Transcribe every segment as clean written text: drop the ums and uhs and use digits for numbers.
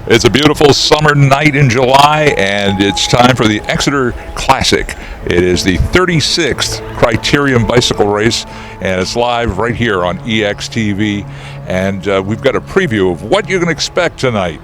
It's a beautiful summer night in July, and it's time for the Exeter Classic. It is the 36th Criterium bicycle race, and it's live right here on EXTV. And we've got a preview of what you can expect tonight.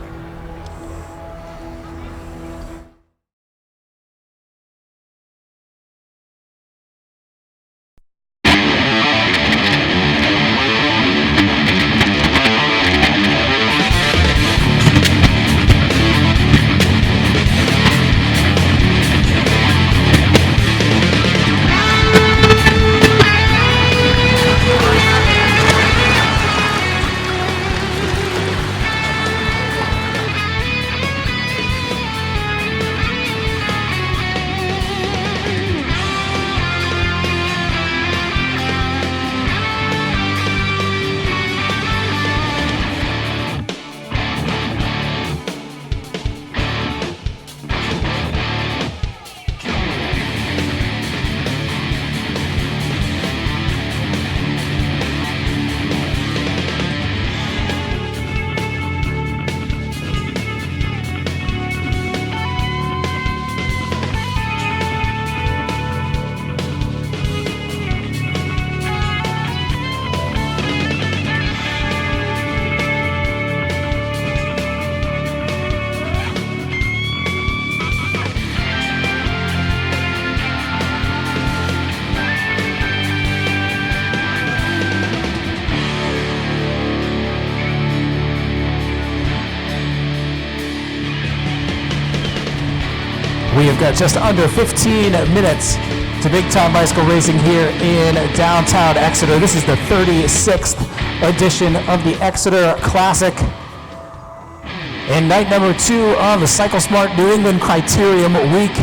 We have got just under 15 minutes to big-time bicycle racing here in downtown Exeter. This is the 36th edition of the Exeter Classic. And night number 2 of the Cycle Smart New England Criterium Week.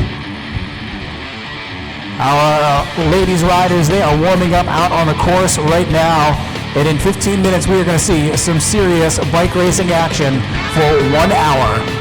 Our ladies riders, they are warming up out on the course right now. And in 15 minutes, we are going to see some serious bike racing action for 1 hour.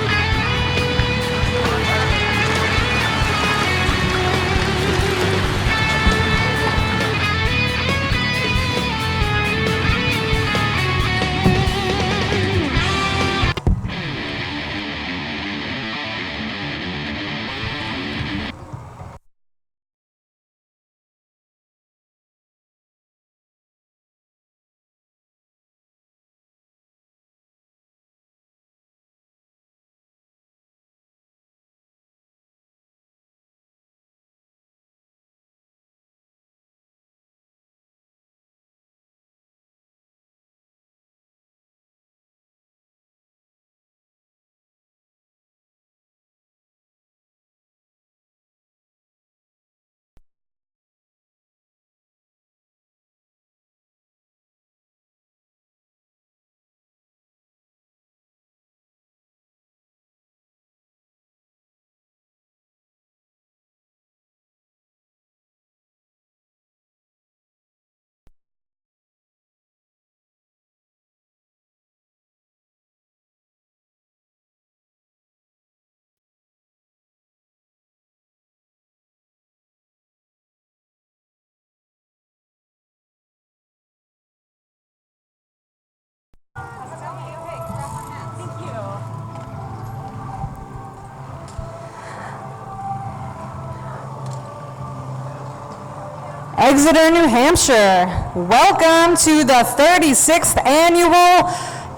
Exeter, New Hampshire. Welcome to the 36th annual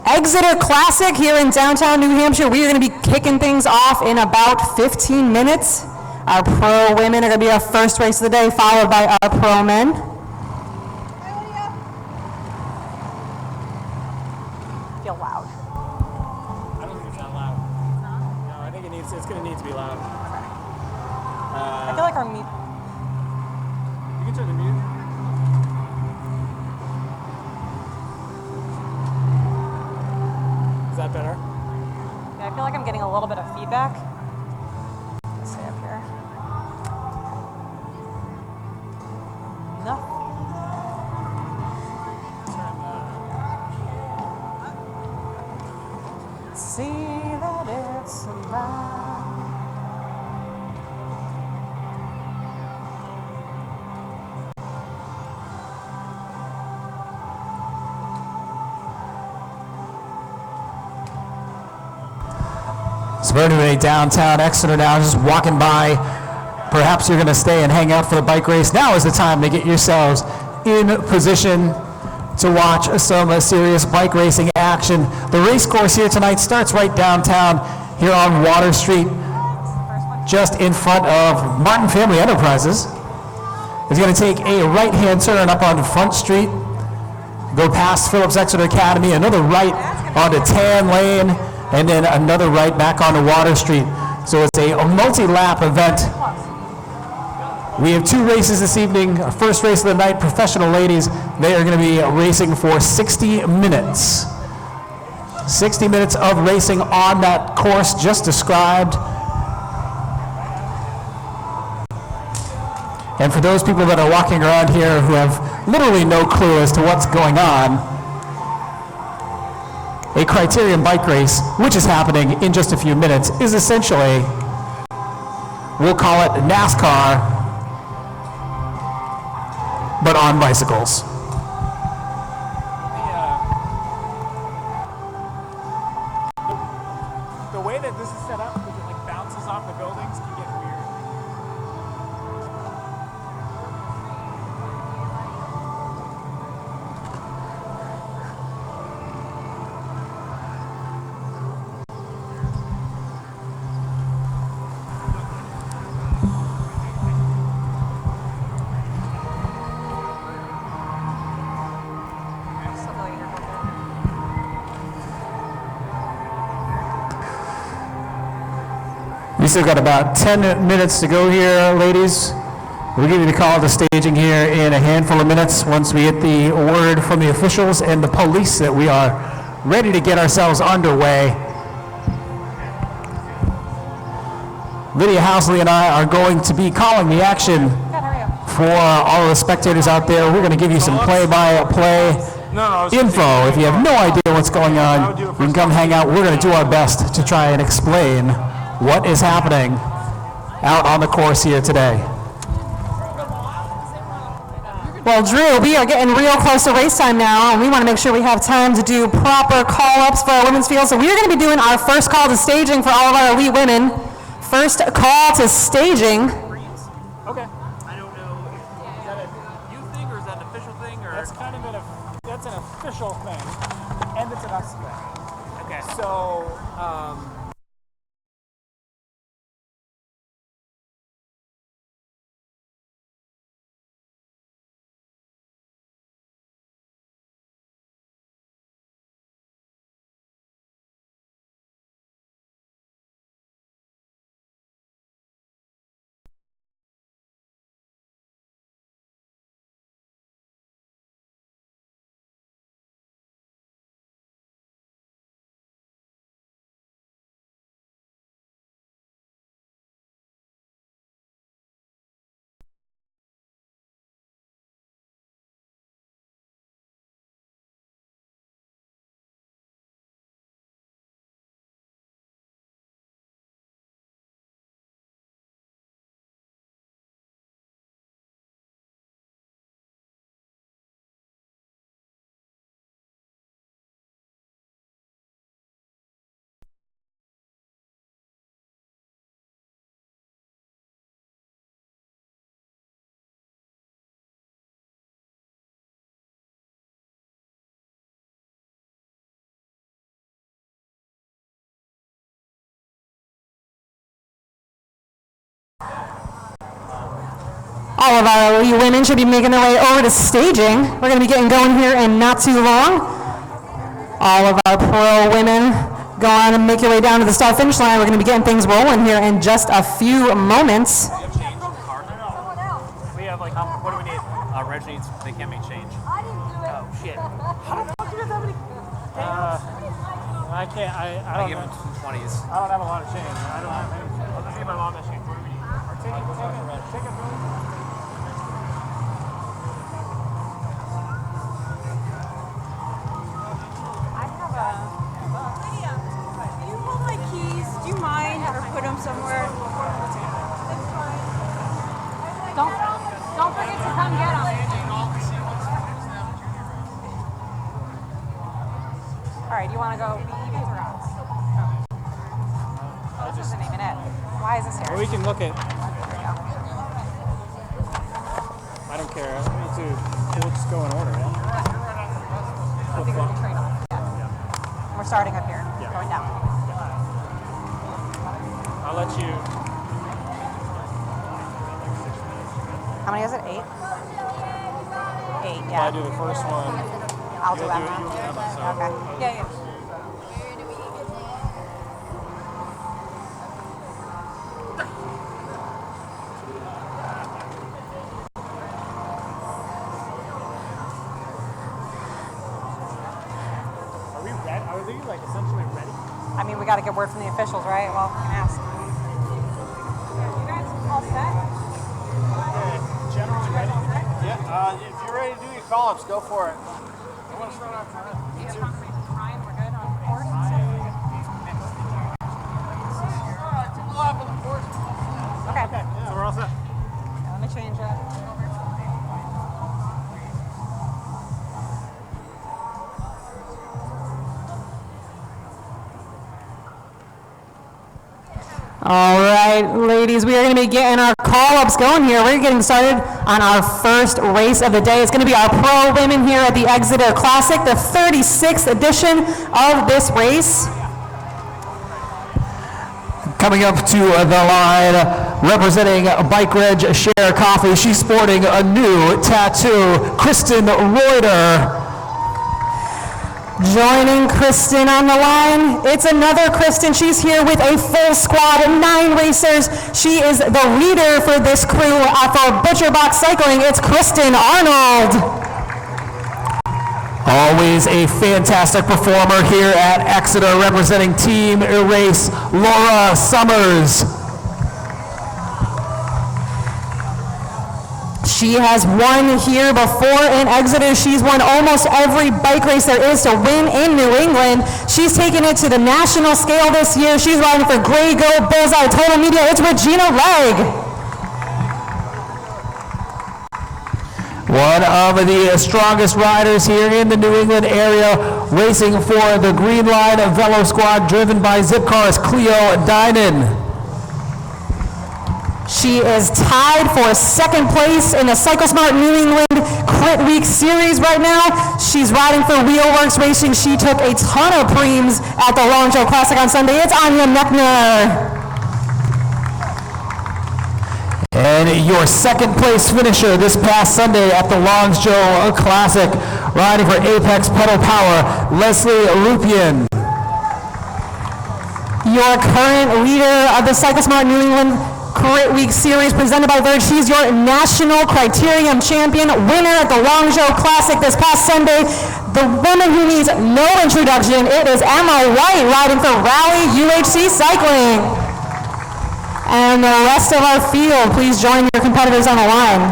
Exeter Classic here in downtown New Hampshire. We are going to be kicking things off in about 15 minutes. Our pro women are going to be our first race of the day, followed by our pro men. Feel loud. I don't think it's that loud. No, I think it's going to need to be loud. I feel like our meet. You can turn the mute. Is that better? Yeah, I feel like I'm getting a little bit of feedback. Let's stay up here. No. See that it's alive. So we're anyway, downtown Exeter now, just walking by. Perhaps you're going to stay and hang out for the bike race. Now is the time to get yourselves in position to watch some serious bike racing action. The race course here tonight starts right downtown here on Water Street, just in front of Martin Family Enterprises. It's going to take a right-hand turn up on Front Street, go past Phillips Exeter Academy, another right onto Tan Lane, and then another right back onto Water Street. So it's a multi-lap event. We have two races this evening. Our first race of the night, professional ladies. They are going to be racing for 60 minutes. 60 minutes of racing on that course just described. And for those people that are walking around here who have literally no clue as to what's going on, a Criterium bike race, which is happening in just a few minutes, is essentially, we'll call it NASCAR, but on bicycles. The way that this is set up, because it like bounces off the buildings, can get weird. We still got about 10 minutes to go here, ladies. We'll give you the call to staging here in a handful of minutes once we get the word from the officials and the police that we are ready to get ourselves underway. Lydia Housley and I are going to be calling the action for all of the spectators out there. We're going to give you some play-by-play info. If you have no idea what's going on, you can come hang out. We're going to do our best to try and explain what is happening out on the course here today. Well, Drew, we are getting real close to race time now, and we want to make sure we have time to do proper call-ups for our women's field. So we're going to be doing our first call to staging for all of our elite women. First call to staging. Okay. I don't know. Is that a you thing or is that an official thing? Or that's kind of that's an official thing, and it's an us thing. Okay. So. All of our elite women should be making their way over to staging. We're going to be getting going here in not too long. All of our pro women, go on and make your way down to the start finish line. We're going to be getting things rolling here in just a few moments. We have like, what do we need? Reg needs, they can't make change. Oh, shit. How the fuck do you guys have any? I can't, I don't know. 20s. I don't have a lot of change. I don't have any. I'll just get my mom that change. What do we need? Take it. Somewhere. Don't forget to come get them. All right, you want to go evens or odds? Why is this here? Well, we can look at. I don't care. Me too. We'll just go in order. Yeah. I think we can trade off. Yeah. We're starting up here. Yeah. Going down. I'll let you. How many is it? 8? 8. Yeah. I'll do the first one. I'll do You'll Emma. you Emma, so. Okay. Yeah. Are we ready? Are we like essentially ready? I mean, we got to get word from the officials, right? Well, we can ask. You guys all set? Generally ready? Yeah, if you're ready to do your call-ups, go for it. I want to start off front. Ryan, we're good on course? Two lap on the course. Okay. So we're all set. Let me change it. All right, ladies, we are going to be getting our call-ups going here. We're getting started on our first race of the day. It's going to be our pro women here at the Exeter Classic, the 36th edition of this race. Coming up to the line, representing Bike Reg Share Coffee, she's sporting a new tattoo, Kristen Reuter. Joining Kristen on the line, it's another Kristen. She's here with a full squad of 9 racers. She is the leader for this crew for ButcherBox Cycling. It's Kristen Arnold. Always a fantastic performer here at Exeter, representing Team Erase, Laura Summers. She has won here before in Exeter. She's won almost every bike race there is to win in New England. She's taken it to the national scale this year. She's riding for Grey Goat Bullseye Total Media. It's Regina Legg. One of the strongest riders here in the New England area, racing for the Green Line Velo Squad, driven by Zipcar's Cleo Dynan. She is tied for second place in the CycleSmart New England Crit Week Series right now. She's riding for Wheelworks Racing. She took a ton of preems at the Long Joe Classic on Sunday. It's Anya Neckner. And your second place finisher this past Sunday at the Longs Joe Classic, riding for Apex Pedal Power, Leslie Lupien. Your current leader of the CycleSmart New England Crit Week Series presented by Verge. She's your National Criterium Champion, winner at the Long Joe Classic this past Sunday. The woman who needs no introduction, it is Emma White riding for Rally UHC Cycling. And the rest of our field, please join your competitors on the line.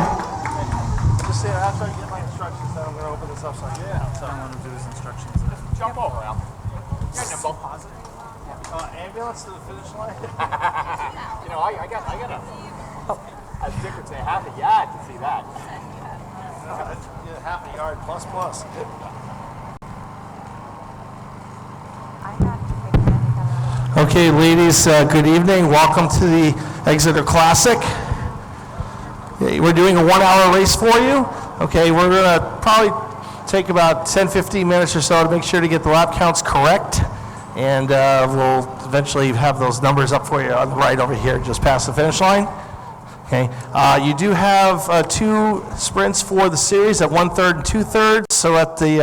Just say after I get my instructions, then I'm going to open this up. So I want to do his instructions. jump over, Al. You're both positive. Ambulance to the finish line. You know, I got a. As Dick would say, half a yard to see that. Half a yard plus. Okay, ladies, good evening. Welcome to the Exeter Classic. We're doing a 1-hour race for you. Okay, we're going to probably take about 10-15 minutes or so to make sure to get the lap counts correct. And we'll eventually have those numbers up for you on the right over here, just past the finish line. Okay, you do have 2 sprints for the series at 1/3 and 2/3. So at the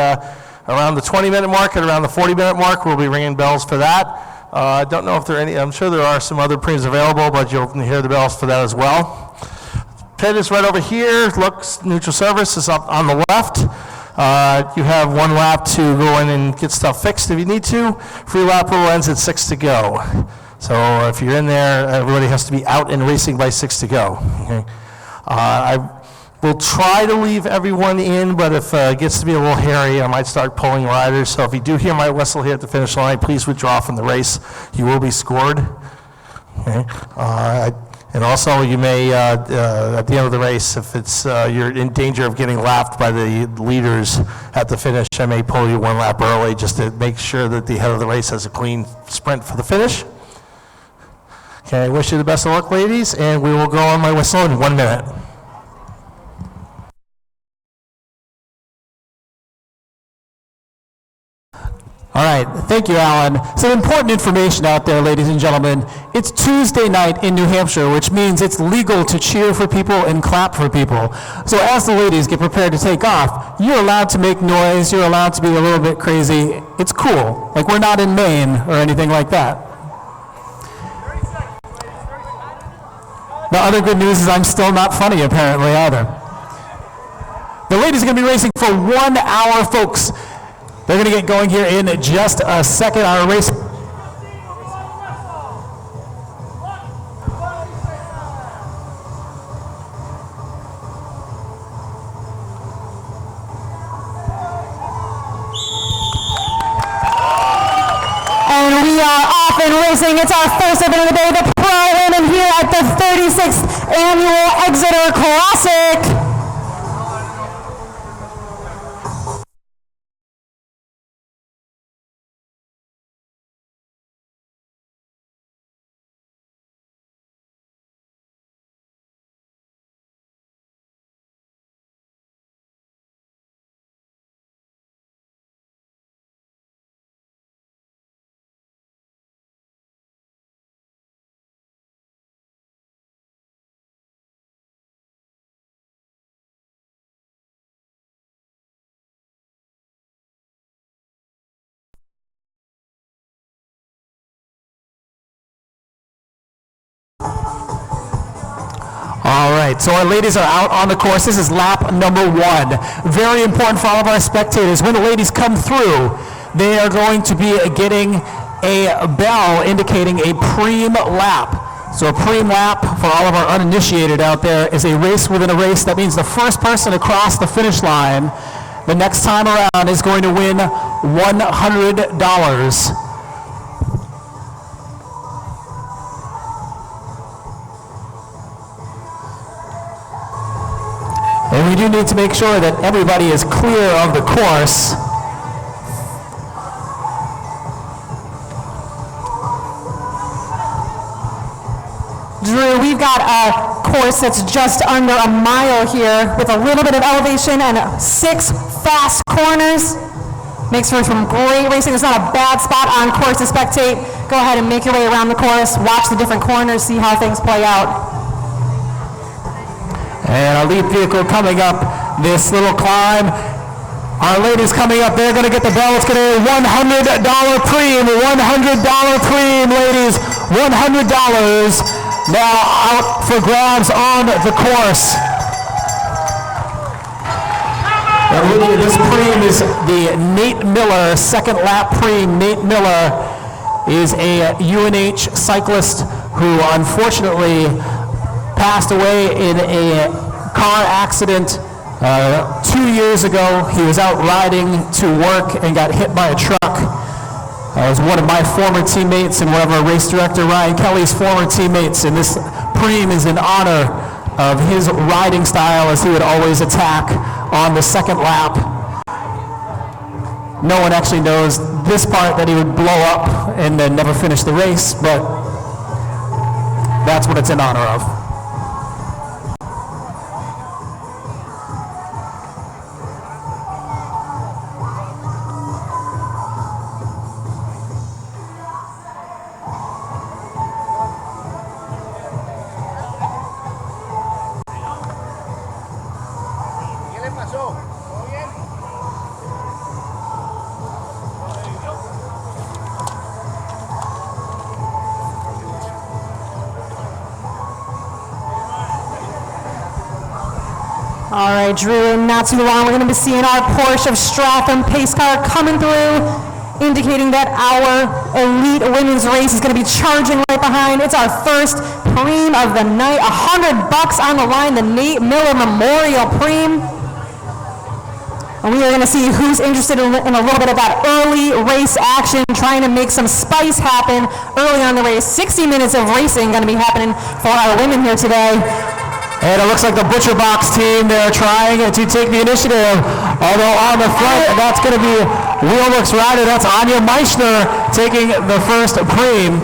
around the 20-minute mark and around the 40-minute mark, we'll be ringing bells for that. I don't know if there are any. I'm sure there are some other preems available, but you'll hear the bells for that as well. Pit is right over here. Looks neutral service is up on the left. You have 1 lap to go in and get stuff fixed if you need to. Free lap rule ends at 6 to go. So if you're in there, everybody has to be out and racing by 6 to go. Okay. I will try to leave everyone in, but if it gets to be a little hairy, I might start pulling riders. So if you do hear my whistle here at the finish line, please withdraw from the race. You will be scored. Okay. And also, you may, at the end of the race, if it's you're in danger of getting lapped by the leaders at the finish, I may pull you 1 lap early just to make sure that the head of the race has a clean sprint for the finish. Okay, wish you the best of luck, ladies, and we will go on my whistle in 1 minute. All right, thank you, Alan. Some important information out there, ladies and gentlemen. It's Tuesday night in New Hampshire, which means it's legal to cheer for people and clap for people. So as the ladies get prepared to take off, you're allowed to make noise, you're allowed to be a little bit crazy. It's cool. Like, we're not in Maine or anything like that. The other good news is I'm still not funny, apparently, either. The ladies are going to be racing for 1 hour, folks. They're going to get going here in just a second. Our race. And we are off and racing. It's our first event of the day, the Pro Women here at the 36th Annual Exeter Classic. All right, so our ladies are out on the course. This is lap number 1. Very important for all of our spectators. When the ladies come through, they are going to be getting a bell indicating a preem lap. So a preem lap, for all of our uninitiated out there, is a race within a race. That means the first person to cross the finish line the next time around is going to win $100. And we do need to make sure that everybody is clear of the course. Drew, we've got a course that's just under a mile here with a little bit of elevation and 6 fast corners. Makes for some great racing. It's not a bad spot on course to spectate. Go ahead and make your way around the course, watch the different corners, see how things play out. And our lead vehicle coming up this little climb. Our ladies coming up, they're going to get the bell. It's going to be a $100 preem, $100 preem, ladies, $100. Now out for grabs on the course. And Lydia, this preem is the Nate Miller second lap preem. Nate Miller is a UNH cyclist who unfortunately passed away in a car accident 2 years ago. He was out riding to work and got hit by a truck. It was one of my former teammates and one of our race director Ryan Kelly's former teammates, and this preem is in honor of his riding style, as he would always attack on the second lap. No one actually knows this part, that he would blow up and then never finish the race, but that's what it's in honor of. All right, Drew, in not too long, we're going to be seeing our Porsche of Stratham pace car coming through, indicating that our elite women's race is going to be charging right behind. It's our first preem of the night, $100 on the line, the Nate Miller Memorial Preem. And we are going to see who's interested in a little bit of that early race action, trying to make some spice happen early on the race. 60 minutes of racing going to be happening for our women here today. And it looks like the Butcher Box team, they're trying to take the initiative. Although on the front, that's going to be Wheelworks rider. That's Anya Meichner taking the first preem.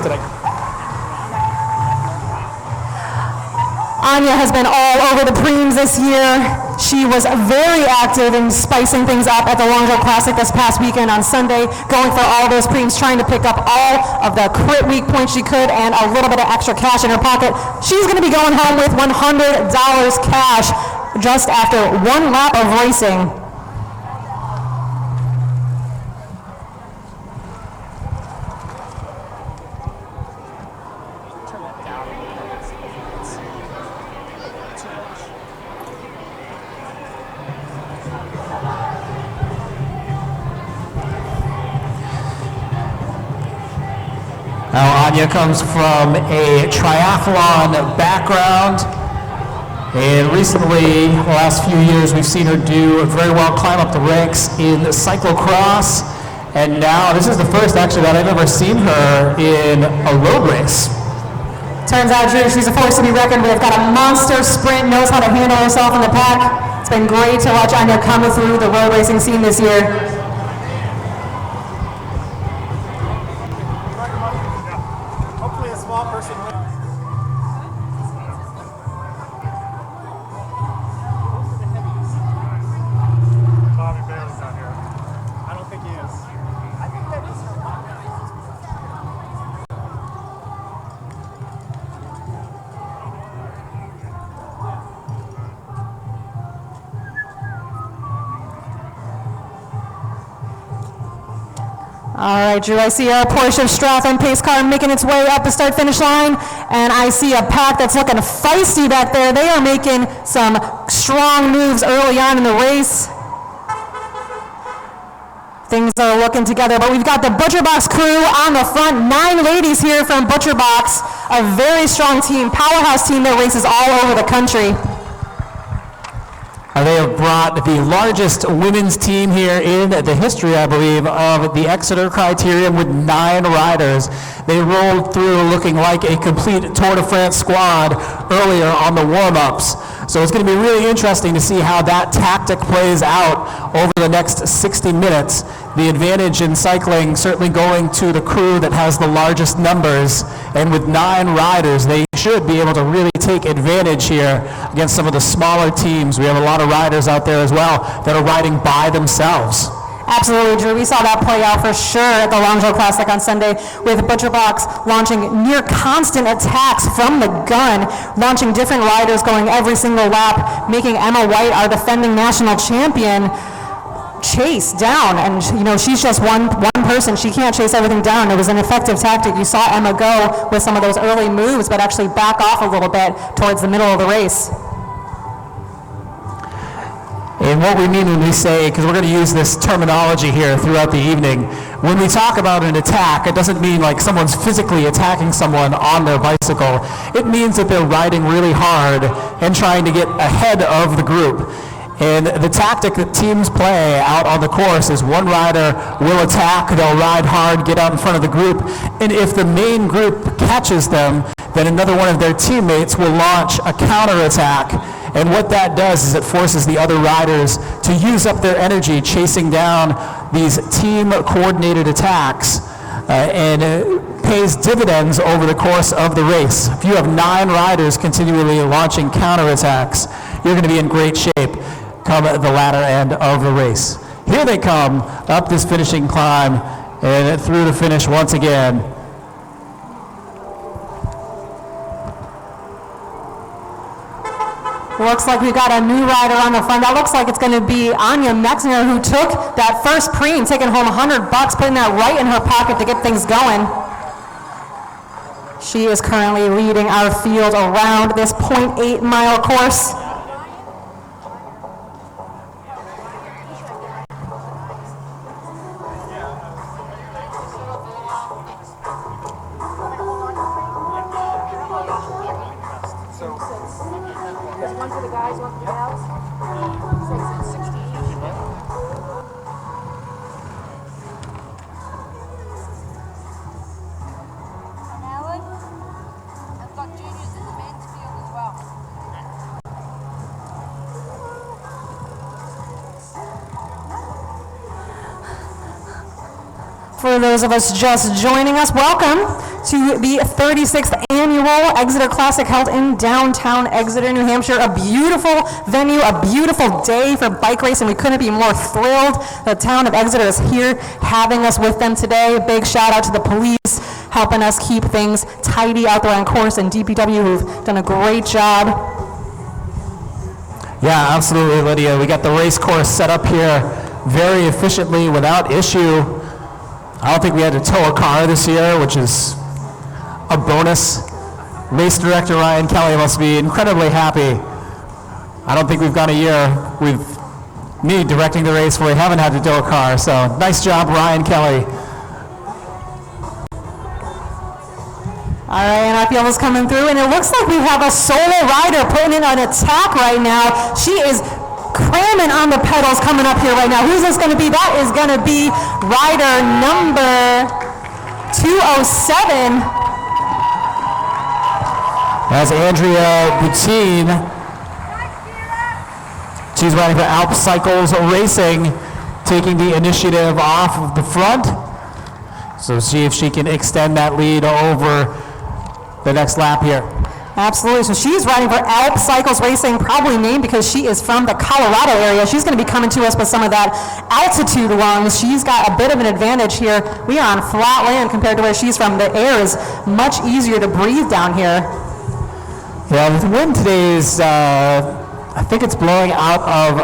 Anya has been all over the preems this year. She was very active in spicing things up at the Long Jump Classic this past weekend on Sunday, going for all those preems, trying to pick up all of the crit week points she could and a little bit of extra cash in her pocket. She's going to be going home with $100 cash just after one lap of racing. Now, Anya comes from a triathlon background, and recently, the last few years, we've seen her do very well, climb up the ranks in cyclocross, and now this is the first, actually, that I've ever seen her in a road race. Turns out, Drew, she's a force to be reckoned with. Got a monster sprint, knows how to handle herself in the pack. It's been great to watch Anya come through the road racing scene this year. All right, Drew, I see our Porsche Stratton pace car making its way up the start-finish line, and I see a pack that's looking feisty back there. They are making some strong moves early on in the race. Things are looking together, but we've got the Butcher Box crew on the front. 9 ladies here from Butcher Box, a very strong team, powerhouse team that races all over the country. They have brought the largest women's team here in the history, I believe, of the Exeter Criterium with 9 riders. They rolled through looking like a complete Tour de France squad earlier on the warm-ups. So it's going to be really interesting to see how that tactic plays out over the next 60 minutes. The advantage in cycling certainly going to the crew that has the largest numbers, and with 9 riders, they should be able to really take advantage here against some of the smaller teams. We have a lot of riders out there as well that are riding by themselves. Absolutely, Drew. We saw that play out for sure at the Long Jump Classic on Sunday, with Butcher Box launching near constant attacks from the gun, launching different riders going every single lap, making Emma White, our defending national champion, chase down. And she's just one person. She can't chase everything down. It was an effective tactic. You saw Emma go with some of those early moves, but actually back off a little bit towards the middle of the race. And what we mean when we say, because we're going to use this terminology here throughout the evening, when we talk about an attack, it doesn't mean like someone's physically attacking someone on their bicycle. It means that they're riding really hard and trying to get ahead of the group. And the tactic that teams play out on the course is one rider will attack, they'll ride hard, get out in front of the group, and if the main group catches them, then another one of their teammates will launch a counterattack. And what that does is it forces the other riders to use up their energy chasing down these team-coordinated attacks, and it pays dividends over the course of the race. If you have 9 riders continually launching counterattacks, you're going to be in great shape come the latter end of the race. Here they come up this finishing climb and through the finish once again. Looks like we've got a new rider on the front. That looks like it's going to be Anya Mexner, who took that first preem, taking home $100, putting that right in her pocket to get things going. She is currently leading our field around this 0.8-mile course. For those of us just joining us, welcome to the 36th annual Exeter Classic held in downtown Exeter, New Hampshire. A beautiful venue, a beautiful day for bike racing. We couldn't be more thrilled. The town of Exeter is here having us with them today. Big shout out to the police helping us keep things tidy out there on course, and DPW who've done a great job. Yeah, absolutely, Lydia. We got the race course set up here very efficiently without issue. I don't think we had to tow a car this year, which is a bonus. Race director Ryan Kelly must be incredibly happy. I don't think we've gone a year with me directing the race where we haven't had to tow a car, so nice job, Ryan Kelly. All right, and our field is coming through, and it looks like we have a solo rider putting in an attack right now. She is cramming on the pedals coming up here right now. Who's this going to be? That is going to be rider number 207. That's Andrea Boutine. She's riding for Alp Cycles Racing, taking the initiative off of the front. So see if she can extend that lead over the next lap here. Absolutely. So she's riding for Alp Cycles Racing, probably named because she is from the Colorado area. She's going to be coming to us with some of that altitude lungs. She's got a bit of an advantage here. We are on flat land compared to where she's from. The air is much easier to breathe down here. Yeah, the wind today is, I think it's blowing out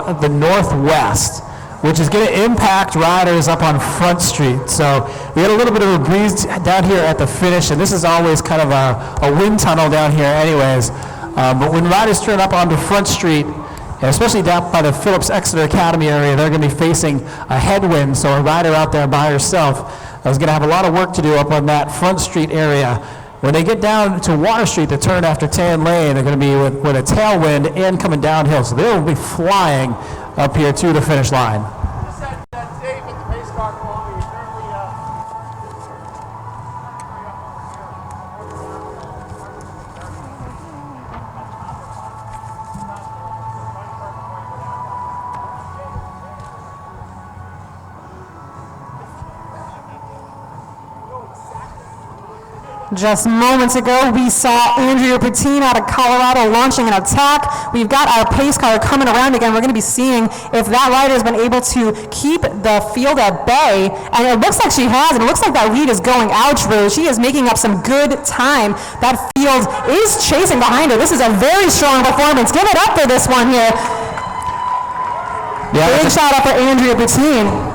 of the northwest, which is going to impact riders up on Front Street. So we had a little bit of a breeze down here at the finish, and this is always kind of a wind tunnel down here anyways. But when riders turn up onto Front Street, and especially down by the Phillips Exeter Academy area, they're going to be facing a headwind. So a rider out there by herself is going to have a lot of work to do up on that Front Street area. When they get down to Water Street, the turn after Tan Lane, they're going to be with a tailwind and coming downhill. So they'll be flying up here to the finish line. Just that Dave at the pace car below me. Just moments ago, we saw Andrea Boutine out of Colorado launching an attack. We've got our pace car coming around again. We're going to be seeing if that rider has been able to keep the field at bay. And it looks like she has, and it looks like that lead is going out, Drew. She is making up some good time. That field is chasing behind her. This is a very strong performance. Give it up for this one here. Yeah, big shout out for Andrea Boutine.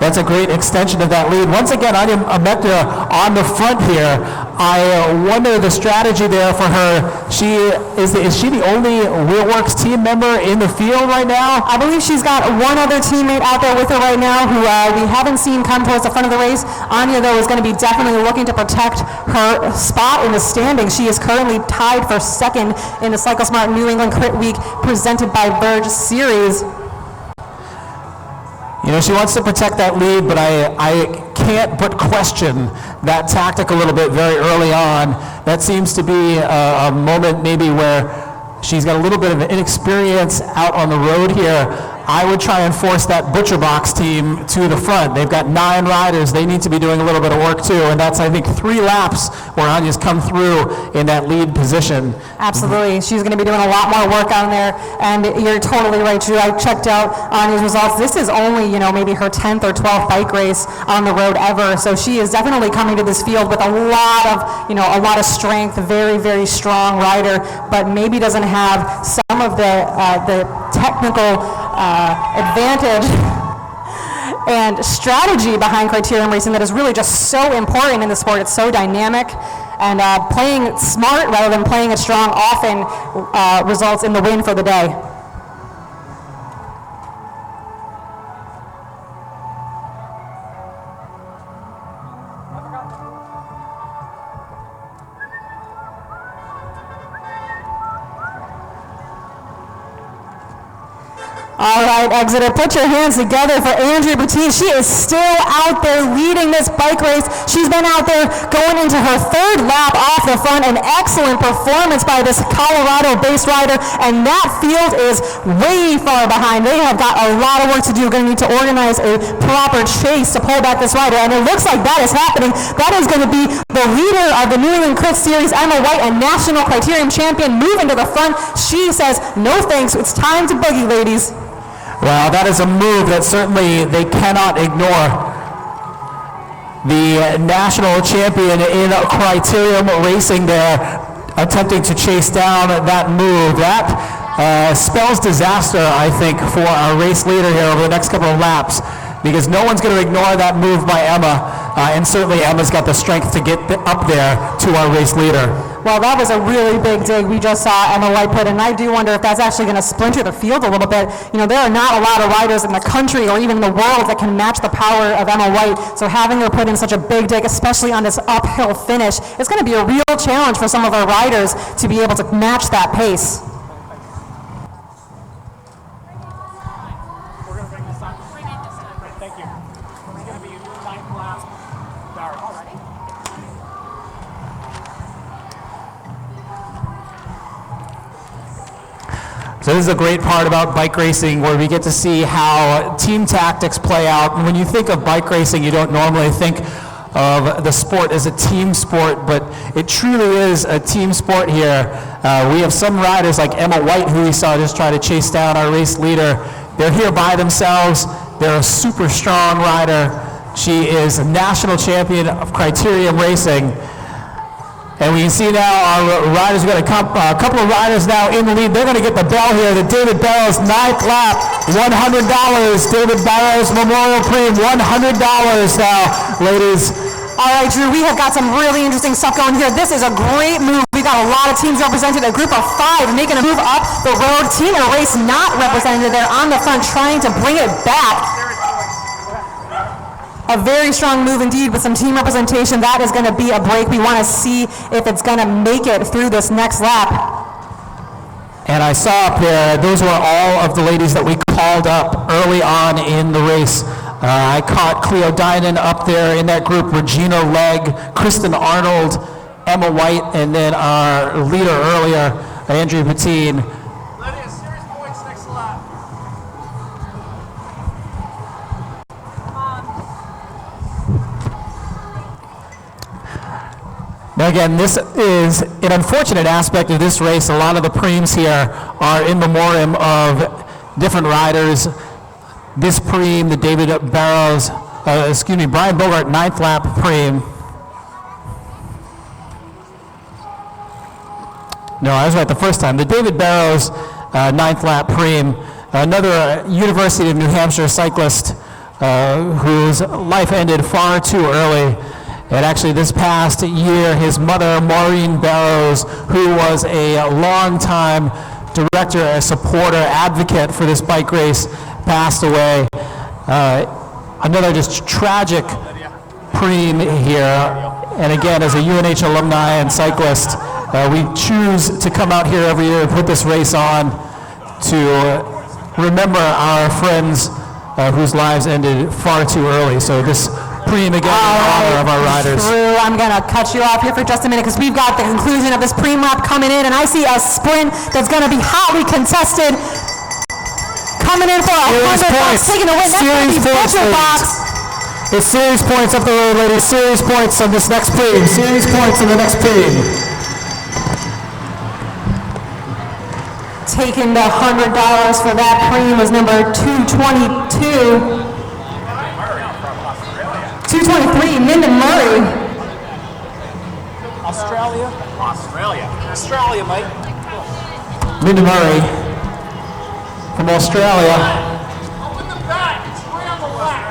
That's a great extension of that lead. Once again, Anya Mekta on the front here. I wonder the strategy there for her. Is she the only Wheelworks team member in the field right now? I believe she's got one other teammate out there with her right now who we haven't seen come towards the front of the race. Anya, though, is going to be definitely looking to protect her spot in the standings. She is currently tied for second in the CycleSmart New England Crit Week presented by Verge Series. You know, she wants to protect that lead, but I can't but question that tactic a little bit very early on. That seems to be a moment maybe where she's got a little bit of inexperience out on the road here. I would try and force that Butcher Box team to the front. They've got 9 riders. They need to be doing a little bit of work too, and that's, I think, 3 laps where Anya's come through in that lead position. Absolutely. She's going to be doing a lot more work on there, and you're totally right, Drew. I checked out Anya's results. This is only, maybe her 10th or 12th bike race on the road ever, so she is definitely coming to this field with a lot of strength, a very, very strong rider, but maybe doesn't have some of the technical advantage and strategy behind criterium racing that is really just so important in the sport. It's so dynamic, and playing smart rather than playing it strong often results in the win for the day. All right, Exeter, put your hands together for Andrea Bottine. She is still out there leading this bike race. She's been out there going into her third lap off the front. An excellent performance by this Colorado-based rider, and that field is way far behind. They have got a lot of work to do. Going to need to organize a proper chase to pull back this rider, and it looks like that is happening. That is going to be the leader of the New England Crit Series, Emma White, a national criterium champion, moving to the front. She says, no thanks, it's time to boogie, ladies. Well, that is a move that certainly they cannot ignore. The national champion in criterium racing there, attempting to chase down that move. That spells disaster, I think, for our race leader here over the next couple of laps, because no one's going to ignore that move by Emma, and certainly Emma's got the strength to get up there to our race leader. Well, that was a really big dig we just saw Emma White put in, and I do wonder if that's actually going to splinter the field a little bit. You know, there are not a lot of riders in the country or even in the world that can match the power of Emma White, so having her put in such a big dig, especially on this uphill finish, it's going to be a real challenge for some of our riders to be able to match that pace. We're going to bring this on. Thank you. It's going to be 9th lap. Already. So this is a great part about bike racing, where we get to see how team tactics play out. And when you think of bike racing, you don't normally think of the sport as a team sport, but it truly is a team sport here. We have some riders like Emma White, who we saw just try to chase down our race leader. They're here by themselves. They're a super strong rider. She is a national champion of criterium racing. And we can see now our riders, we've got a couple of riders now in the lead. They're going to get the bell here. The David Barrows 9th lap, $100. David Barrows Memorial Premium, $100 now, ladies. All right, Drew, we have got some really interesting stuff going here. This is a great move. We've got a lot of teams represented, a group of 5 making a move up the road. Team and Race not represented there on the front, trying to bring it back. A very strong move indeed with some team representation. That is going to be a break. We want to see if it's going to make it through this next lap. And I saw up there, those were all of the ladies that we called up early on in the race. I caught Cleo Dynan up there in that group, Regina Legg, Kristen Arnold, Emma White, and then our leader earlier, Andrea Bottine. Lydia, series points next lap. Now again, this is an unfortunate aspect of this race. A lot of the preems here are in memoriam of different riders. This preem, the David Barrows, Brian Bogart 9th lap preem. No, I was right the first time. The David Barrows 9th lap preem, another University of New Hampshire cyclist whose life ended far too early. And actually this past year, his mother, Maureen Barrows, who was a longtime director, a supporter, advocate for this bike race, passed away. Another just tragic preem here. And again, as a UNH alumni and cyclist, we choose to come out here every year and put this race on to remember our friends whose lives ended far too early. So this preem again in honor of our riders. Drew, I'm going to cut you off here for just a minute because we've got the conclusion of this preem lap coming in, and I see a sprint that's going to be hotly contested. Coming in for $100, taking the win. That's going to be budget box. It's series points up the road, ladies. Series points on this next preem. Series points on the next preem. Taking the $100 for that preem was number 222. 223, Minda Murray. Australia, Mike. Minda Murray from Australia. Open the back. It's way on the left.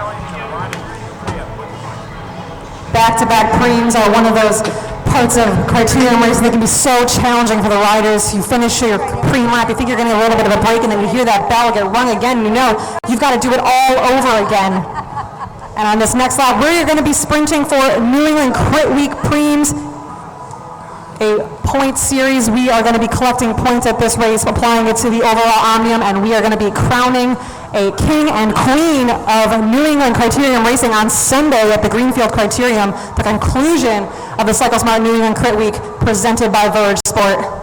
Back-to-back preems are one of those parts of criterium racing that can be so challenging for the riders. You finish your preem lap, you think you're going to get a little bit of a break, and then you hear that bell get rung again, and you know you've got to do it all over again. And on this next lap, we're going to be sprinting for New England Crit Week preems. A point series. We are going to be collecting points at this race, applying it to the overall omnium, and we are going to be crowning a king and queen of New England Criterium racing on Sunday at the Greenfield Criterium, the conclusion of the Cycle Smart New England Crit Week presented by Verge Sport.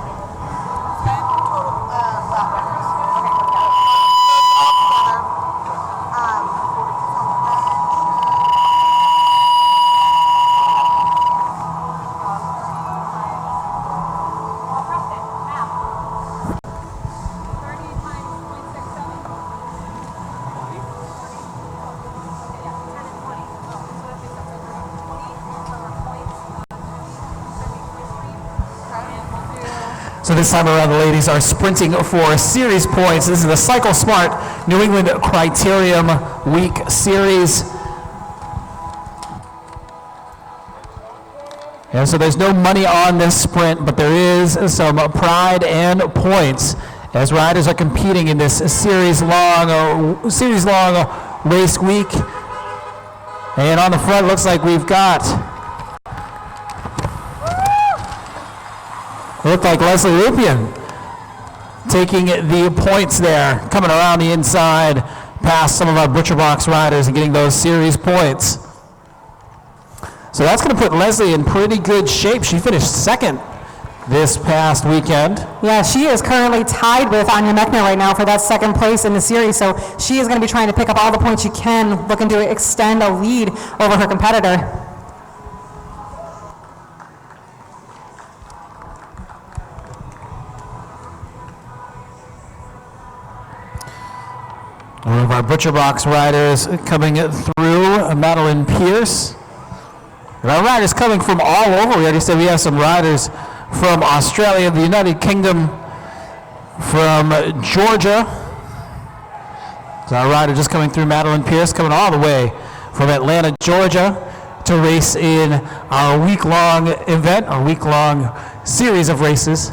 So this time around, the ladies are sprinting for series points. This is the Cycle Smart New England Criterium Week Series. And so there's no money on this sprint, but there is some pride and points as riders are competing in this series-long race week. And on the front, looks like we've got looked like Leslie Lupien taking the points there, coming around the inside past some of our Butcher Box riders and getting those series points. So that's going to put Leslie in pretty good shape. She finished second this past weekend. Yeah, she is currently tied with Anya Mechner right now for that second place in the series, so she is going to be trying to pick up all the points she can, looking to extend a lead over her competitor. One of our Butcher Box riders coming through, Madeline Pierce. And our riders coming from all over. We already said we have some riders from Australia, the United Kingdom, from Georgia. So our rider just coming through, Madeline Pierce, coming all the way from Atlanta, Georgia, to race in our week-long event, our week-long series of races.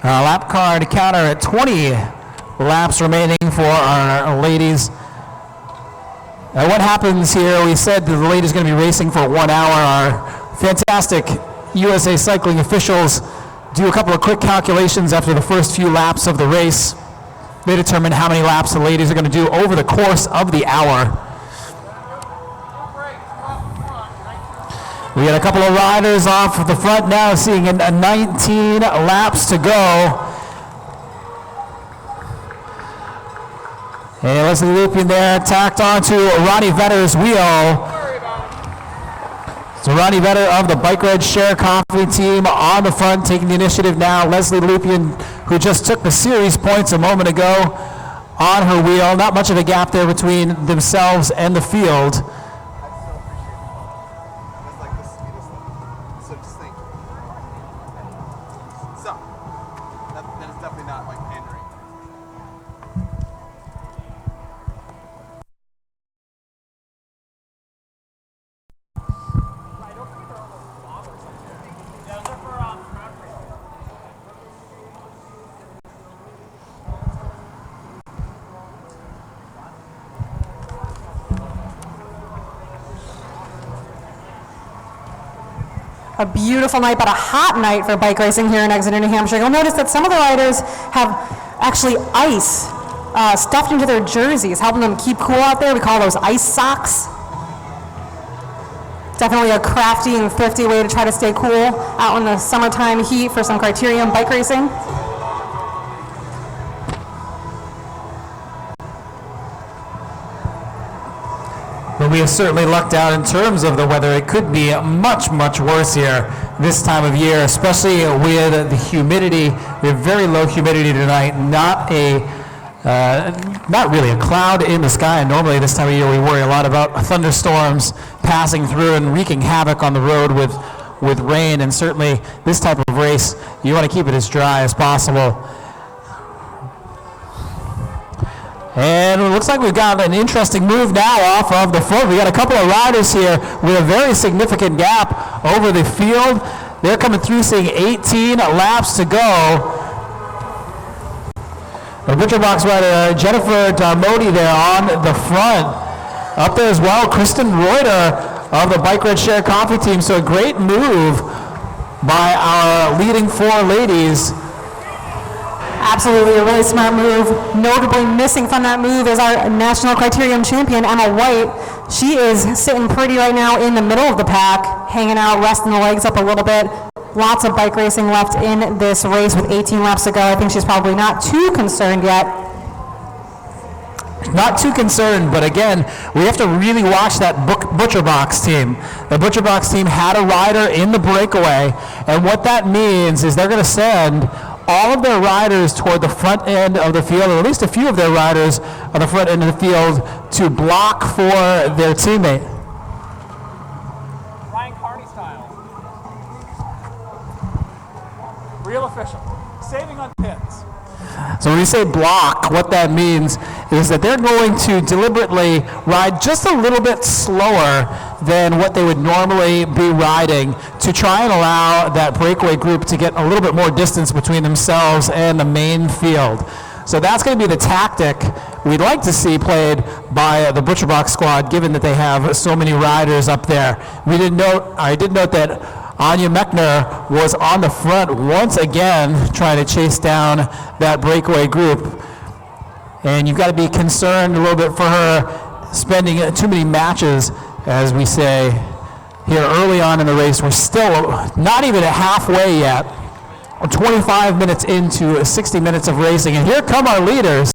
Lap card counter at 20 laps remaining for our ladies. What happens here, we said that the ladies are going to be racing for 1 hour. Our fantastic USA Cycling officials do a couple of quick calculations after the first few laps of the race. They determine how many laps the ladies are going to do over the course of the hour. We got a couple of riders off the front now, seeing 19 laps to go. And Leslie Lupien there, tacked onto Ronnie Vetter's wheel. So Ronnie Vetter of the Bike Red Share Coffee team on the front, taking the initiative now. Leslie Lupien, who just took the series points a moment ago, on her wheel. Not much of a gap there between themselves and the field. A beautiful night, but a hot night for bike racing here in Exeter, New Hampshire. You'll notice that some of the riders have actually ice stuffed into their jerseys, helping them keep cool out there. We call those ice socks. Definitely a crafty and thrifty way to try to stay cool out in the summertime heat for some Criterium bike racing. But we have certainly lucked out in terms of the weather. It could be much, much worse here this time of year, especially with the humidity. We have very low humidity tonight. Not really a cloud in the sky. And normally this time of year we worry a lot about thunderstorms passing through and wreaking havoc on the road with rain. And certainly this type of race, you want to keep it as dry as possible. And it looks like we've got an interesting move now off of the front. We got a couple of riders here with a very significant gap over the field. They're coming through, seeing 18 laps to go. The Butcher Box rider, Jennifer Darmody there on the front. Up there as well, Kristen Reuter of the Bike Red Share Coffee team. So a great move by our leading four ladies. Absolutely a really smart move. Notably missing from that move is our national criterium champion, Emma White. She is sitting pretty right now in the middle of the pack, hanging out, resting the legs up a little bit. Lots of bike racing left in this race with 18 laps to go. I think she's probably not too concerned yet. Not too concerned, but again, we have to really watch that Butcher Box team. The Butcher Box team had a rider in the breakaway, and what that means is they're going to send all of their riders toward the front end of the field, or at least a few of their riders on the front end of the field to block for their teammate. Ryan Carney style. Real official. Saving on pins. So when we say block, what that means is that they're going to deliberately ride just a little bit slower than what they would normally be riding to try and allow that breakaway group to get a little bit more distance between themselves and the main field. So that's going to be the tactic we'd like to see played by the Butcher Box squad, given that they have so many riders up there. I did note that Anya Mechner was on the front once again trying to chase down that breakaway group. And you've got to be concerned a little bit for her spending too many matches, as we say here early on in the race. We're still not even halfway yet. We're 25 minutes into 60 minutes of racing, and here come our leaders.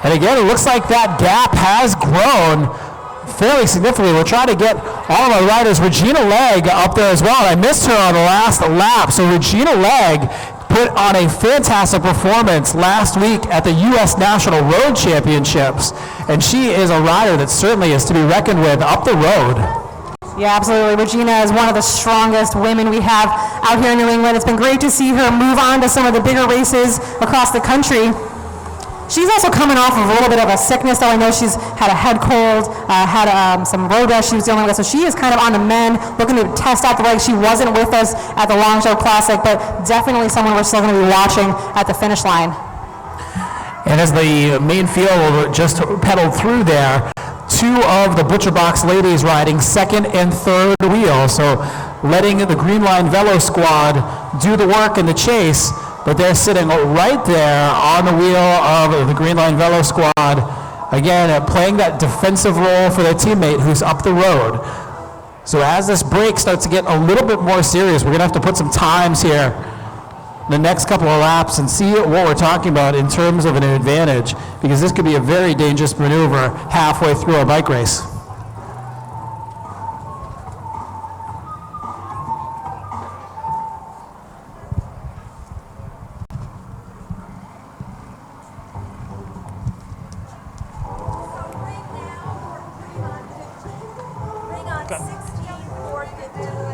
And again, it looks like that gap has grown fairly significantly. We're trying to get all of our riders. Regina Legg up there as well. I missed her on the last lap. So Regina Legg put on a fantastic performance last week at the U.S. National Road Championships, and she is a rider that certainly is to be reckoned with up the road. Yeah, absolutely. Regina is one of the strongest women we have out here in New England. It's been great to see her move on to some of the bigger races across the country. She's also coming off of a little bit of a sickness, though. I know she's had a head cold, had some road rash she was dealing with. So she is kind of on the mend, looking to test out the legs. She wasn't with us at the Longshore Classic, but definitely someone we're still going to be watching at the finish line. And as the main field just pedaled through there, two of the Butcher Box ladies riding second and third wheel. So letting the Green Line Velo squad do the work in the chase, but they're sitting right there on the wheel of the Green Line Velo squad, again, playing that defensive role for their teammate who's up the road. So as this break starts to get a little bit more serious, we're going to have to put some times here the next couple of laps and see what we're talking about in terms of an advantage, because this could be a very dangerous maneuver halfway through a bike race.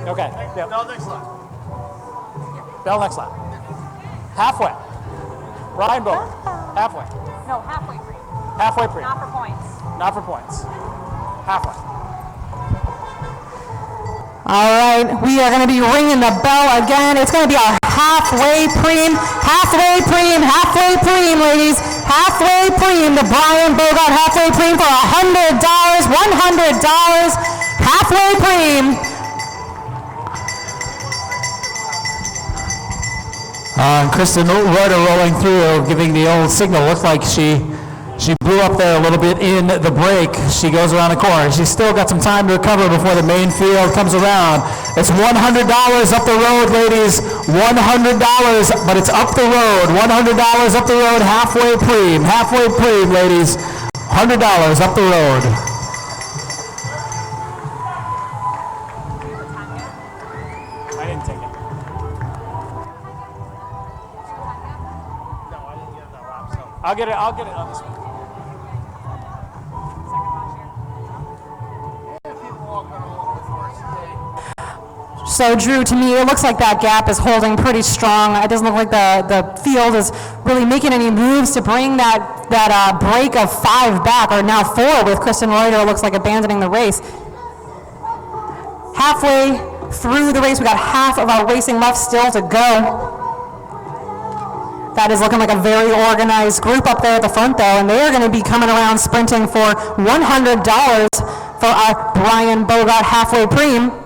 Okay. Yep. No, next lap. Bell next lap. Halfway. Ryan Bowen. Halfway. No, halfway free. Halfway pre. Not for points. Not for points. Halfway. All right, we are going to be ringing the bell again. It's going to be our halfway preem, ladies. Halfway preem, the Brian Bogart halfway preem for $100. Halfway preem. Kristen Reuter rolling through, giving the old signal. Looks like she blew up there a little bit in the break. She goes around the corner. She's still got some time to recover before the main field comes around. It's $100 up the road, ladies. $100, but it's up the road. $100 up the road, halfway preem, ladies. $100 up the road. I didn't take it. I'll get it on this one. So Drew, to me, it looks like that gap is holding pretty strong. It doesn't look like the field is really making any moves to bring that break of 5 back, or now 4 with Kristen Reuter. It looks like abandoning the race. Halfway through the race, we got half of our racing left still to go. That is looking like a very organized group up there at the front, though, and they are going to be coming around sprinting for $100 for our Brian Bogart halfway preem.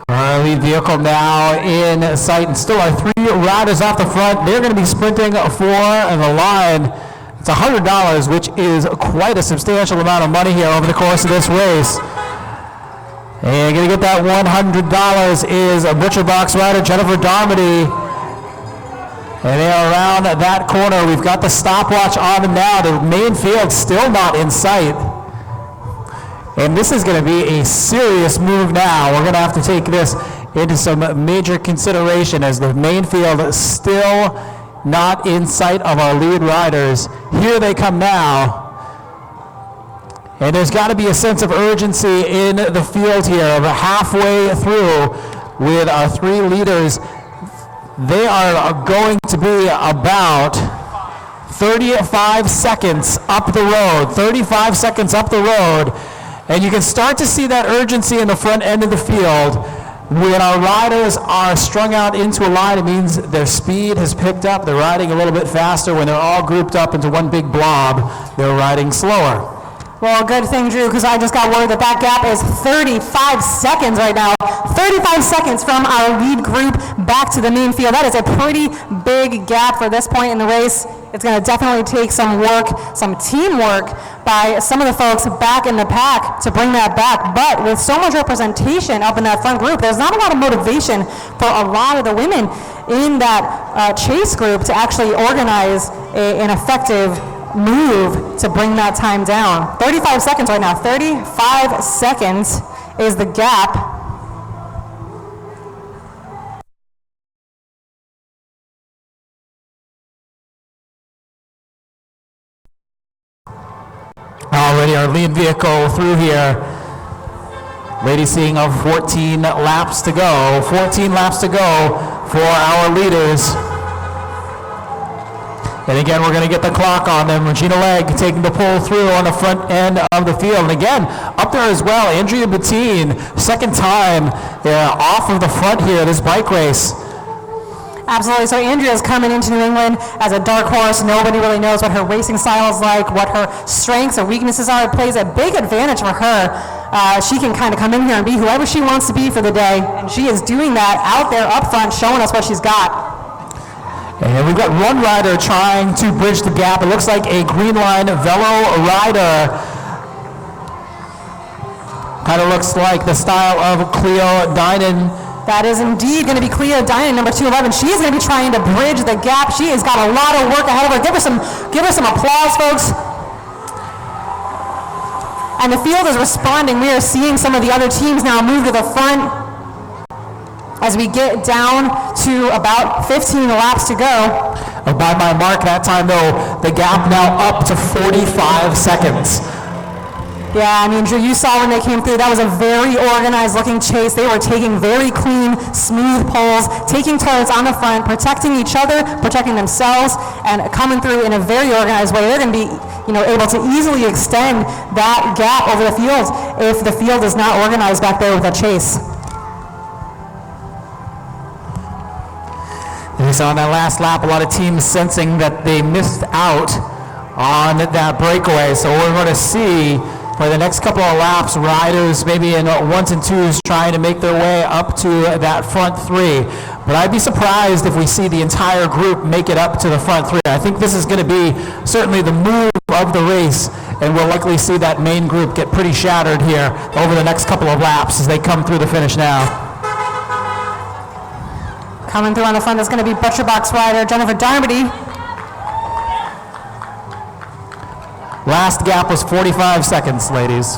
Our lead vehicle now in sight, and still our 3 riders off the front. They're going to be sprinting for the line. It's $100, which is quite a substantial amount of money here over the course of this race. And going to get that $100 is a butcher box rider, Jennifer Darmody. And they are around that corner. We've got the stopwatch on them now. The main field still not in sight. And this is going to be a serious move now. We're going to have to take this into some major consideration, as the main field is still not in sight of our lead riders. Here they come now. And there's got to be a sense of urgency in the field here. Over halfway through with our 3 leaders, they are going to be about 35 seconds up the road. 35 seconds up the road. And you can start to see that urgency in the front end of the field. When our riders are strung out into a line, it means their speed has picked up. They're riding a little bit faster. When they're all grouped up into one big blob, they're riding slower. Well, good thing, Drew, because I just got word that that gap is 35 seconds right now. 35 seconds from our lead group back to the main field. That is a pretty big gap for this point in the race. It's going to definitely take some work, some teamwork by some of the folks back in the pack to bring that back. But with so much representation up in that front group, there's not a lot of motivation for a lot of the women in that chase group to actually organize an effective move to bring that time down. 35 seconds right now. 35 seconds is the gap. Already our lead vehicle through here. Ladies seeing 14 laps to go. 14 laps to go for our leaders. And again, we're going to get the clock on them. Regina Legg taking the pull through on the front end of the field. And again, up there as well, Andrea Bettine, second time off of the front here, this bike race. Absolutely. So Andrea's coming into New England as a dark horse. Nobody really knows what her racing style is like, what her strengths or weaknesses are. It plays a big advantage for her. She can kind of come in here and be whoever she wants to be for the day. And she is doing that out there up front, showing us what she's got. And we've got one rider trying to bridge the gap. It looks like a Green Line Velo rider. Kind of looks like the style of Cleo Dinan. That is indeed going to be Cleo Dinan, number 211. She is going to be trying to bridge the gap. She has got a lot of work ahead of her. Give her some applause, folks. And the field is responding. We are seeing some of the other teams now move to the front as we get down to about 15 laps to go. By my mark that time, though, the gap now up to 45 seconds. Yeah, I mean, Drew, you saw when they came through, that was a very organized looking chase. They were taking very clean, smooth pulls, taking turns on the front, protecting each other, protecting themselves, and coming through in a very organized way. They're going to be, able to easily extend that gap over the field if the field is not organized back there with a chase. We saw on that last lap a lot of teams sensing that they missed out on that breakaway. So we're going to see for the next couple of laps, riders maybe in 1s and 2s trying to make their way up to that front 3. But I'd be surprised if we see the entire group make it up to the front 3. I think this is going to be certainly the move of the race, and we'll likely see that main group get pretty shattered here over the next couple of laps as they come through the finish now. Coming through on the front is going to be butcher box rider Jennifer Darmody. Last gap was 45 seconds, ladies.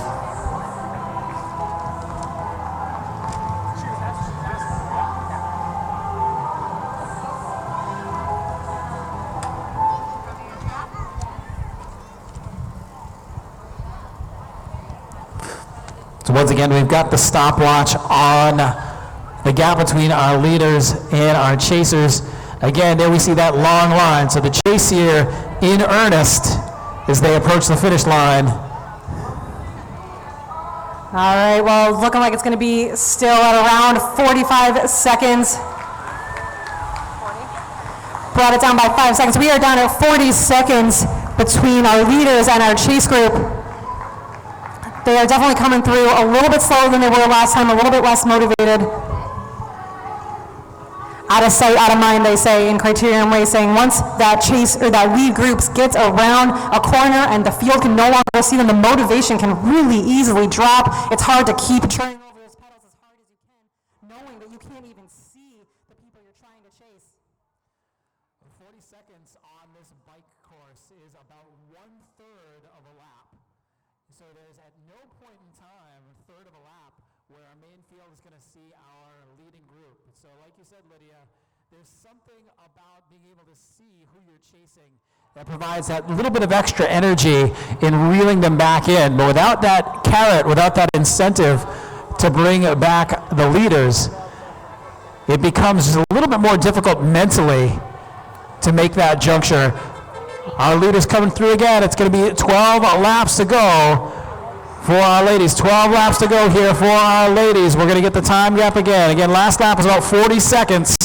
So once again, we've got the stopwatch on the gap between our leaders and our chasers. Again, there we see that long line. So the chase here in earnest as they approach the finish line. All right, well, it's looking like it's going to be still at around 45 seconds. Brought it down by 5 seconds. We are down at 40 seconds between our leaders and our chase group. They are definitely coming through a little bit slower than they were last time, a little bit less motivated. Out of sight, out of mind, they say in criterium racing. Once that chase or that lead group gets around a corner and the field can no longer see them, the motivation can really easily drop. It's hard to keep turning over those pedals as hard as you can, knowing that you can't even see the people you're trying to chase. 40 seconds on this bike course is about 1/3 of a lap. So there's at no point in time, a third of a lap, where our main field is going to see our leading group. So like you said, Lydia, there's something about being able to see who you're chasing that provides that little bit of extra energy in reeling them back in. But without that carrot, without that incentive to bring back the leaders, it becomes just a little bit more difficult mentally to make that juncture. Our leaders coming through again. It's going to be 12 laps to go for our ladies. 12 laps to go here for our ladies. We're going to get the time gap again. Again, last lap was about 40 seconds.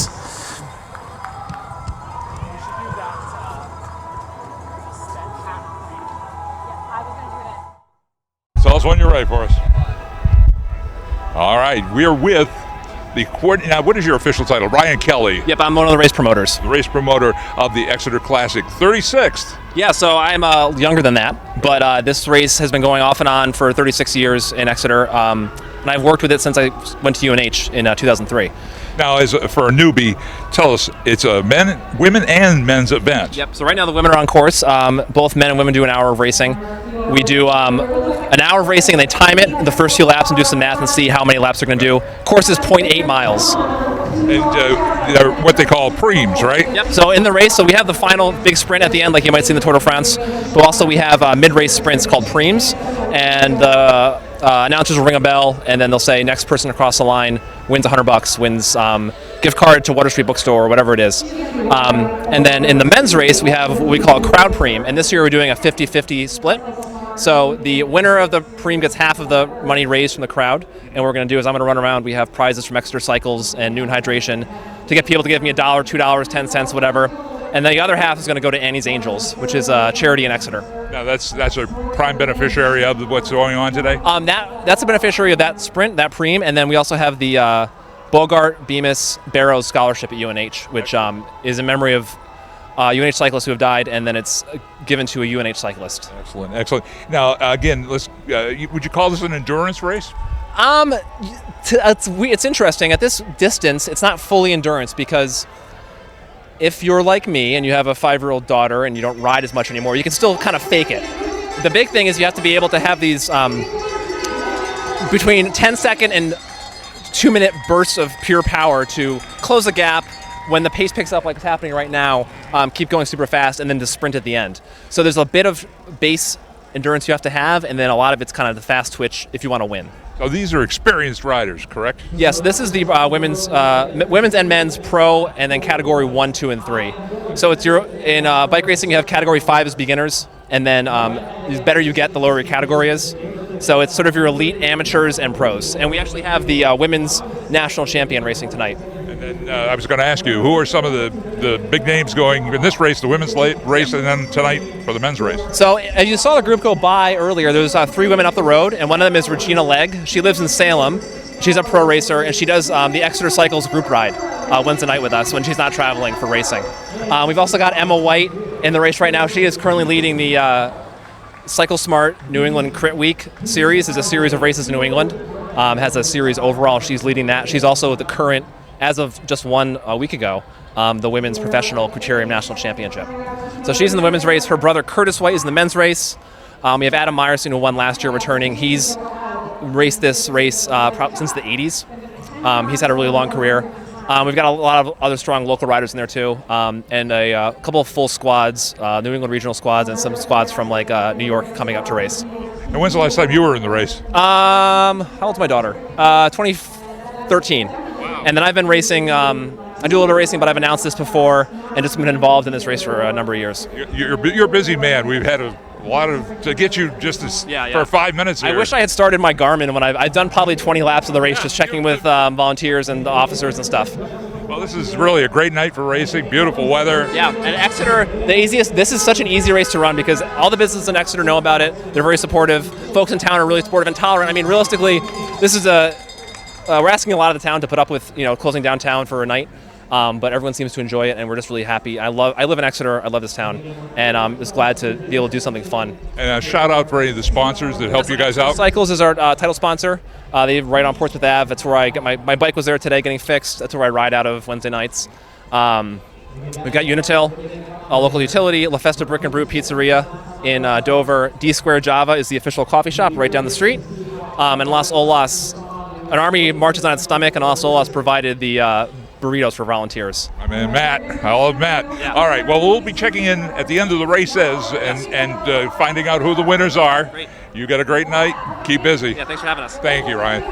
Tell us when you're ready for us. All right, we're with the now, what is your official title? Ryan Kelly. Yep, I'm one of the race promoters. The race promoter of the Exeter Classic 36th. Yeah, so I'm younger than that, but this race has been going off and on for 36 years in Exeter, and I've worked with it since I went to UNH in 2003. Now, for a newbie, tell us, it's a women and men's event. Yep, so right now the women are on course. Both men and women do an hour of racing. We do an hour of racing, and they time it the first few laps and do some math and see how many laps they're going to do. Course is 0.8 miles. And they're what they call preems, right? Yep, so in the race, so we have the final big sprint at the end, like you might see in the Tour de France, but also we have mid-race sprints called preems, and the announcers will ring a bell, and then they'll say next person across the line wins $100, wins gift card to Water Street Bookstore or whatever it is. And then in the men's race, we have what we call a crowd preem, and this year we're doing a 50-50 split. So the winner of the preem gets half of the money raised from the crowd, and what we're going to do is I'm going to run around. We have prizes from Exeter Cycles and Noon Hydration to get people to give me $1, $2, 10 cents, whatever. And then the other half is going to go to Annie's Angels, which is a charity in Exeter. Now that's a prime beneficiary of what's going on today? That's a beneficiary of that sprint, that preem, and then we also have the Bogart Bemis Barrows Scholarship at UNH, which is in memory of UNH cyclists who have died, and then it's given to a UNH cyclist. Excellent, excellent. Now, again, would you call this an endurance race? It's interesting. At this distance, it's not fully endurance because if you're like me and you have a 5-year-old daughter and you don't ride as much anymore, you can still kind of fake it. The big thing is you have to be able to have these between 10-second and 2-minute bursts of pure power to close the gap when the pace picks up like it's happening right now, keep going super fast, and then to sprint at the end. So there's a bit of base endurance you have to have, and then a lot of it's kind of the fast twitch if you want to win. So these are experienced riders, correct? Yes, this is the women's and men's pro, and then category 1, 2, and 3. So it's in bike racing, you have category 5 as beginners, and then the better you get, the lower your category is. So it's sort of your elite amateurs and pros. And we actually have the women's national champion racing tonight. And then I was going to ask you, who are some of the big names going in this race, the women's race, and then tonight for the men's race? So as you saw the group go by earlier, there's 3 women up the road, and one of them is Regina Legg. She lives in Salem. She's a pro racer, and she does the Exeter Cycles group ride Wednesday night with us when she's not traveling for racing. We've also got Emma White in the race right now. She is currently leading the Cycle Smart New England Crit Week series. It's a series of races in New England. Has a series overall. She's leading that. She's also the current, as of just 1 week ago, the Women's Professional Criterium National Championship. So she's in the women's race. Her brother Curtis White is in the men's race. We have Adam Meyerson, who won last year, returning. He's raced this race since the 80s. He's had a really long career. We've got a lot of other strong local riders in there too, and a couple of full squads, New England regional squads, and some squads from like New York coming up to race. And when's the last time you were in the race? How old's my daughter? 2013. Wow. And then I've been racing. I do a little bit of racing, but I've announced this before and just been involved in this race for a number of years. You're a busy man. We've had a lot to get you just for 5 minutes here. I wish I had started my Garmin when I've done probably 20 laps of the race, just checking with volunteers and the officers and stuff. Well, this is really a great night for racing. Beautiful weather. Yeah, and Exeter, this is such an easy race to run because all the businesses in Exeter know about it. They're very supportive. Folks in town are really supportive and tolerant. I mean, realistically, this is we're asking a lot of the town to put up with, closing downtown for a night. But everyone seems to enjoy it, and we're just really happy. I live in Exeter. I love this town, and I'm just glad to be able to do something fun. And a shout out for any of the sponsors that help you guys out. Cycles is our title sponsor. They right on Portsmouth Ave. That's where I get my bike was there today getting fixed. That's where I ride out of Wednesday nights. We've got Unitil, a local utility, La Festa Brick and Brew Pizzeria in Dover. D Square Java is the official coffee shop right down the street. And Las Olas, an army marches on its stomach, and Las Olas provided the burritos for volunteers. I mean, Matt. I love Matt. Yeah. All right. Well, we'll be checking in at the end of the races and finding out who the winners are. Great. You got a great night. Keep busy. Yeah, thanks for having us. Thank you, Ryan.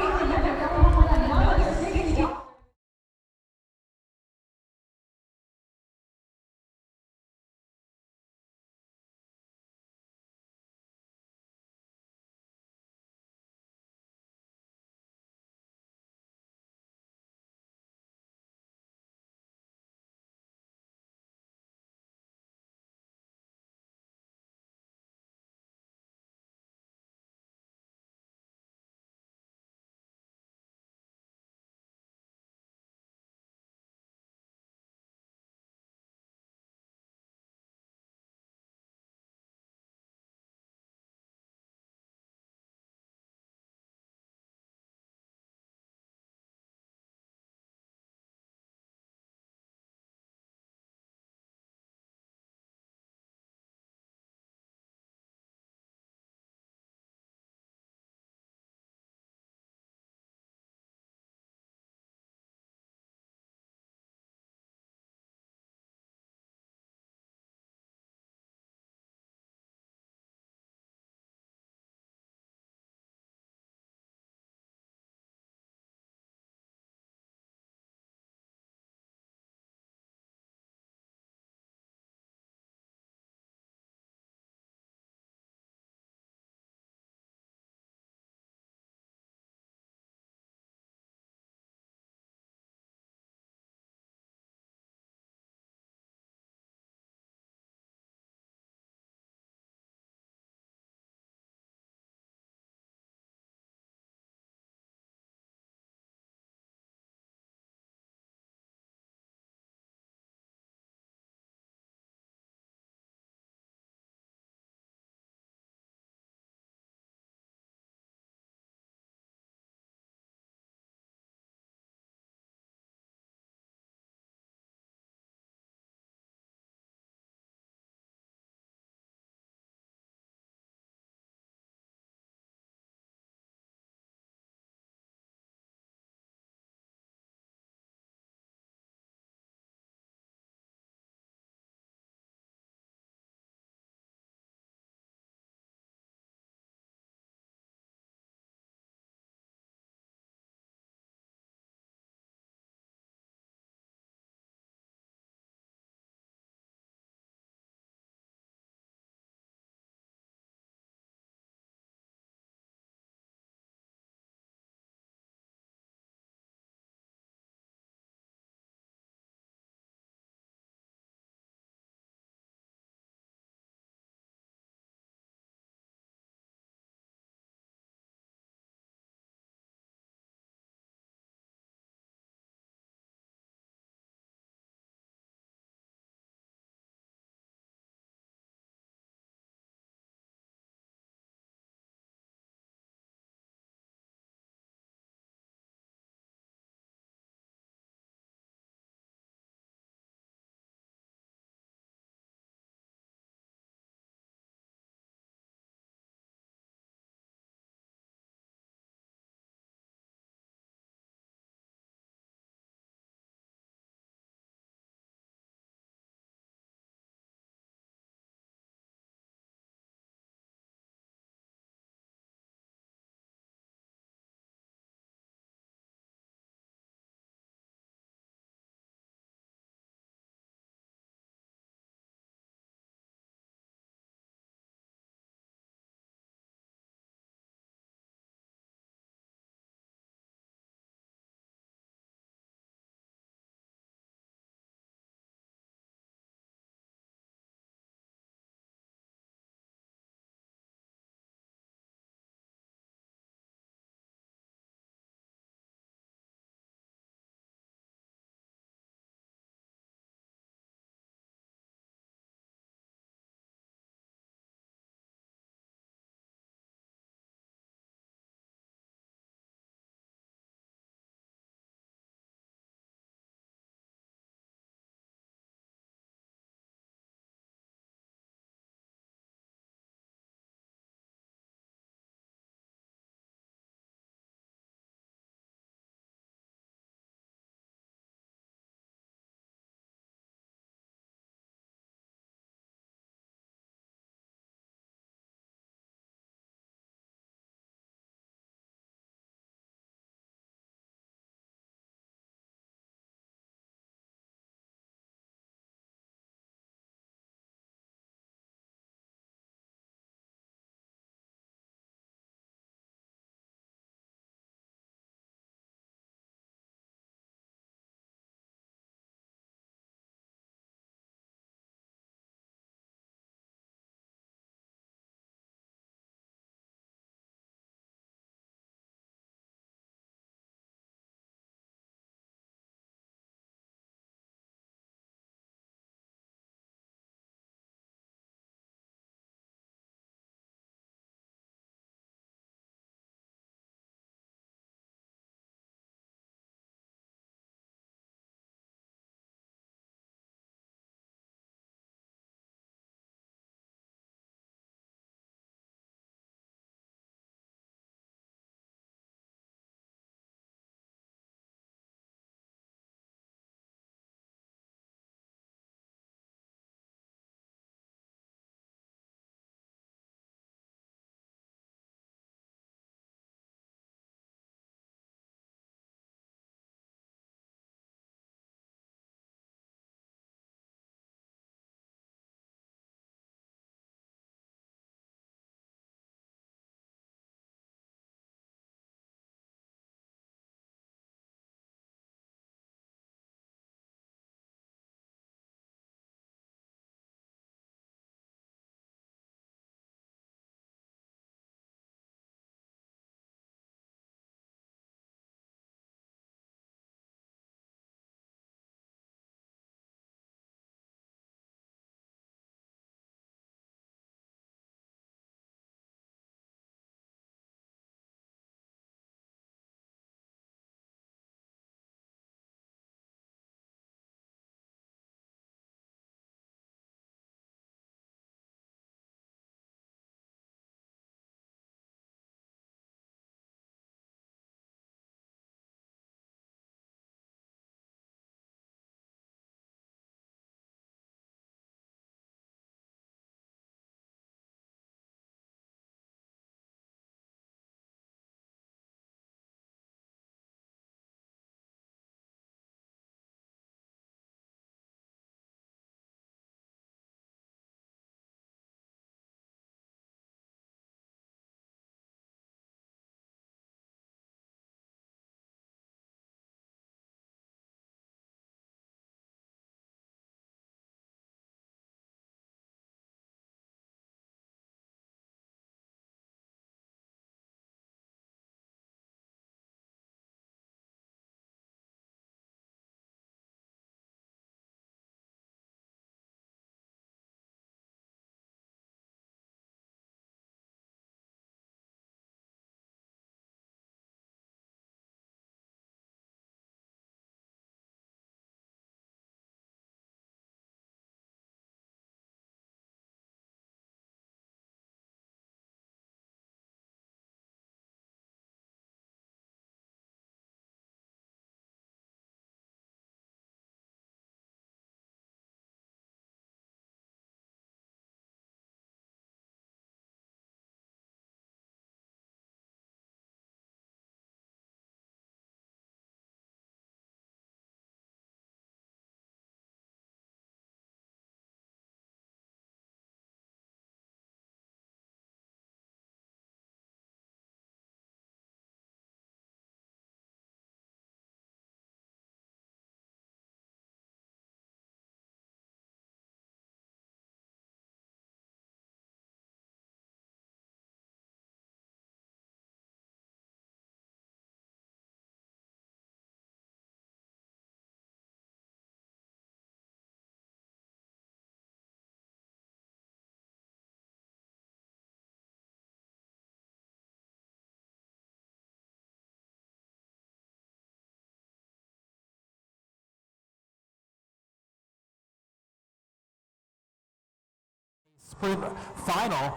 final.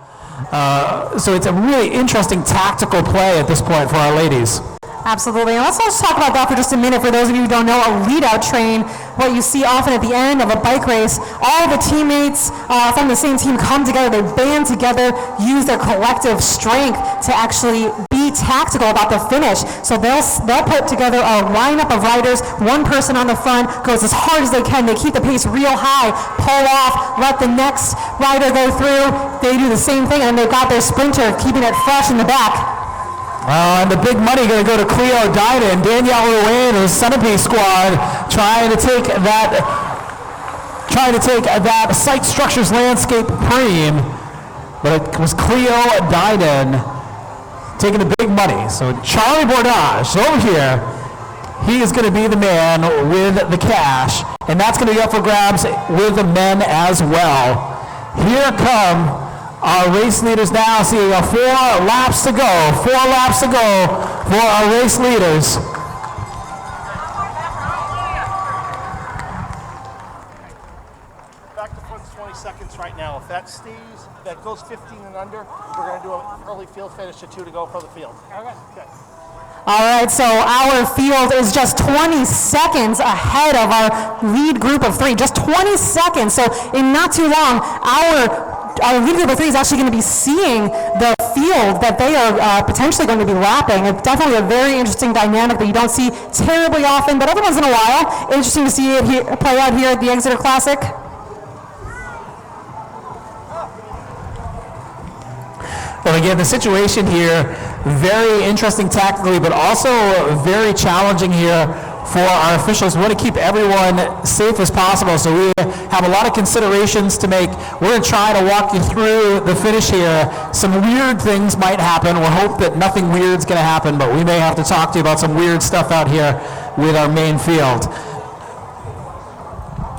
So it's a really interesting tactical play at this point for our ladies. Absolutely. And let's also talk about that for just a minute. For those of you who don't know, a lead-out train, what you see often at the end of a bike race, all the teammates from the same team come together, they band together, use their collective strength to actually be tactical about the finish. So they'll put together a lineup of riders. One person on the front goes as hard as they can. They keep the pace real high, pull off, let the next rider go through. They do the same thing, and they've got their sprinter keeping it fresh in the back. And the big money going to go to Cleo Dyna and Danielle Ruane and the Centipede squad trying to take that Site Structures Landscape Preem, but it was Cleo Dyna taking the big money. So Charlie Bordage over here, he is going to be the man with the cash, and that's going to be up for grabs with the men as well. Here come our race leaders now, seeing 4 laps to go. 4 laps to go for our race leaders. Back to front 20 seconds right now. If that stays, that goes 15 and under, we're going to do an early field finish to 2 to go for the field. Okay. All right, so our field is just 20 seconds ahead of our lead group of 3. Just 20 seconds. So in not too long, our lead group of 3 is actually going to be seeing the field that they are potentially going to be lapping. It's definitely a very interesting dynamic that you don't see terribly often, but every once in a while, interesting to see it play out here at the Exeter Classic. Well, again, the situation here, very interesting tactically, but also very challenging here for our officials. We want to keep everyone safe as possible, so we have a lot of considerations to make. We're going to try to walk you through the finish here. Some weird things might happen. We'll hope that nothing weird's going to happen, but we may have to talk to you about some weird stuff out here with our main field.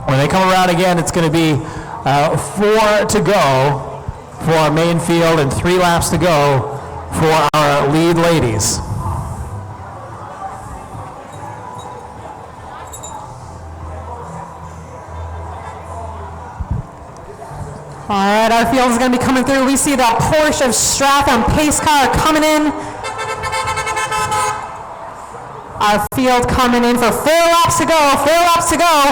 When they come around again, it's going to be 4 to go for our main field and 3 laps to go for our lead ladies. All right, our field is going to be coming through. We see the Porsche of Stratham pace car coming in. Our field coming in for 4 laps to go, 4 laps to go.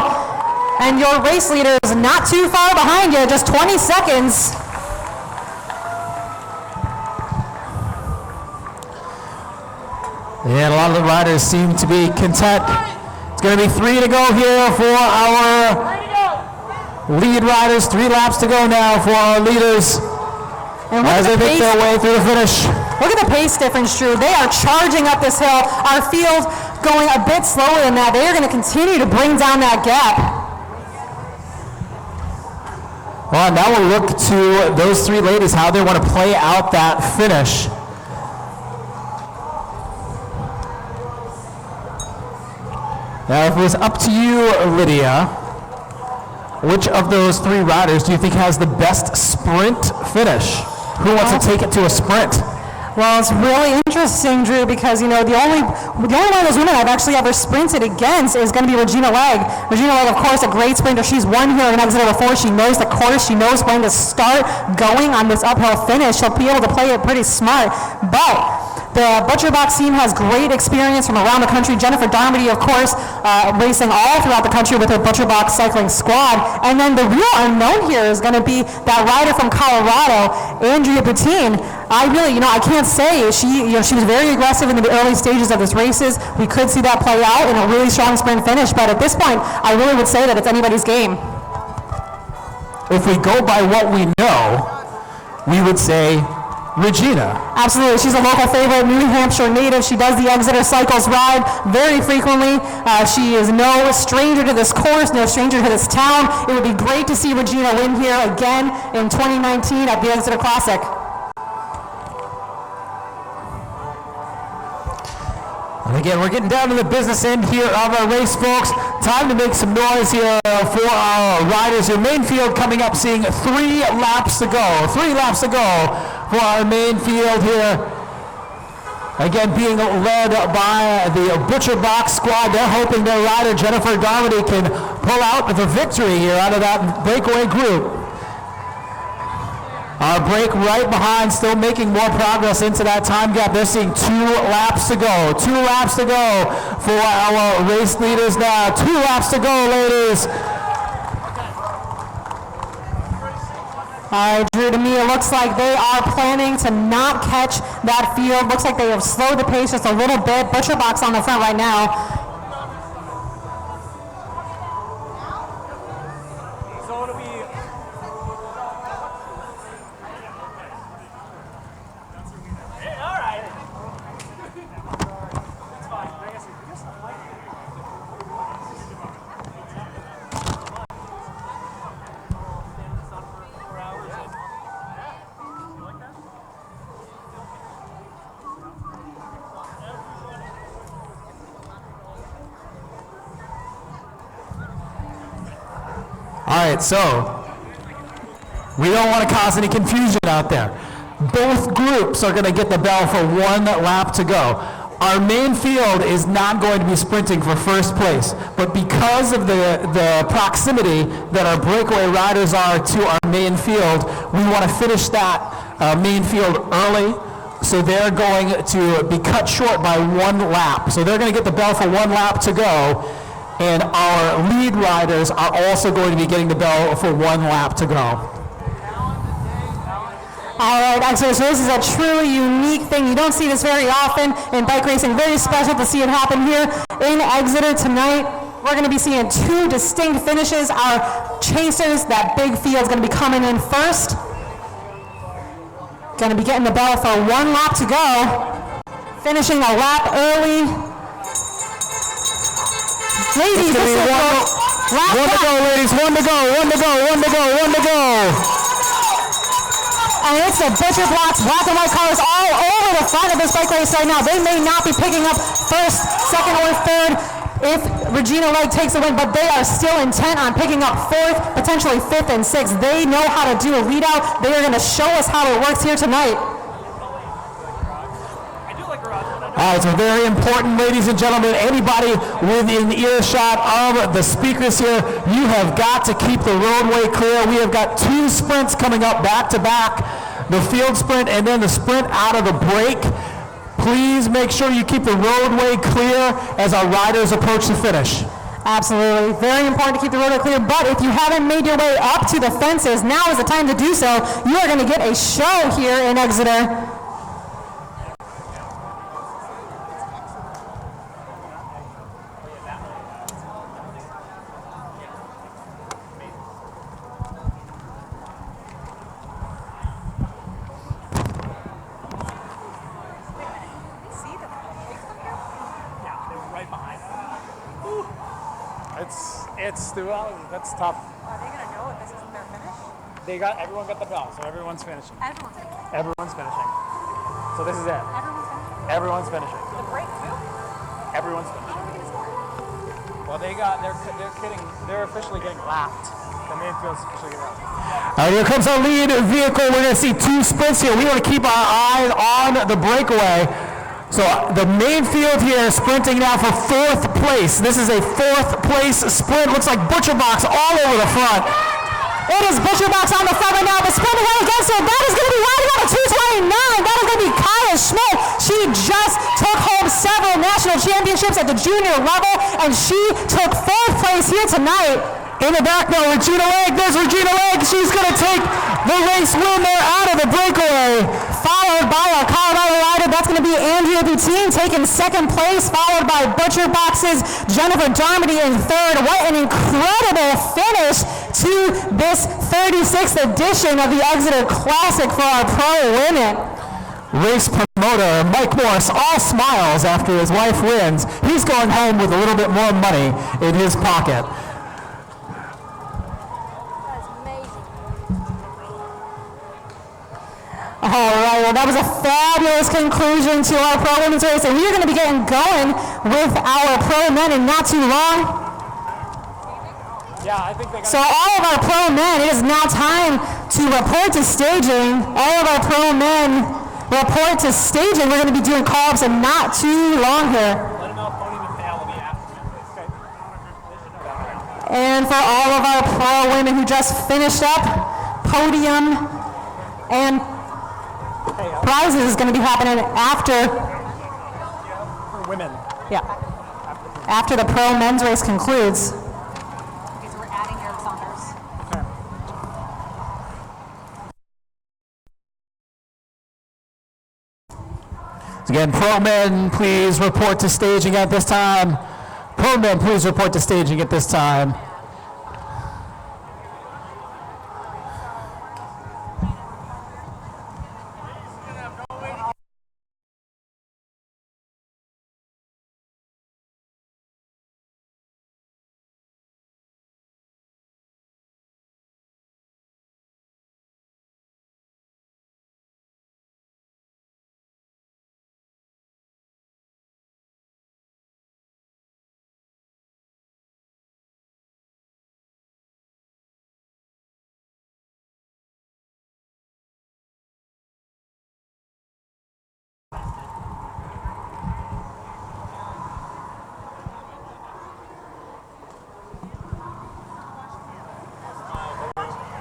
And your race leader is not too far behind you, just 20 seconds. And a lot of the riders seem to be content. It's going to be 3 to go here for our lead riders. 3 laps to go now for our leaders as they make their way through the finish. Look at the pace difference, Drew. They are charging up this hill. Our field going a bit slower than that. They are going to continue to bring down that gap. Well, now we'll look to those 3 ladies, how they want to play out that finish. Now, if it was up to you, Lydia, which of those 3 riders do you think has the best sprint finish? Who wants to take it to a sprint? Well, it's really interesting, Drew, because, you know, the only one of those women I've actually ever sprinted against is going to be Regina Legg. Regina Legg, of course, a great sprinter. She's won here in Exeter before. She knows the course. She knows when to start going on this uphill finish. She'll be able to play it pretty smart. But the Butcher Box team has great experience from around the country. Jennifer Darmody, of course, racing all throughout the country with her Butcher Box cycling squad. And then the real unknown here is going to be that rider from Colorado, Andrea Boutine. I can't say. She was very aggressive in the early stages of this races. We could see that play out in a really strong sprint finish. But at this point, I really would say that it's anybody's game. If we go by what we know, we would say Regina. Absolutely. She's a local favorite, New Hampshire native. She does the Exeter Cycles ride very frequently. She is no stranger to this course, no stranger to this town. It would be great to see Regina win here again in 2019 at the Exeter Classic. And again, we're getting down to the business end here of our race, folks. Time to make some noise here for our riders. Your main field coming up, seeing 3 laps to go. 3 laps to go for our main field here. Again, being led by the Butcher Box squad. They're hoping their rider, Jennifer Darmody, can pull out the victory here out of that breakaway group. Our break right behind, still making more progress into that time gap. They're seeing 2 laps to go. 2 laps to go for our race leaders now. 2 laps to go, ladies. All right, Drew, to me, it looks like they are planning to not catch that field. Looks like they have slowed the pace just a little bit. Butcher Box on the front right now. So what do we... Hey, all right. It's fine. I guess All right, so we don't want to cause any confusion out there. Both groups are going to get the bell for 1 lap to go. Our main field is not going to be sprinting for first place, but because of the proximity that our breakaway riders are to our main field, we want to finish that main field early. So they're going to be cut short by 1 lap. So they're going to get the bell for 1 lap to go. And our lead riders are also going to be getting the bell for 1 lap to go. All right, Exeter, so this is a truly unique thing. You don't see this very often in bike racing. Very special to see it happen here in Exeter tonight. We're going to be seeing 2 distinct finishes. Our chasers, that big field, is going to be coming in first. Going to be getting the bell for 1 lap to go. Finishing a lap early. Ladies, this is one to go, ladies. 1 to go, 1 to go, 1 to go, 1 to go. And it's the Butcher Box black and white colors all over the front of this bike race right now. They may not be picking up first, second, or third if Regina Legg takes the win, but they are still intent on picking up 4th, potentially 5th and 6th. They know how to do a lead out. They are going to show us how it works here tonight. All right, so very important, ladies and gentlemen, anybody within earshot of the speakers here, you have got to keep the roadway clear. We have got 2 sprints coming up back to back, the field sprint and then the sprint out of the break. Please make sure you keep the roadway clear as our riders approach the finish. Absolutely. Very important to keep the roadway clear, but if you haven't made your way up to the fences, now is the time to do so. You are going to get a show here in Exeter. That's tough. Are they going to know if this isn't their finish? Everyone got the bell, so everyone's finishing. Everyone's finishing. So this is it. Everyone's finishing. Everyone's finishing. The break too? Everyone's How finishing. are we going to score? Well, they're officially getting lapped. The main field's officially getting lapped. All right, here comes our lead vehicle. We're going to see 2 sprints here. We want to keep our eyes on the breakaway. So the main field here is sprinting now for 4th place. This is a 4th place sprint. Looks like Butcher Box all over the front. It is Butcher Box on the front right now, but sprinting right against her. That is going to be riding on a 229. That is going to be Kaya Schmidt. She just took home several national championships at the junior level, and she took 4th place here tonight. In the back now, Regina Legg. There's Regina Legg. She's going to take the race win there out of the breakaway. Followed by our Colorado rider. That's going to be Andrea Boutine taking 2nd place, followed by Butcher Box's Jennifer Darmody in 3rd. What an incredible finish to this 36th edition of the Exeter Classic for our pro women. Race promoter Mike Morris all smiles after his wife wins. He's going home with a little bit more money in his pocket. All right, well, that was a fabulous conclusion to our pro women's race, and we are going to be getting going with our pro men in not too long. Yeah, I think they got. So all of our pro men, it is now time to report to staging. All of our pro men report to staging. We're going to be doing call-ups in not too long here. Let them know if podium and fail will be after. Okay. And for all of our pro women who just finished up, podium And prizes is going to be happening after, For women. yeah, after the pro men's race concludes. Okay, so we're adding Eric Saunders. Again, pro men, please report to staging at this time. Pro men, please report to staging at this time.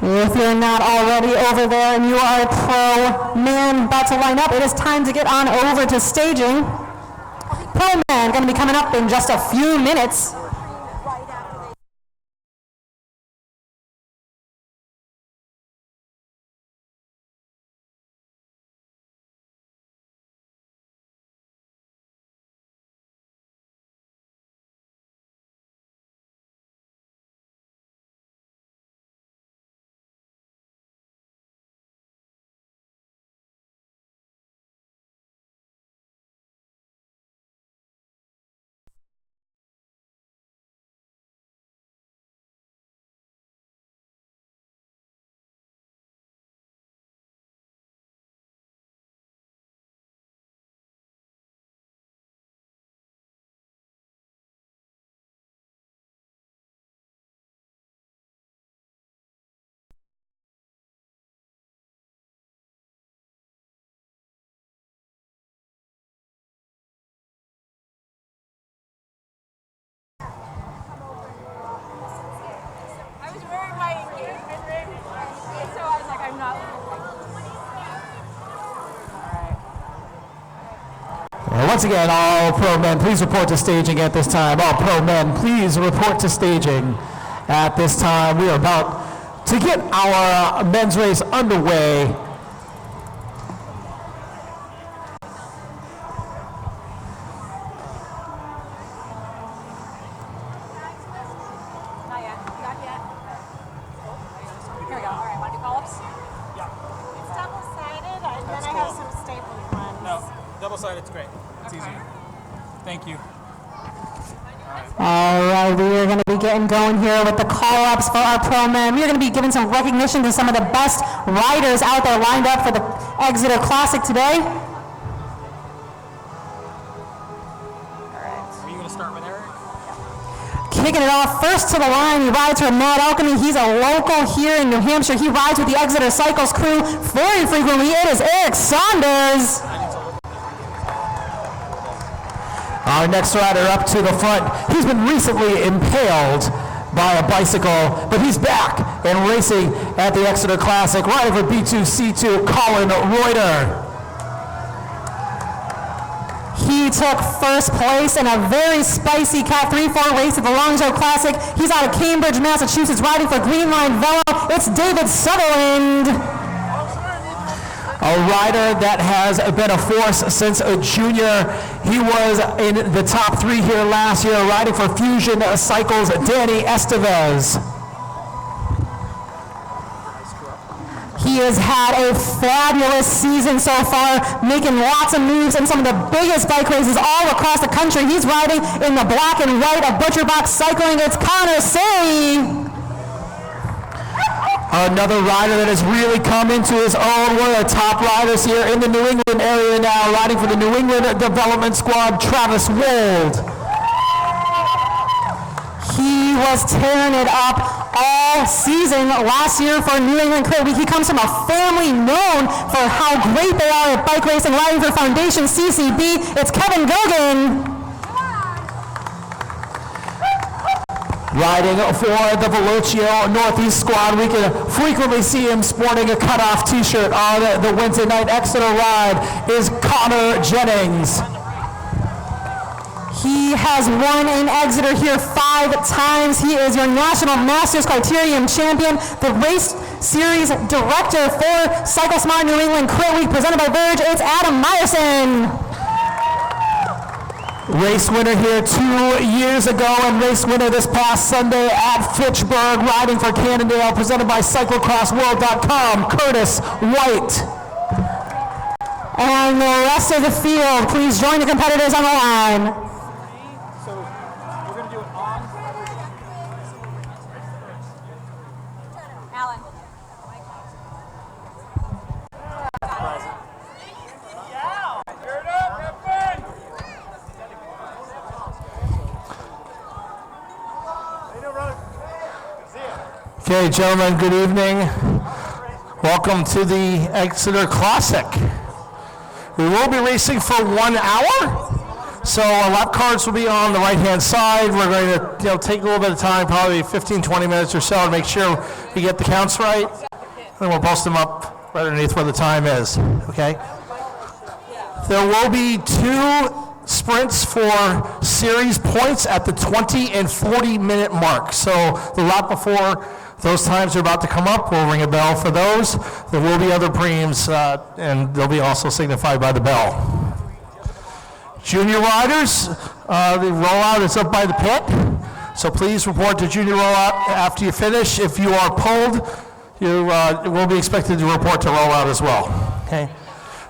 If you're not already over there and you are a pro man about to line up, it is time to get on over to staging. Pro man going to be coming up in just a few minutes. I was wearing my engagement ring, so I was like, I'm not. Once again, all pro men, please report to staging at this time. All pro men, please report to staging at this time. We are about to get our men's race underway. Not yet. Not yet. Here we go. All right, want to do call-ups? It's double-sided, and then I have some stapled ones. No, double-sided's great. It's easier. Thank you. All right, we are going to be getting going here with the call-ups for our pro men. We are going to be giving some recognition to some of the best riders out there lined up for the Exeter Classic today. Are you going to start with Eric? Kicking it off first to the line, he rides for Mad Alchemy. He's a local here in New Hampshire. He rides with the Exeter Cycles crew very frequently. It is Eric Saunders. Our next rider up to the front, he's been recently impaled by a bicycle, but he's back and racing at the Exeter Classic. Rider for B2C2, Colin Reuter. He took first place in a very spicy Cat 3-4 race at the Longzhou Classic. He's out of Cambridge, Massachusetts, riding for Green Line Velo. It's David Sutherland. A rider that has been a force since a junior. He was in the top 3 here last year, riding for Fusion Cycles, Danny Estevez. He has had a fabulous season so far, making lots of moves in some of the biggest bike races all across the country. He's riding in the black and white of Butcher Box Cycling. It's Connor Say. Another rider that has really come into his own. One of the top riders here in the New England area now, riding for the New England Development Squad, Travis Wold. He was tearing it up all season last year for New England Crit Week. He comes from a family known for how great they are at bike racing, riding for Foundation CCB. It's Kevin Gogan. Riding for the Velocio Northeast squad, we can frequently see him sporting a cutoff t-shirt on the Wednesday night Exeter ride, is Connor Jennings. He has won in Exeter here 5 times. He is your National Masters Criterium champion, the race series director for Cycle Smart New England Crit Week, presented by Verge. It's Adam Meyerson. Race winner here 2 years ago, and race winner this past Sunday at Fitchburg, riding for Cannondale, presented by CyclocrossWorld.com, Curtis White. And the rest of the field, please join the competitors on the line. So we're going to do it on. Alan. Okay, gentlemen, good evening. Welcome to the Exeter Classic. We will be racing for 1 hour, so our lap cards will be on the right-hand side. We're going to take a little bit of time, probably 15, 20 minutes or so, to make sure we get the counts right. And we'll post them up right underneath where the time is, okay? There will be 2 sprints for series points at the 20 and 40 minute mark. So the lap before those times are about to come up, we'll ring a bell for those. There will be other premiums, and they'll be also signified by the bell. Junior riders, the rollout is up by the pit. So please report to junior rollout after you finish. If you are pulled, you will be expected to report to rollout as well. Okay.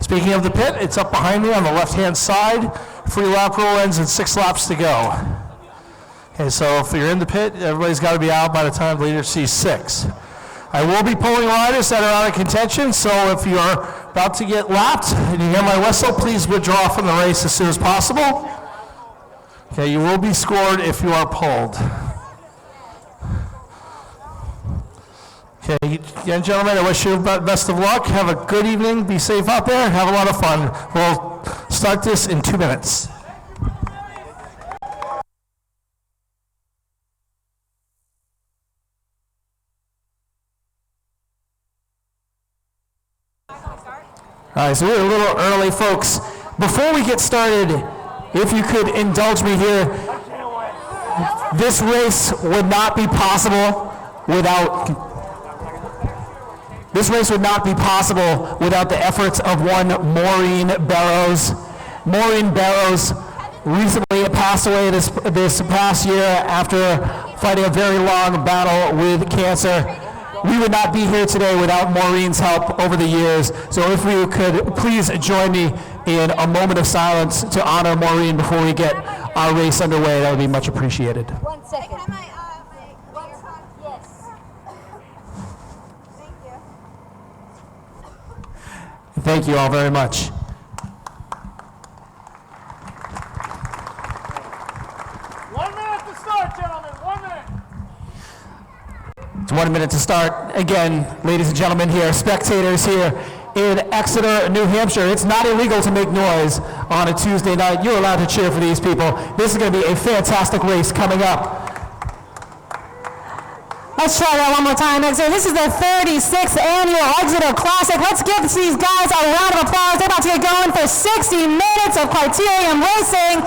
Speaking of the pit, it's up behind me on the left-hand side. Free lap rule ends in 6 laps to go. Okay, so if you're in the pit, everybody's got to be out by the time the leader sees 6. I will be pulling riders that are out of contention, so if you're about to get lapped and you hear my whistle, please withdraw from the race as soon as possible. Okay, you will be scored if you are pulled. Okay, again, gentlemen, I wish you best of luck. Have a good evening. Be safe out there. Have a lot of fun. We'll start this in 2 minutes. All right, so we're a little early, folks. Before we get started, if you could indulge me here, this race would not be possible without the efforts of one Maureen Barrows. Maureen Barrows recently passed away this past year after fighting a very long battle with cancer. We would not be here today without Maureen's help over the years. So if you could please join me in a moment of silence to honor Maureen before we get our race underway, that would be much appreciated. 1 second. Yes. Thank you. Thank you all very much. It's 1 minute to start. Again, ladies and gentlemen here, spectators here in Exeter, New Hampshire. It's not illegal to make noise on a Tuesday night. You're allowed to cheer for these people. This is going to be a fantastic race coming up. Let's try that one more time, Exeter. This is the 36th annual Exeter Classic. Let's give these guys a round of applause. They're about to get going for 60 minutes of criterium racing.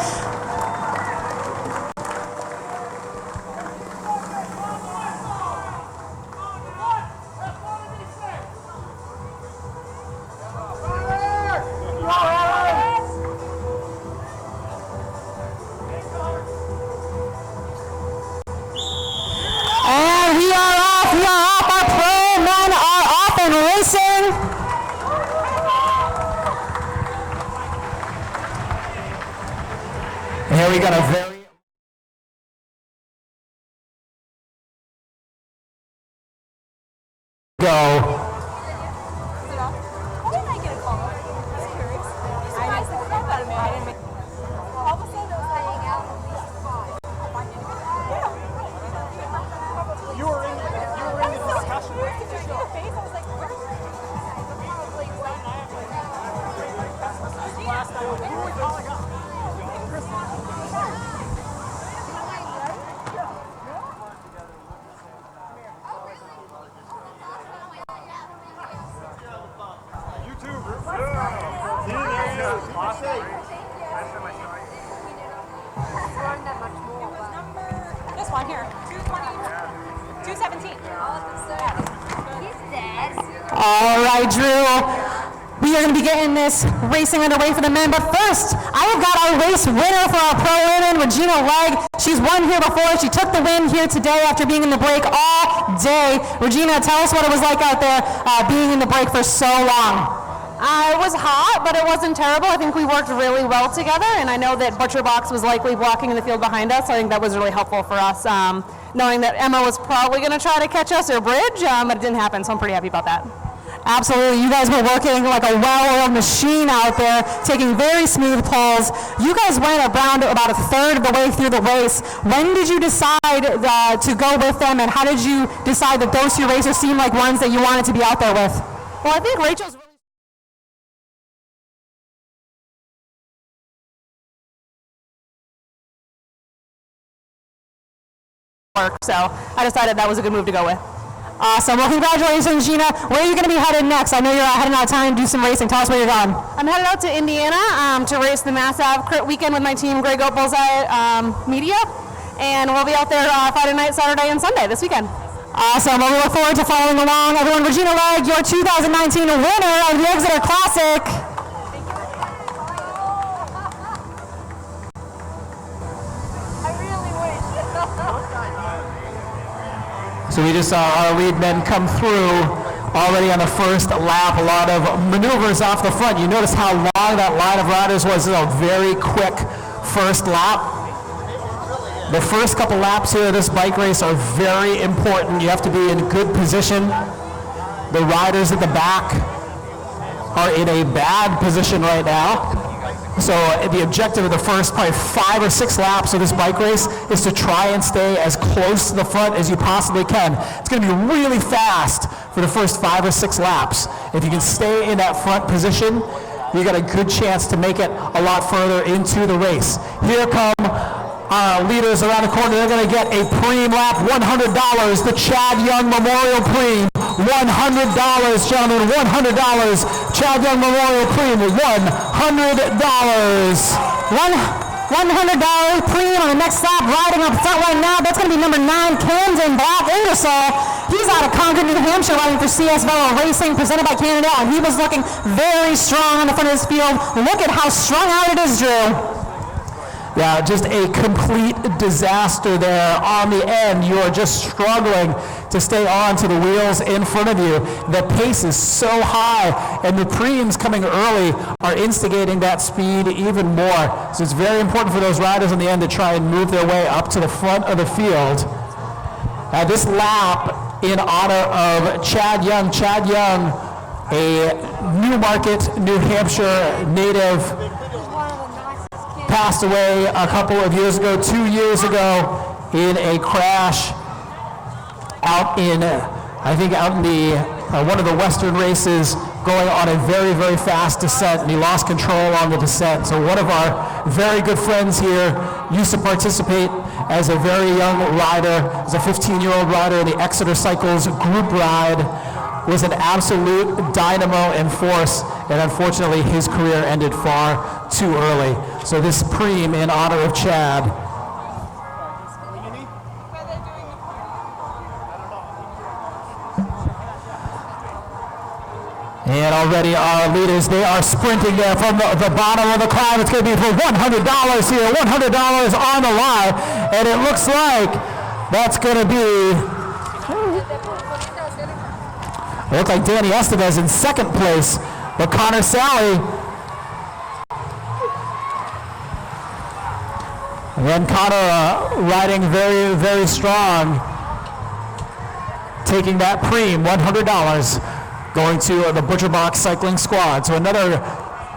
Here we got a very go. 2:17. He's dead. All right, Drew. We are going to be getting this racing underway for the men, but first, I have got our race winner for our pro women, Regina Legg. She's won here before. She took the win here today after being in the break all day. Regina, tell us what it was like out there being in the break for so long. It was hot, but it wasn't terrible. I think we worked really well together, and I know that Butcher Box was likely blocking in the field behind us, so I think that was really helpful for us, knowing that Emma was probably going to try to catch us or bridge, but it didn't happen, so I'm pretty happy about that. Absolutely. You guys were working like a well-oiled machine out there, taking very smooth pulls. You guys went around about a third of the way through the race. When did you decide to go with them, and how did you decide that those two racers seemed like ones that you wanted to be out there with? Well, I think Rachel's really work, so I decided that was a good move to go with. Awesome. Well, congratulations, Gina. Where are you going to be headed next? I know you're heading out of town to do some racing. Tell us where you're going. I'm headed out to Indiana to race the Mass Ave weekend with my team, Grey Goat Bullseye Media, and we'll be out there Friday night, Saturday, and Sunday this weekend. Awesome. Well, we look forward to following along. Everyone, Regina Legg, your 2019 winner of the Exeter Classic. So we just saw our lead men come through already on the first lap. A lot of maneuvers off the front. You notice how long that line of riders was. A very quick first lap. The first couple laps here of this bike race are very important. You have to be in good position. The riders at the back are in a bad position right now. So the objective of the first probably 5 or 6 laps of this bike race is to try and stay as close to the front as you possibly can. It's going to be really fast for the first 5 or 6 laps. If you can stay in that front position, you got a good chance to make it a lot further into the race. Here come our leaders around the corner. They're going to get a preem lap, $100, the Chad Young Memorial Preem. $100, gentlemen, $100. Chad Young Memorial Preem, $100. $100 Preem on the next stop, riding up front right now. That's going to be number 9, Camden Black Ingersoll. He's out of Concord, New Hampshire, riding for CS Velo Racing, presented by Canada, and he was looking very strong on the front of this field. Look at how strung out it is, Drew. Yeah, just a complete disaster there on the end. You are just struggling to stay on to the wheels in front of you. The pace is so high, and the preems coming early are instigating that speed even more. So it's very important for those riders in the end to try and move their way up to the front of the field. This lap in honor of Chad Young. Chad Young, a Newmarket, New Hampshire native, passed away a couple of years ago, 2 years ago, in a crash out in the one of the Western races, going on a very, very fast descent, and he lost control on the descent. So one of our very good friends here used to participate as a very young rider, as a 15-year-old rider in the Exeter Cycles group ride, was an absolute dynamo and force, and unfortunately his career ended far too early. So this preem in honor of Chad. And already our leaders, they are sprinting there from the bottom of the climb. It's going to be for $100 here, $100 on the line, and it looks like that's going to be... It looked like Danny Estevez in second place, but Connor Sally. And then Connor riding very, very strong, taking that preem, $100, going to the Butcher Box Cycling Squad. So another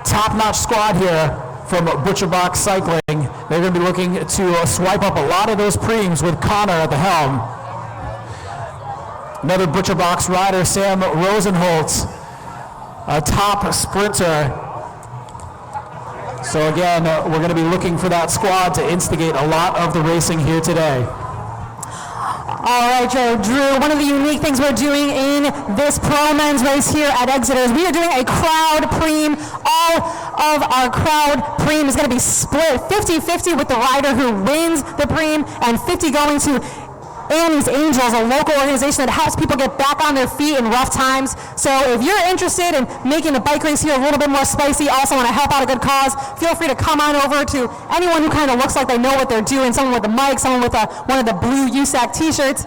top-notch squad here from Butcher Box Cycling. They're going to be looking to swipe up a lot of those preems with Connor at the helm. Another Butcher Box rider, Sam Rosenholtz, a top sprinter. So again, we're going to be looking for that squad to instigate a lot of the racing here today. All right, Drew, one of the unique things we're doing in this pro men's race here at Exeter is we are doing a crowd preem. All of our crowd preem is going to be split 50-50 with the rider who wins the preem, and 50 going to Annie's Angels, a local organization that helps people get back on their feet in rough times. So if you're interested in making the bike race here a little bit more spicy, also want to help out a good cause, feel free to come on over to anyone who kind of looks like they know what they're doing, someone with a mic, someone with one of the blue USAC t-shirts,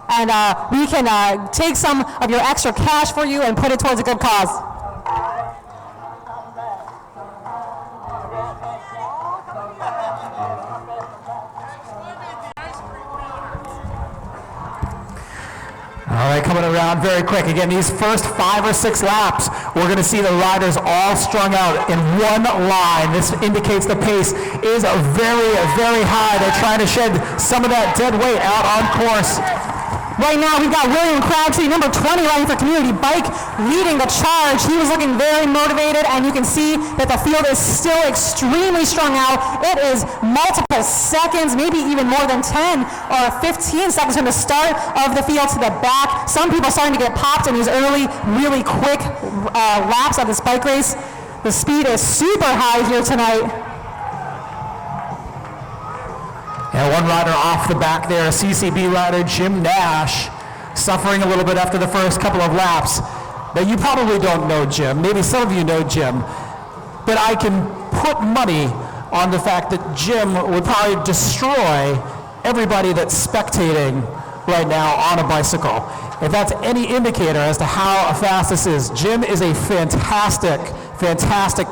and we can take some of your extra cash for you and put it towards a good cause. All right, coming around very quick. Again, these first 5 or 6 laps, we're going to see the riders all strung out in one line. This indicates the pace is very, very high. They're trying to shed some of that dead weight out on course. Right now, we've got William Crabtree, number 20, riding for Community Bike, leading the charge. He was looking very motivated, and you can see that the field is still extremely strung out. It is multiple seconds, maybe even more than 10 or 15 seconds from the start of the field to the back. Some people starting to get popped in these early, really quick laps of this bike race. The speed is super high here tonight. And one rider off the back there, a CCB rider, Jim Nash, suffering a little bit after the first couple of laps. Now, you probably don't know Jim. Maybe some of you know Jim. But I can put money on the fact that Jim would probably destroy everybody that's spectating right now on a bicycle. If that's any indicator as to how fast this is, Jim is a fantastic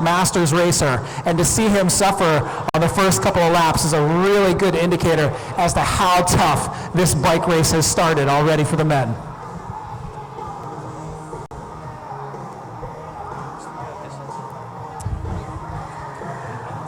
Masters racer, and to see him suffer on the first couple of laps is a really good indicator as to how tough this bike race has started already for the men.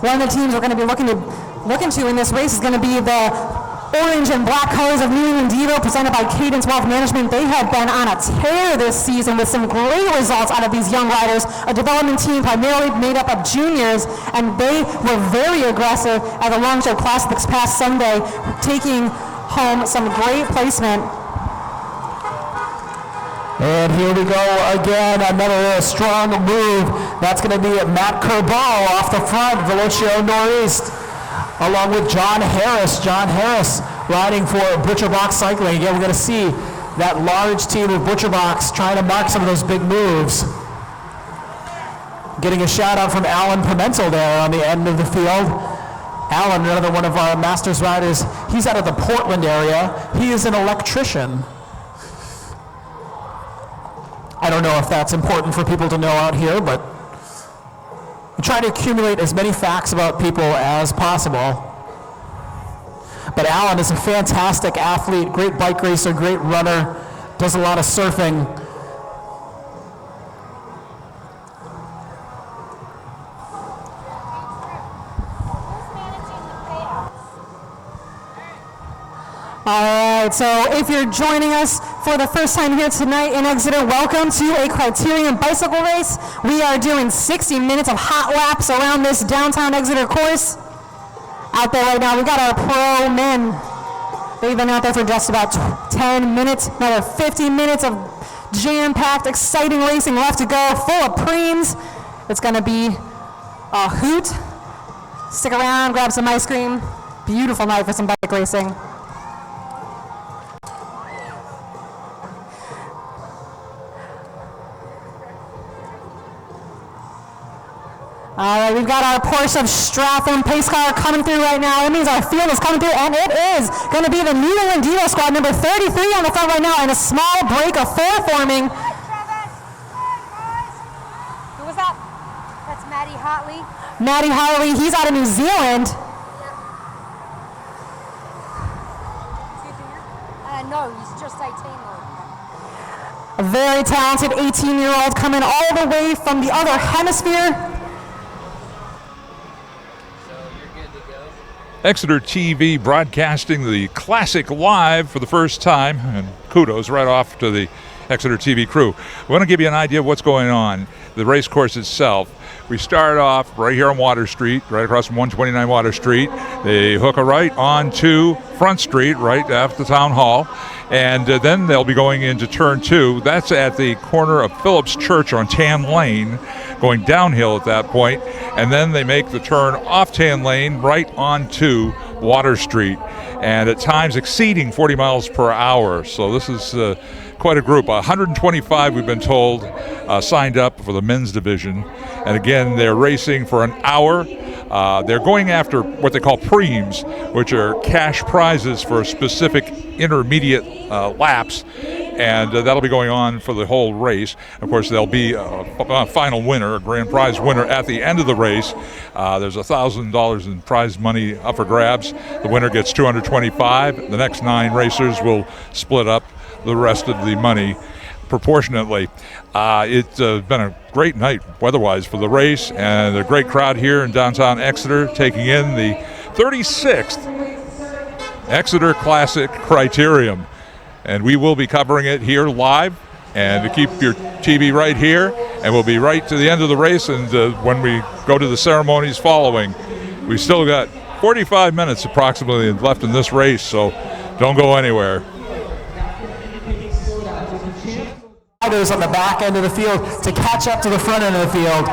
One of the teams we're going to be looking to in this race is going to be the orange and black colors of New England Devo, presented by Cadence Wealth Management. They have been on a tear this season with some great results out of these young riders, a development team primarily made up of juniors, and they were very aggressive at the Longshore Classic this past Sunday, taking home some great placement. And here we go again, another strong move. That's going to be Matt Kerbo off the front, Velocio Northeast, along with John Harris. John Harris riding for ButcherBox Cycling. Again, we're going to see that large team of ButcherBox trying to mark some of those big moves. Getting a shout out from Alan Pimentel there on the end of the field. Alan, another one of our Masters riders, he's out of the Portland area. He is an electrician. I don't know if that's important for people to know out here, but we try to accumulate as many facts about people as possible. But Alan is a fantastic athlete, great bike racer, great runner, does a lot of surfing. All right, so if you're joining us for the first time here tonight in Exeter, welcome to a Criterium bicycle race. We are doing 60 minutes of hot laps around this downtown Exeter course. Out there right now, we've got our pro men. They've been out there for just about 10 minutes, another 50 minutes of jam-packed, exciting racing left to go, full of preems. It's gonna be a hoot. Stick around, grab some ice cream. Beautiful night for some bike racing. All right, we've got our Porsche of Stratham pace car coming through right now. That means our field is coming through, and it is going to be the New England Devo squad, number 33 on the front right now, and a small break of 4 forming. Who was that? That's Matty Hartley. Matty Hartley, he's out of New Zealand. No, he's just 18 though. A very talented 18-year-old coming all the way from the other hemisphere. Exeter TV broadcasting the Classic live for the first time, and kudos right off to the Exeter TV crew. We want to give you an idea of what's going on. The race course itself. We start off right here on Water Street, right across from 129 Water Street. They hook a right onto Front Street, right after the Town Hall. And then they'll be going into turn 2. That's at the corner of Phillips Church on Tan Lane, going downhill at that point. And then they make the turn off Tan Lane right onto Water Street, and at times exceeding 40 miles per hour. So this is quite a group. 125, we've been told, signed up for the men's division. And again, they're racing for an hour. They're going after what they call preems, which are cash prizes for specific intermediate laps. And that'll be going on for the whole race. Of course, there'll be a final winner, a grand prize winner at the end of the race. There's $1,000 in prize money up for grabs. The winner gets $225. The next 9 racers will split up the rest of the money proportionately. It's been a great night weather-wise for the race, and a great crowd here in downtown Exeter taking in the 36th Exeter Classic Criterium. And we will be covering it here live, and to keep your TV right here, and we'll be right to the end of the race. And when we go to the ceremonies following, we still got 45 minutes approximately left in this race, so don't go anywhere. Riders on the back end of the field to catch up to the front end of the field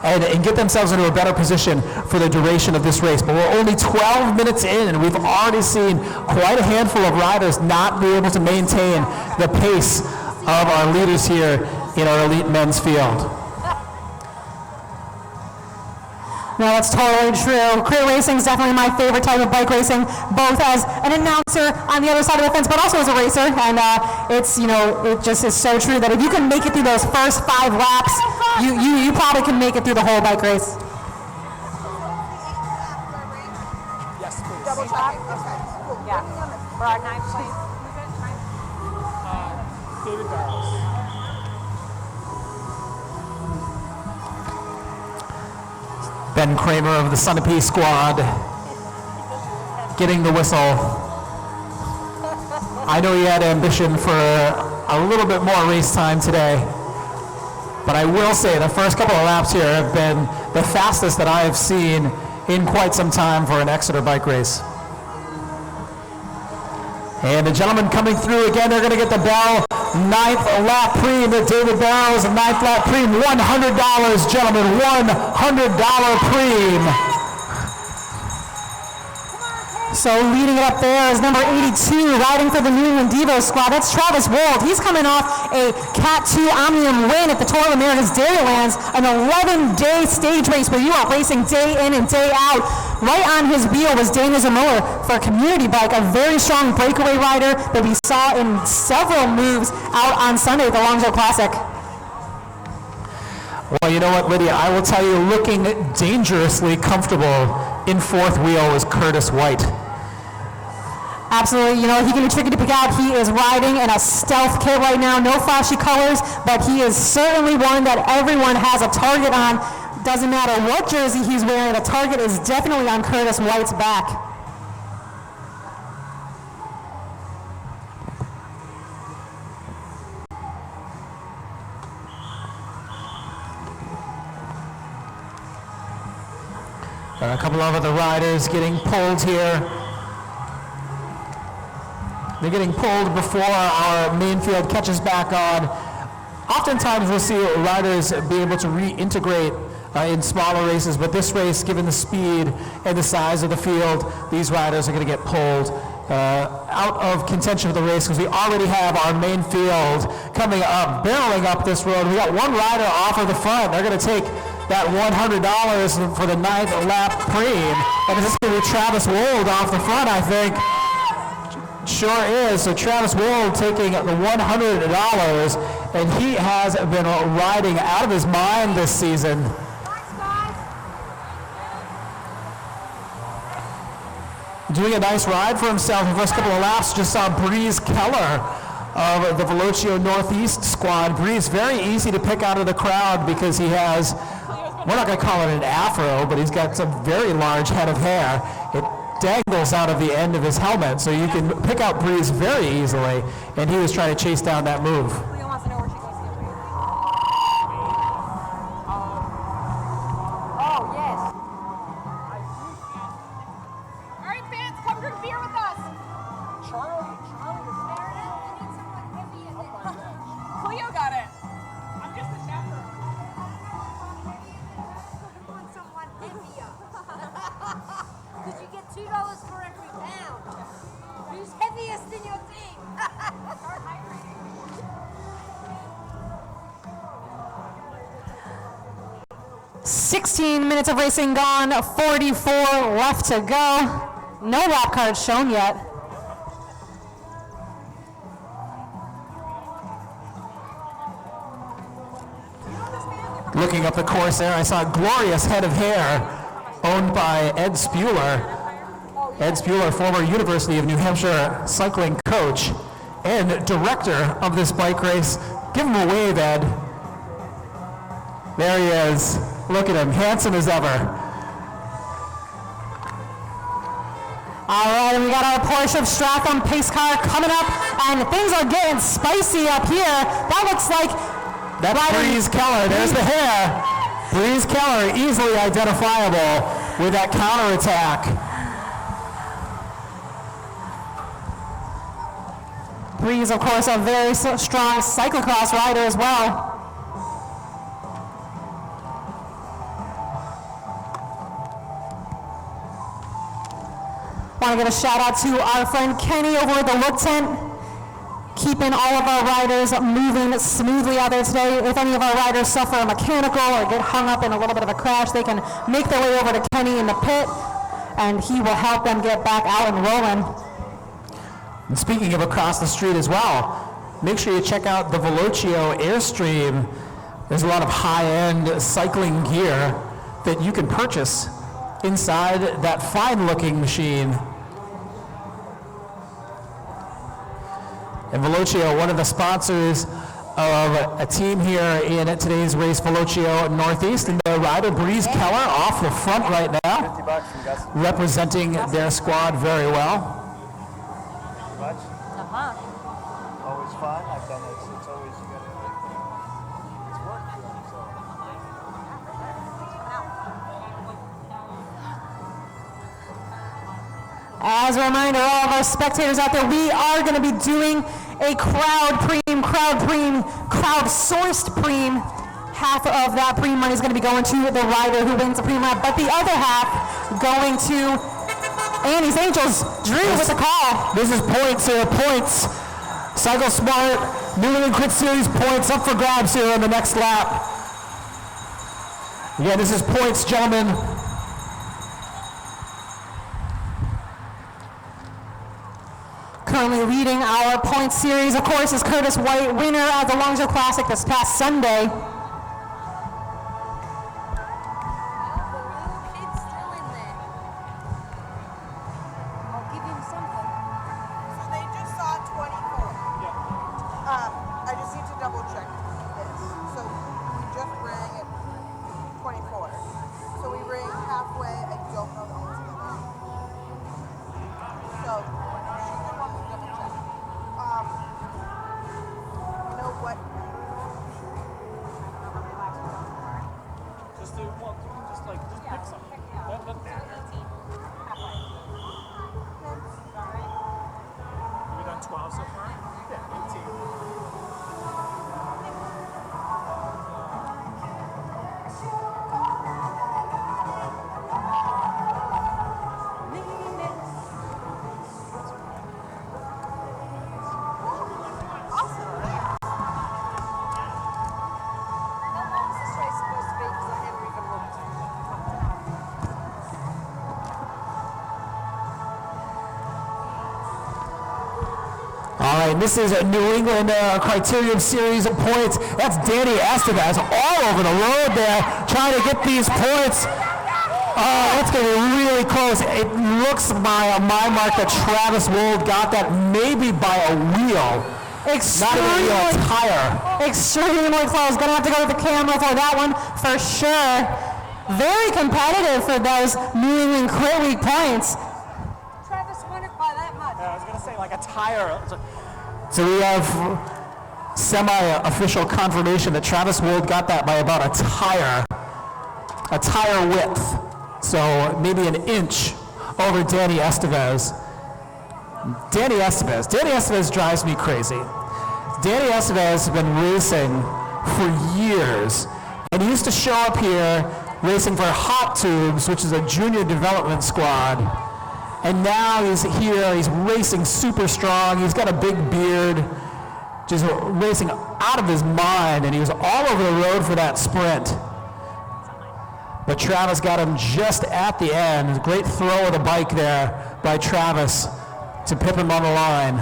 and get themselves into a better position for the duration of this race. But we're only 12 minutes in, and we've already seen quite a handful of riders not be able to maintain the pace of our leaders here in our elite men's field. No, that's totally true. Crit racing is definitely my favorite type of bike racing, both as an announcer on the other side of the fence, but also as a racer. And it's, it just is so true that if you can make it through those first 5 laps, you probably can make it through the whole bike race. Yes, please. Double check. Okay. Yeah. For our 9th place. David Barrows. Ben Kramer of the Sunapee squad getting the whistle. I know he had ambition for a little bit more race time today, but I will say the first couple of laps here have been the fastest that I have seen in quite some time for an Exeter bike race. And the gentleman coming through again, they're going to get the bell. 9th lap preem at David Barrows, 9th lap preem, $100, gentlemen, $100 preem. So leading it up there is number 82, riding for the New England Devo squad. That's Travis Wold. He's coming off a Cat 2 Omnium win at the Tour of America's Dairylands, an 11-day stage race where you are racing day in and day out. Right on his wheel was Daniel Zamora for a community bike, a very strong breakaway rider that we saw in several moves out on Sunday at the Longview Classic. Well, you know what, Lydia, I will tell you, looking dangerously comfortable in 4th wheel was Curtis White. Absolutely, he can be tricky to pick out. He is riding in a stealth kit right now, no flashy colors, but he is certainly one that everyone has a target on. Doesn't matter what jersey he's wearing, the target is definitely on Curtis White's back. A couple of other riders getting pulled here. They're getting pulled before our main field catches back on. Oftentimes we'll see riders be able to reintegrate in smaller races, but this race, given the speed and the size of the field, these riders are going to get pulled out of contention for the race because we already have our main field coming up, barreling up this road. We got one rider off of the front. They're going to take that $100 for the 9th lap preem. And this is going to be Travis Wold off the front, I think. Sure is. So Travis Wold taking the $100, and he has been riding out of his mind this season. Doing a nice ride for himself the first couple of laps. Just saw Breeze Keller of the Velocio Northeast squad. Breeze, very easy to pick out of the crowd because he has, we're not going to call it an afro, but he's got some very large head of hair. It dangles out of the end of his helmet, so you can pick out Breeze very easily, and he was trying to chase down that move. Leah wants to know where she goes. Oh, yes. All right, fans, come drink beer with us. Cleo got it. I'm just the chaperone. Could you get $2 for a 16 minutes of racing gone, 44 left to go. No lap cards shown yet. Looking up the course there, I saw a glorious head of hair owned by Ed Spuler. Ed Spuler, former University of New Hampshire cycling coach and director of this bike race. Give him a wave, Ed. There he is. Look at him, handsome as ever. All right, we got our Porsche of Stratham pace car coming up, and things are getting spicy up here. That looks like That's Breeze Keller. There's the hair. Breeze Keller, easily identifiable with that counterattack. Breeze, of course, a very strong cyclocross rider as well. Want to give a shout out to our friend Kenny over at the Look Tent, keeping all of our riders moving smoothly out there today. If any of our riders suffer a mechanical or get hung up in a little bit of a crash, they can make their way over to Kenny in the pit, and he will help them get back out and rolling. And speaking of across the street as well, make sure you check out the Velocio Airstream. There's a lot of high-end cycling gear that you can purchase inside that fine-looking machine. And Velocio, one of the sponsors of a team here in today's race, Velocio Northeast, and their rider Breeze Keller off the front right now, representing their squad very well. Always fun. I've done this. It's always you got to it's work for them. So. As a reminder, all of our spectators out there, we are going to be doing a crowd-sourced preem. Half of that preem money is going to be going to the rider who wins the preem lap, but the other half going to Annie's Angels. Drew with the call. This is points here, points. Cycle Smart, New England Crit Series points up for grabs here on the next lap. Again, this is points, gentlemen. Currently leading our points series, of course, is Curtis White, winner of the Longsdale Classic this past Sunday. I just need to double check this. So we just rang at 24. So we rang halfway. I don't know the answer to that. So she did want me to double check. You know what? Just do, well, you can just like, just pick something. Have we done 12 so far? Yeah, 18. All right, this is a New England Criterium Series of points. That's Danny Estevez all over the road there, trying to get these points. Oh, that's going to be really close. It looks by my mark that Travis Wold got that maybe by a wheel. Not even a wheel, a tire. Extremely close. Gonna have to go to the camera for that one for sure. Very competitive for those New England Crit Week points. Travis won it by that much. Yeah, I was going to say like a tire. So we have semi-official confirmation that Travis Wold got that by about a tire width. So maybe an inch over Danny Estevez. Danny Estevez drives me crazy. Danny Estevez has been racing for years, and he used to show up here racing for Hot Tubes, which is a junior development squad. And now he's here, he's racing super strong, he's got a big beard, just racing out of his mind, and he was all over the road for that sprint. but Travis got him just at the end. Great throw of the bike there by Travis to pip him on the line.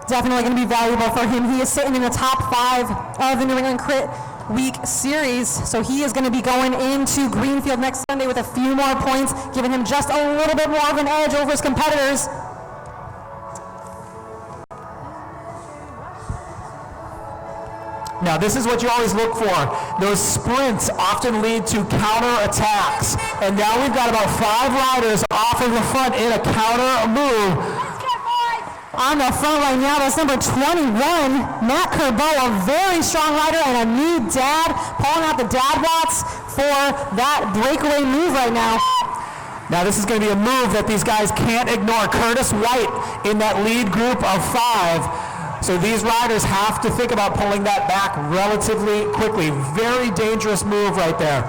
Definitely going to be valuable for him. He is sitting in the top 5 of the New England Crit Week Series, so he is going to be going into Greenfield next Sunday with a few more points, giving him just a little bit more of an edge over his competitors. Now, this is what you always look for. Those sprints often lead to counter attacks. And now we've got about 5 riders off of the front in a counter move. On the front right now, that's number 21, Matt Kerbo, a very strong rider and a new dad, pulling out the dad watts for that breakaway move right now. Now, this is going to be a move that these guys can't ignore. Curtis White in that lead group of 5. So these riders have to think about pulling that back relatively quickly. Very dangerous move right there.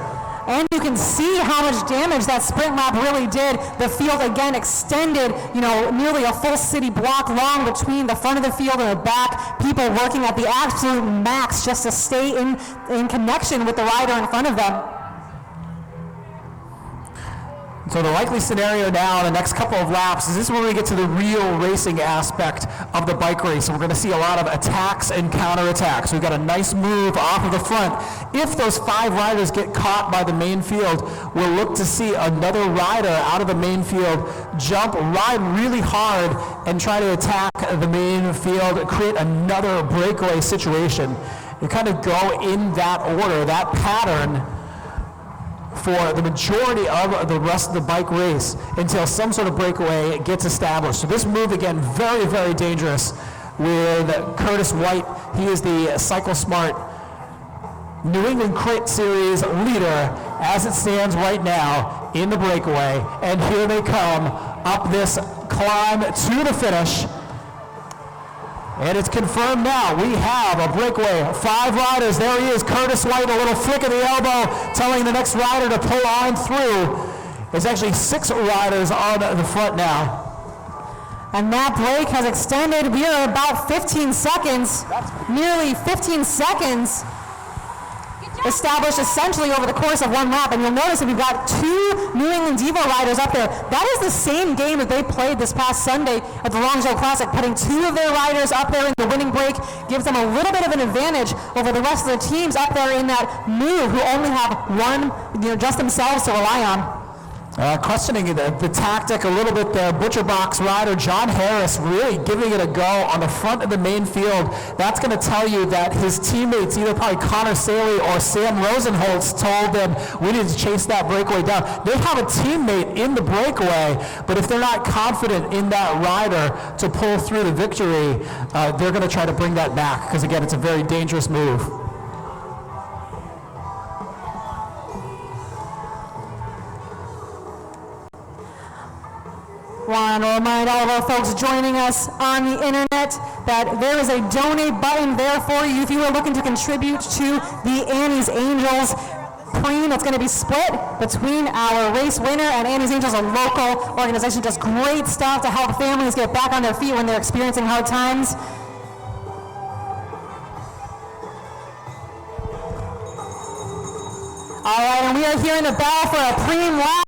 And you can see how much damage that sprint lap really did. The field again extended, nearly a full city block long between the front of the field and the back. People working at the absolute max just to stay in connection with the rider in front of them. So the likely scenario now in the next couple of laps is this is where we get to the real racing aspect of the bike race. And we're going to see a lot of attacks and counterattacks. We've got a nice move off of the front. If those 5 riders get caught by the main field, we'll look to see another rider out of the main field jump, ride really hard, and try to attack the main field, create another breakaway situation. You kind of go in that order, that pattern, for the majority of the rest of the bike race until some sort of breakaway gets established. So this move, again, very, very dangerous with Curtis White. He is the Cycle Smart New England Crit Series leader as it stands right now in the breakaway. And here they come up this climb to the finish. And it's confirmed now. We have a breakaway. 5 riders. There he is, Curtis White, a little flick of the elbow, telling the next rider to pull on through. There's actually 6 riders on the front now. And that break has extended. We are about 15 seconds, nearly 15 seconds established essentially over the course of 1 lap. And you'll notice that we've got 2 New England Devo riders up there. That is the same game that they played this past Sunday at the Longzhou Classic. Putting 2 of their riders up there in the winning break gives them a little bit of an advantage over the rest of the teams up there in that move who only have one, just themselves to rely on. Questioning the tactic a little bit there. Butcher Box rider John Harris really giving it a go on the front of the main field. That's going to tell you that his teammates, either probably Connor Saley or Sam Rosenholtz, told them we need to chase that breakaway down. They have a teammate in the breakaway, but if they're not confident in that rider to pull through the victory, they're going to try to bring that back because, again, it's a very dangerous move. Want to remind all of our folks joining us on the internet that there is a donate button there for you if you are looking to contribute to the Annie's Angels preem that's going to be split between our race winner and Annie's Angels, a local organization. Does great stuff to help families get back on their feet when they're experiencing hard times. All right, and we are hearing the bell for a preem lap.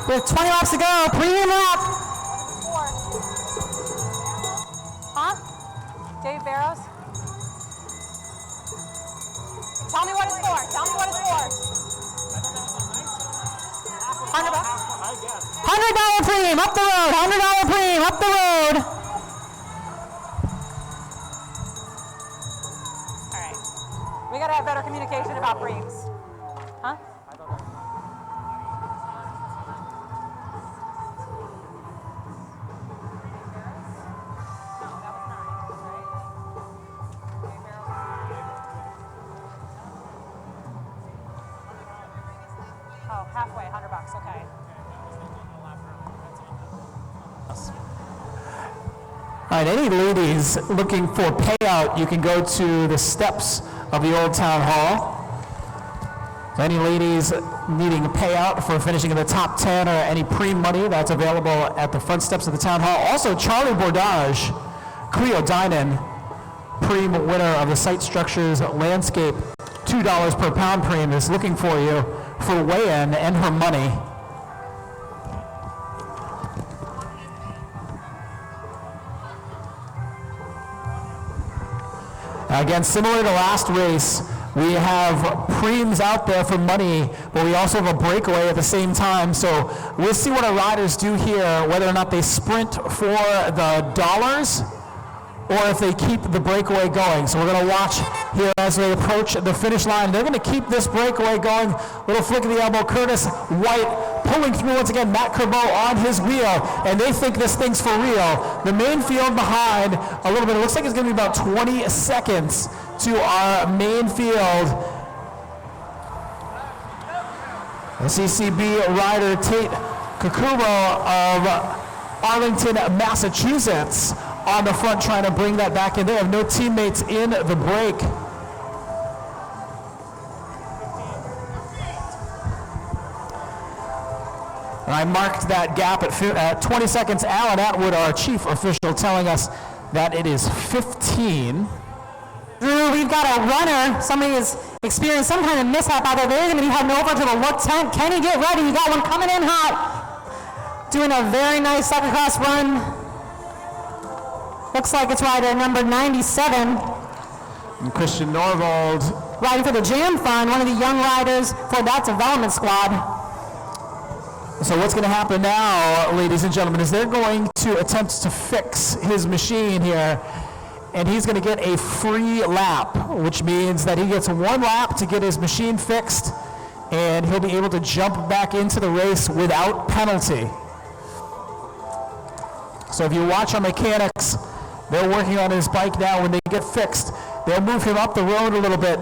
With 20 laps to go, premium lap. Huh? Dave Barrows? Tell me what it's for. Tell me what it's for. $100? $100 premium up the road. $100 premium up the road. All right. We got to have better communication about preems. Huh? Halfway, $100, okay. All right, any ladies looking for payout, you can go to the steps of the Old Town Hall. Any ladies needing a payout for finishing in the top 10 or any pre-money, that's available at the front steps of the Town Hall. Also, Charlie Bordage, Creo Dynan, pre winner of the Site Structures Landscape $2 per pound premium is looking for you for weigh-in and her money. Again, similar to last race, we have preems out there for money, but we also have a breakaway at the same time. So we'll see what our riders do here, whether or not they sprint for the dollars or if they keep the breakaway going. So we're going to watch here as they approach the finish line. They're going to keep this breakaway going. Little flick of the elbow. Curtis White pulling through once again. Matt Kerbeau on his wheel, and they think this thing's for real. The main field behind a little bit. It looks like it's going to be about 20 seconds to our main field. The CCB rider Tate Kakuro of Arlington, Massachusetts, on the front trying to bring that back in. They have no teammates in the break. And I marked that gap at 20 seconds. Alan Atwood, our chief official, telling us that it is 15. Drew, we've got a runner. Somebody has experienced some kind of mishap out there. They're going to be heading over to the look tent. Kenny, get ready. You got one coming in hot. Doing a very nice cyclocross run. Looks like it's rider number 97. And Christian Norvald riding for the Jam Fund, one of the young riders for that development squad. So what's going to happen now, ladies and gentlemen, is they're going to attempt to fix his machine here, and he's going to get a free lap, which means that he gets one lap to get his machine fixed, and he'll be able to jump back into the race without penalty. So if you watch our mechanics, they're working on his bike now. When they get fixed, they'll move him up the road a little bit,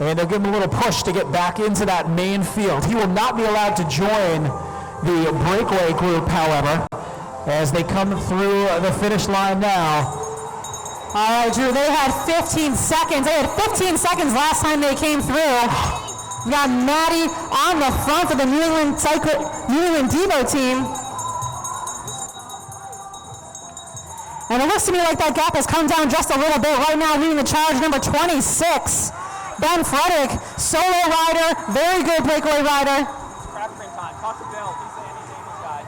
and they'll give him a little push to get back into that main field. He will not be allowed to join the breakaway group, however, as they come through the finish line now. All right, Drew, they had 15 seconds. They had 15 seconds last time they came through. We got Maddie on the front for the New England Devo team. And it looks to me like that gap has come down just a little bit. Right now, leading the charge, number 26, Ben Frederick, solo rider, very good breakaway rider. Craft cream time. Talk to Bill. He's the Andy Daniels guy.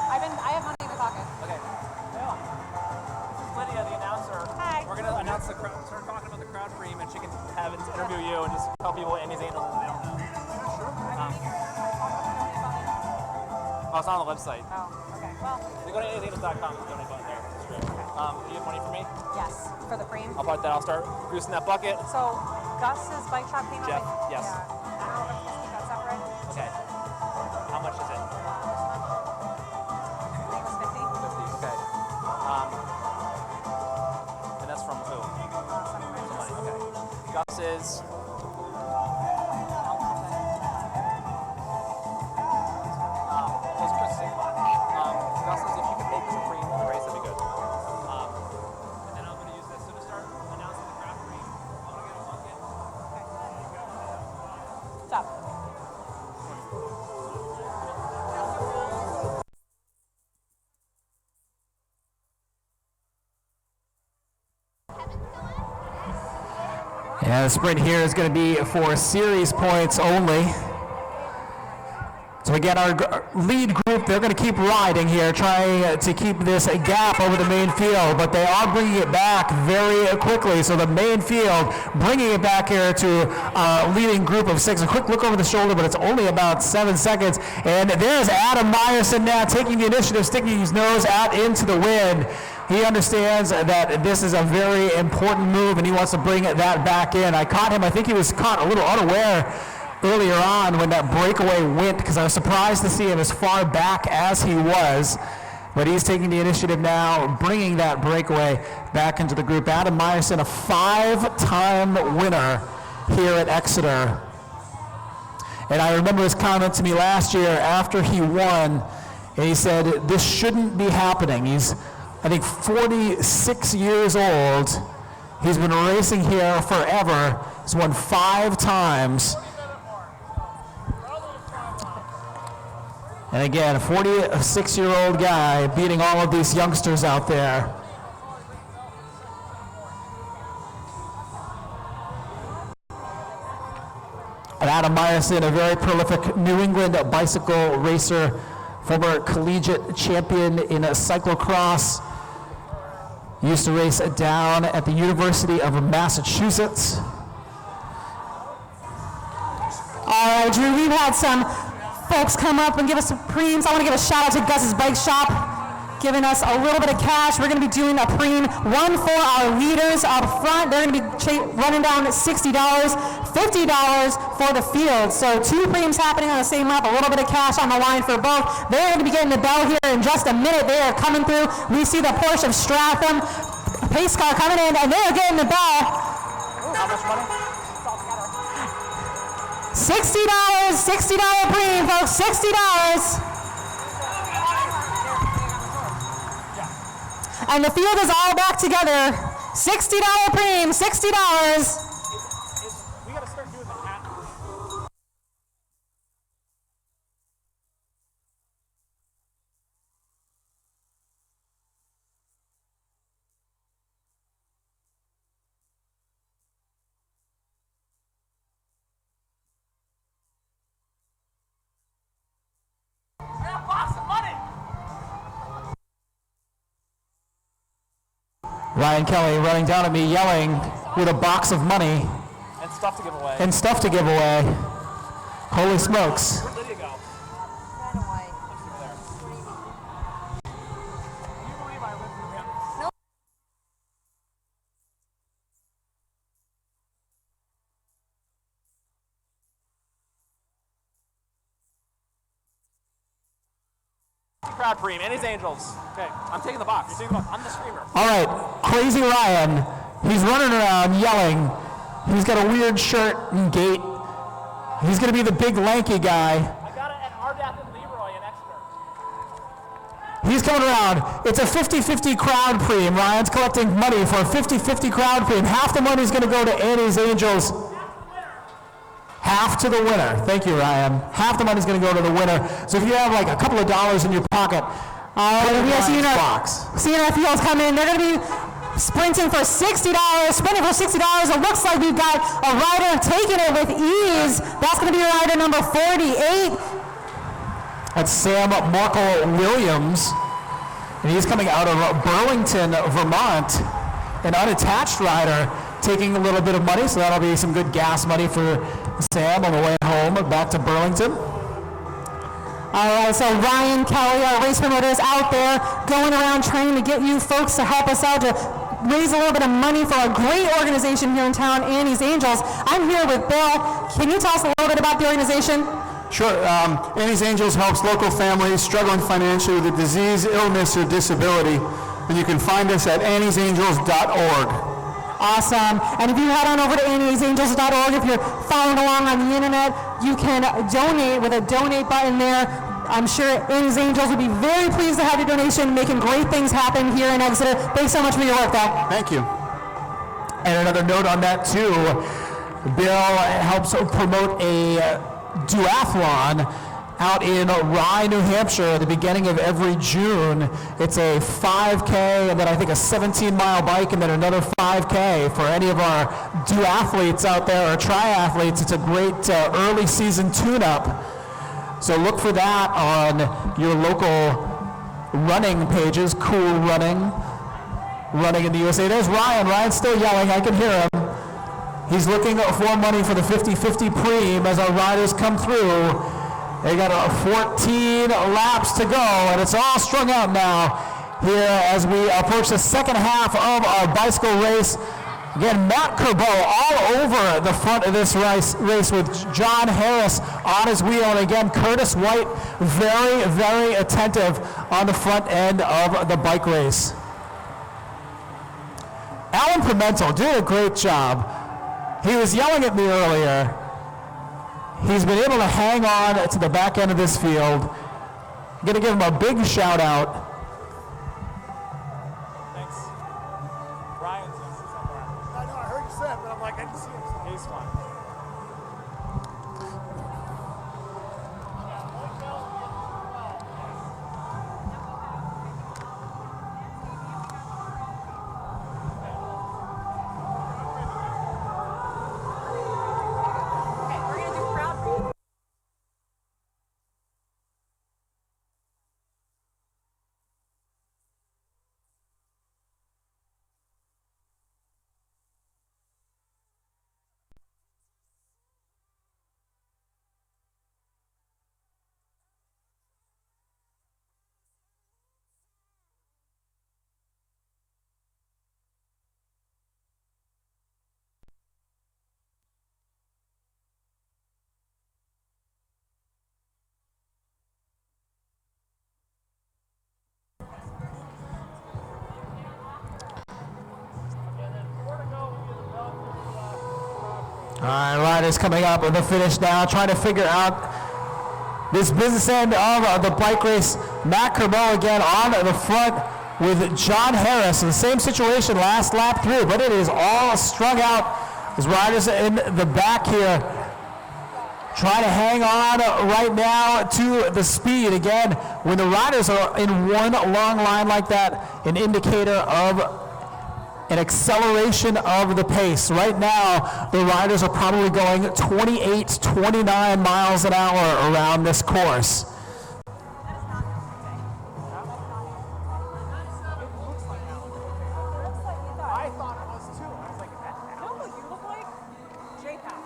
I have money in my pocket. Okay. Bill, this is Lydia, the announcer. Hi. We're going to announce the crowd, start talking about the crowd cream, and she can have it interview you and just tell people what Andy's Daniels is. They don't know. Oh, it's on the website. Oh, okay. Well, You go to andydaniels.com and donate button there. It's great. Do you have money for me? yes, for the cream. I'll buy that. I'll start goosing that bucket. So, Gus's bike shop came Jeff, out. yes. Yeah. I don't know if we keep that separate. Okay. How much is it? I think it was 50. 50. Okay. And that's from who? Somebody. Okay. Gus is. What's Chris saying? Gus is, if you can make this a cream for the race, that'd be good. And then I'm going to use this to start announcing the craft cream. I'm going to get a bucket. Stop. Yeah, the sprint here is going to be for series points only. So again, our lead group, they're going to keep riding here, trying to keep this gap over the main field, but they are bringing it back very quickly. So the main field bringing it back here to a leading group of 6. A quick look over the shoulder, but it's only about 7 seconds. And there's Adam Meyerson now taking the initiative, sticking his nose out into the wind. He understands that this is a very important move, and he wants to bring that back in. I caught him. I think he was caught a little unaware earlier on when that breakaway went, because I was surprised to see him as far back as he was. But he's taking the initiative now, bringing that breakaway back into the group. Adam Meyerson, a 5-time winner here at Exeter. And I remember his comment to me last year after he won, and he said, this shouldn't be happening. He's, I think, 46 years old. He's been racing here forever. He's won 5 times. And again, a 46-year-old guy beating all of these youngsters out there. And Adam Meyerson, a very prolific New England bicycle racer, former collegiate champion in cyclocross. Used to race down at the University of Massachusetts. All right, Drew, we've had some folks come up and give us some preems. I want to give a shout out to Gus's Bike Shop, giving us a little bit of cash. We're going to be doing a preem, one for our leaders up front. They're going to be running down $60, $50 for the field. So 2 preems happening on the same lap, a little bit of cash on the line for both. They're going to be getting the bell here in just a minute. They are coming through. We see the Porsche of Stratham pace car coming in, and they're getting the bell. How much money? $60 preem, folks, $60. And the field is all back together. $60 preem, $60. We got to start doing the hat. Ryan Kelly running down at me, yelling with a box of money And stuff to give away. and stuff to give away. Holy smokes. Where'd Lydia go? Red and white. Can you believe I lived with him? Crowd preem and his Angels. Okay, I'm taking the box. You're taking the box. I'm the screamer. All right, Crazy Ryan. He's running around yelling. He's got a weird shirt and gait. He's going to be the big lanky guy. I got it at Ardath and Leroy in Exeter. He's coming around. It's a 50-50 crowd preem. Ryan's collecting money for a 50-50 crowd preem. Half the money is going to go to Annie's Angels. Half to the winner. Thank you, Ryan. Half the money is going to go to the winner. So if you have like a couple of dollars in your pocket, put it in Ryan's box. Seeing our fields come in, they're going to be sprinting for $60. Sprinting for $60. It looks like we've got a rider taking it with ease. That's going to be rider number 48. That's Sam Markle Williams. And he's coming out of Burlington, Vermont. An unattached rider taking a little bit of money, so that'll be some good gas money for Sam on the way home back to Burlington. All right, so Ryan Kelly, our race promoter, is out there going around trying to get you folks to help us out to raise a little bit of money for a great organization here in town, Annie's Angels. I'm here with Bill. Can you tell us a little bit about the organization? Sure. Annie's Angels helps local families struggling financially with a disease, illness, or disability. And you can find us at anniesangels.org. Awesome. And if you head on over to anniesangels.org, if you're following along on the internet, you can donate with a donate button there. I'm sure Annie's Angels would be very pleased to have your donation, making great things happen here in Exeter. Thanks so much for your work, though. Thank you. And another note on that, too. Bill helps promote a duathlon out in Rye, New Hampshire at the beginning of every June. It's a 5K and then I think a 17-mile bike and then another 5K for any of our duathletes out there or triathletes. It's a great early season tune-up. So look for that on your local running pages. Cool Running in the USA. There's Ryan. Ryan's still yelling. I can hear him. He's looking for money for the 50-50 preem as our riders come through. They got 14 laps to go, and it's all strung out now here as we approach the second half of our bicycle race. Again, Matt Kerbo all over the front of this race with John Harris on his wheel, and again, Curtis White very, very attentive on the front end of the bike race. Alan Pimentel doing a great job. He was yelling at me earlier. He's been able to hang on to the back end of this field. I'm going to give him a big shout out. Thanks. Ryan's somewhere. I know, I heard you say it, but I'm like, I didn't see him. He's fine. Okay, we're gonna do All right, riders coming up with the finish now, trying to figure out this business end of the bike race. Matt Kerbo again on the front with John Harris. In the same situation last lap through, but it is all strung out. As riders in the back here trying to hang on right now to the speed. Again, when the riders are in one long line like that, an indicator of an acceleration of the pace. Right now, the riders are probably going 28, 29 miles an hour around this course. I thought it was too. I was like, is that Al? No, you look like J-Pac.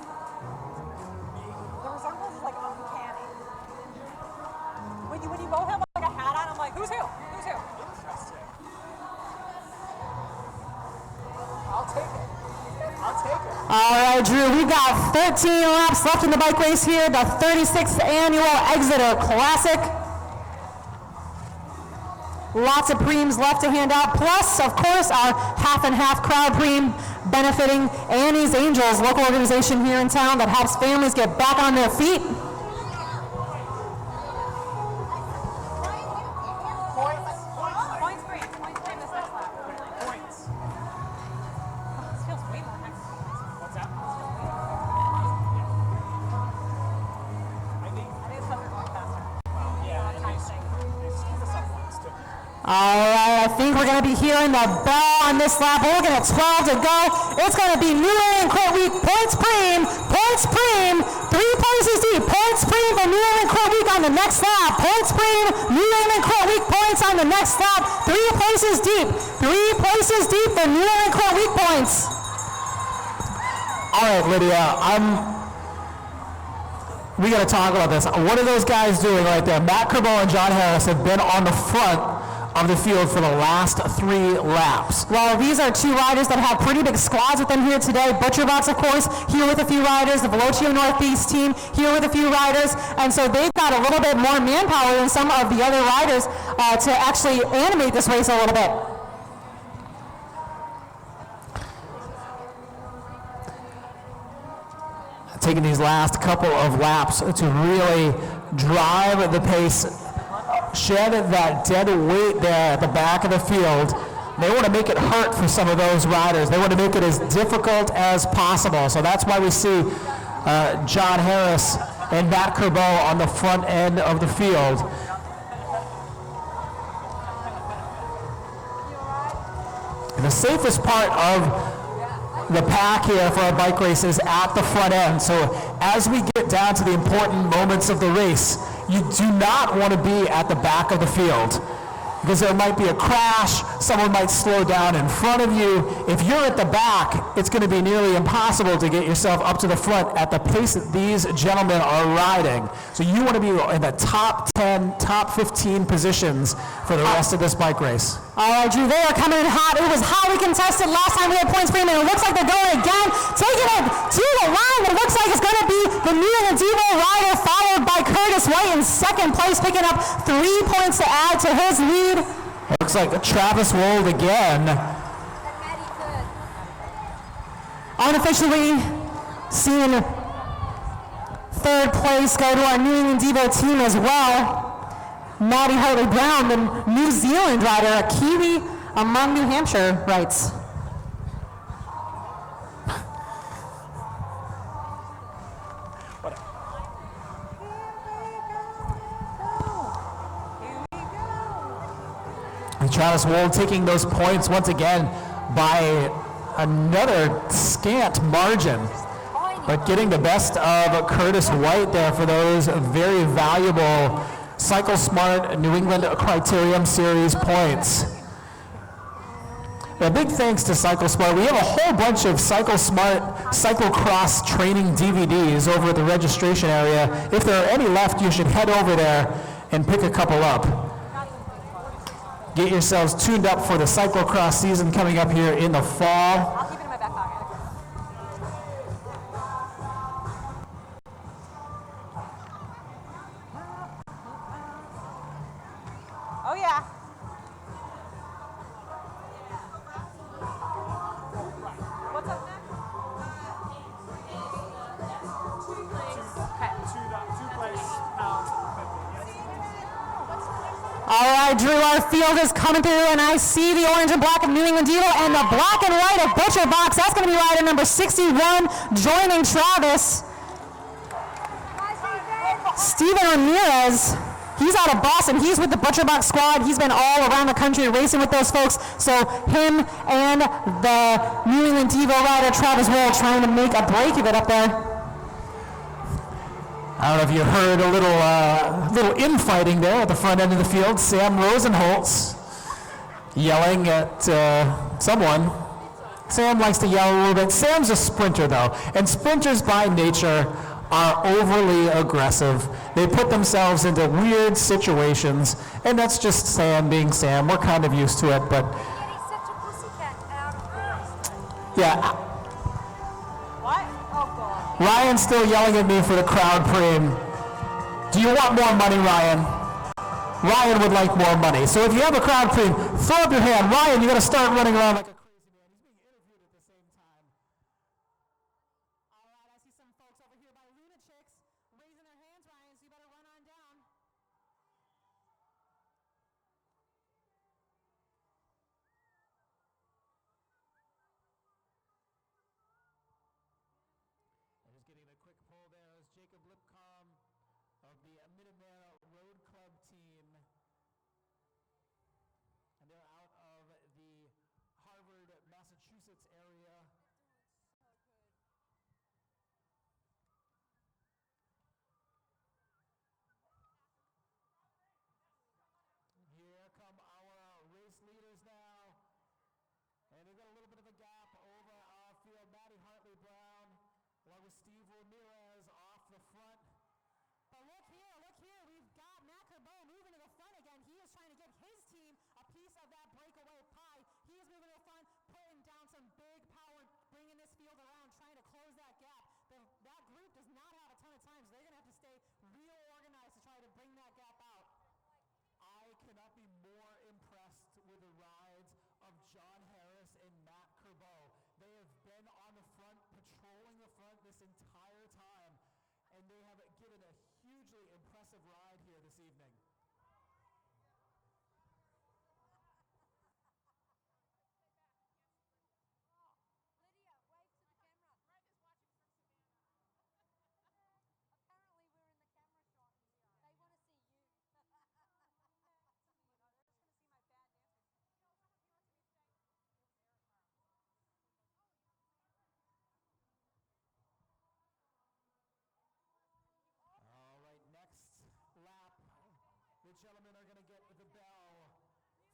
The resemblance is like uncanny. When you both have like a hat on, I'm like, who's who? Who's who? Interesting. I'll take it. I'll take it. All right, Drew, we've got 13 laps left in the bike race here, the 36th annual Exeter Classic. Lots of preems left to hand out, plus, of course, our half and half crowd preem benefiting Annie's Angels, local organization here in town that helps families get back on their feet. Points free. Points free this next lap. Points. This feels way more exercise. What's that? I think. I think it's because they're going faster. Yeah, they screwed us up once too. All right, I think we're going to be hearing the bell on this lap. We're looking at 12 to go. It's going to be New England Court Week points preem, 3 places deep. Points preem for New England Court Week on the next lap. Points preem, New England Court Week points on the next lap. 3 places deep. 3 places deep for New England Court Week points. All right, Lydia, we got to talk about this. What are those guys doing right there? Matt Kerbo and John Harris have been on the front of the field for the last 3 laps. Well, these are 2 riders that have pretty big squads with them here today. Butcherbox, of course, here with a few riders. The Velocio Northeast team here with a few riders. And so they've got a little bit more manpower than some of the other riders to actually animate this race a little bit. Taking these last couple of laps to really drive the pace, shed that dead weight there at the back of the field. They want to make it hurt for some of those riders. They want to make it as difficult as possible. So that's why we see John Harris and Matt Kerbo on the front end of the field. And the safest part of the pack here for our bike race is at the front end. So as we get down to the important moments of the race, you do not want to be at the back of the field because there might be a crash, someone might slow down in front of you. If you're at the back, it's going to be nearly impossible to get yourself up to the front at the pace that these gentlemen are riding. So you want to be in the top 10, top 15 positions for the rest of this bike race. All right, Drew, they are coming in hot. It was hotly contested last time we had points preem, and it looks like they're going again. Taking it to the line, it looks like it's going to be the New England Devo rider, followed by Curtis White in second place, picking up 3 points to add to his lead. Looks like Travis Wold again. Unofficially seeing 3rd place go to our New England Devo team as well. Maddie Hartley-Brown, the New Zealand rider, a Kiwi among New Hampshire rights. And Travis Wold taking those points once again by another scant margin, but getting the best of Curtis White there for those very valuable Cycle Smart New England Criterium Series points. Well, big thanks to Cycle Smart. We have a whole bunch of Cycle Smart cyclocross training DVDs over at the registration area. If there are any left, you should head over there and pick a couple up. Get yourselves tuned up for the cyclocross season coming up here in the fall. I'll keep it in my back pocket. Oh yeah. What's up next? Drew, our field is coming through, and I see the orange and black of New England Eagle and the black and white of Butcher Box. That's going to be rider number 61, joining Travis. Steven Ramirez, he's out of Boston. He's with the Butcher Box squad. He's been all around the country racing with those folks. So him and the New England Eagle rider, Travis Wool, trying to make a break of it up there. I don't know if you heard a little infighting there at the front end of the field. Sam Rosenholtz yelling at someone. Sam likes to yell a little bit. Sam's a sprinter, though, and sprinters by nature are overly aggressive. They put themselves into weird situations, and that's just Sam being Sam. We're kind of used to it, but yeah. What? Oh, God. Ryan's still yelling at me for the crowd preem. Do you want more money, Ryan? Ryan would like more money. So if you have a crowd preem, throw up your hand. Ryan, you got to start running around like a crazy man. He's being interviewed at the same time. All right, I see some folks over here by Luna Chicks raising their hands, Ryan, so you better run on down. And just getting a quick pull there is Jacob Lipcom of the Mid-America Road Club team. And they're out of the Harvard, Massachusetts area. Here come our race leaders now. And they've got a little bit of a gap over our field. Maddie Hartley Brown, along with Steve Ramirez off the front. But look here, we've got Matt Kerbo moving to the front again. He is trying to get his team a piece of that breakaway pie. He is moving to the front, putting down some big power, bringing this field around, trying to close that gap. That group does not have a ton of time, so they're going to have to stay real organized to try to bring that gap out. I cannot be more impressed with the rides of John Harris and Matt Kerbo. They have been on the front, patrolling the front this entire time, and they have given a hugely impressive ride here this evening. Lydia, wave to the camera. Greg is watching from Savannah. Apparently we're in the camera shot. They want to see you. No, they're just going to see my bad dancing. No, he wants to be staying over there tomorrow. All right, next lap, the gentlemen are going to get the bell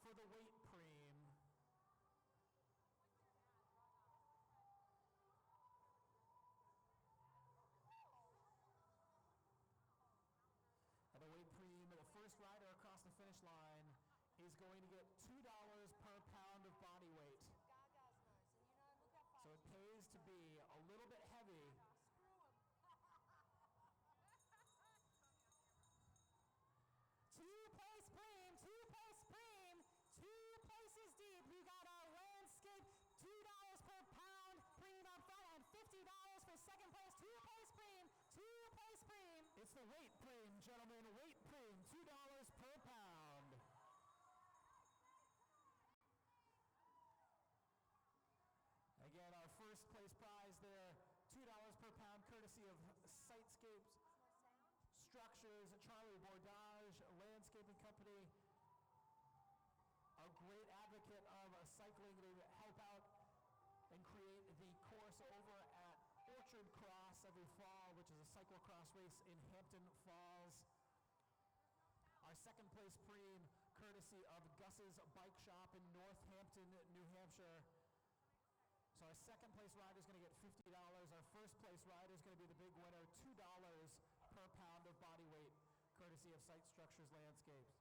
for the weight preem. And the weight preem, the first rider across the finish line is going to get $2 per pound of body weight. So it pays to be a little bit heavy. Two-place preem, 2 places deep. We got our landscape, $2 per pound preem up front, and $50 for second place. Two-place preem. It's the weight preem, gentlemen. Weight preem, $2 per pound. Again, our first place prize there, $2 per pound, courtesy of Sitescapes Structures, Charlie Bordage Landscaping Company, a great advocate of cycling. They help out and create the course over at Orchard Cross every fall, which is a cyclocross race in Hampton Falls. Our second place preem, courtesy of Gus's Bike Shop in Northampton, New Hampshire. So our second place rider is going to get $50. Our first place rider is going to be the big winner, $2 per pound of body weight, courtesy of Site Structures Landscapes.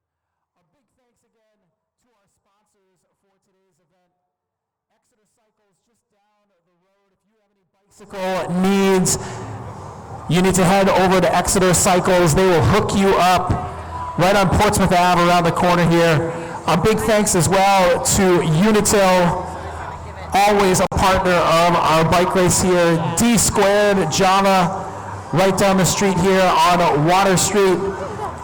A big thanks again to our sponsors for today's event. Exeter Cycles just down the road. If you have any bicycle needs, you need to head over to Exeter Cycles. They will hook you up right on Portsmouth Ave around the corner here. A big thanks as well to Unitil, always a partner of our bike race here. D Squared Java, right down the street here on Water Street.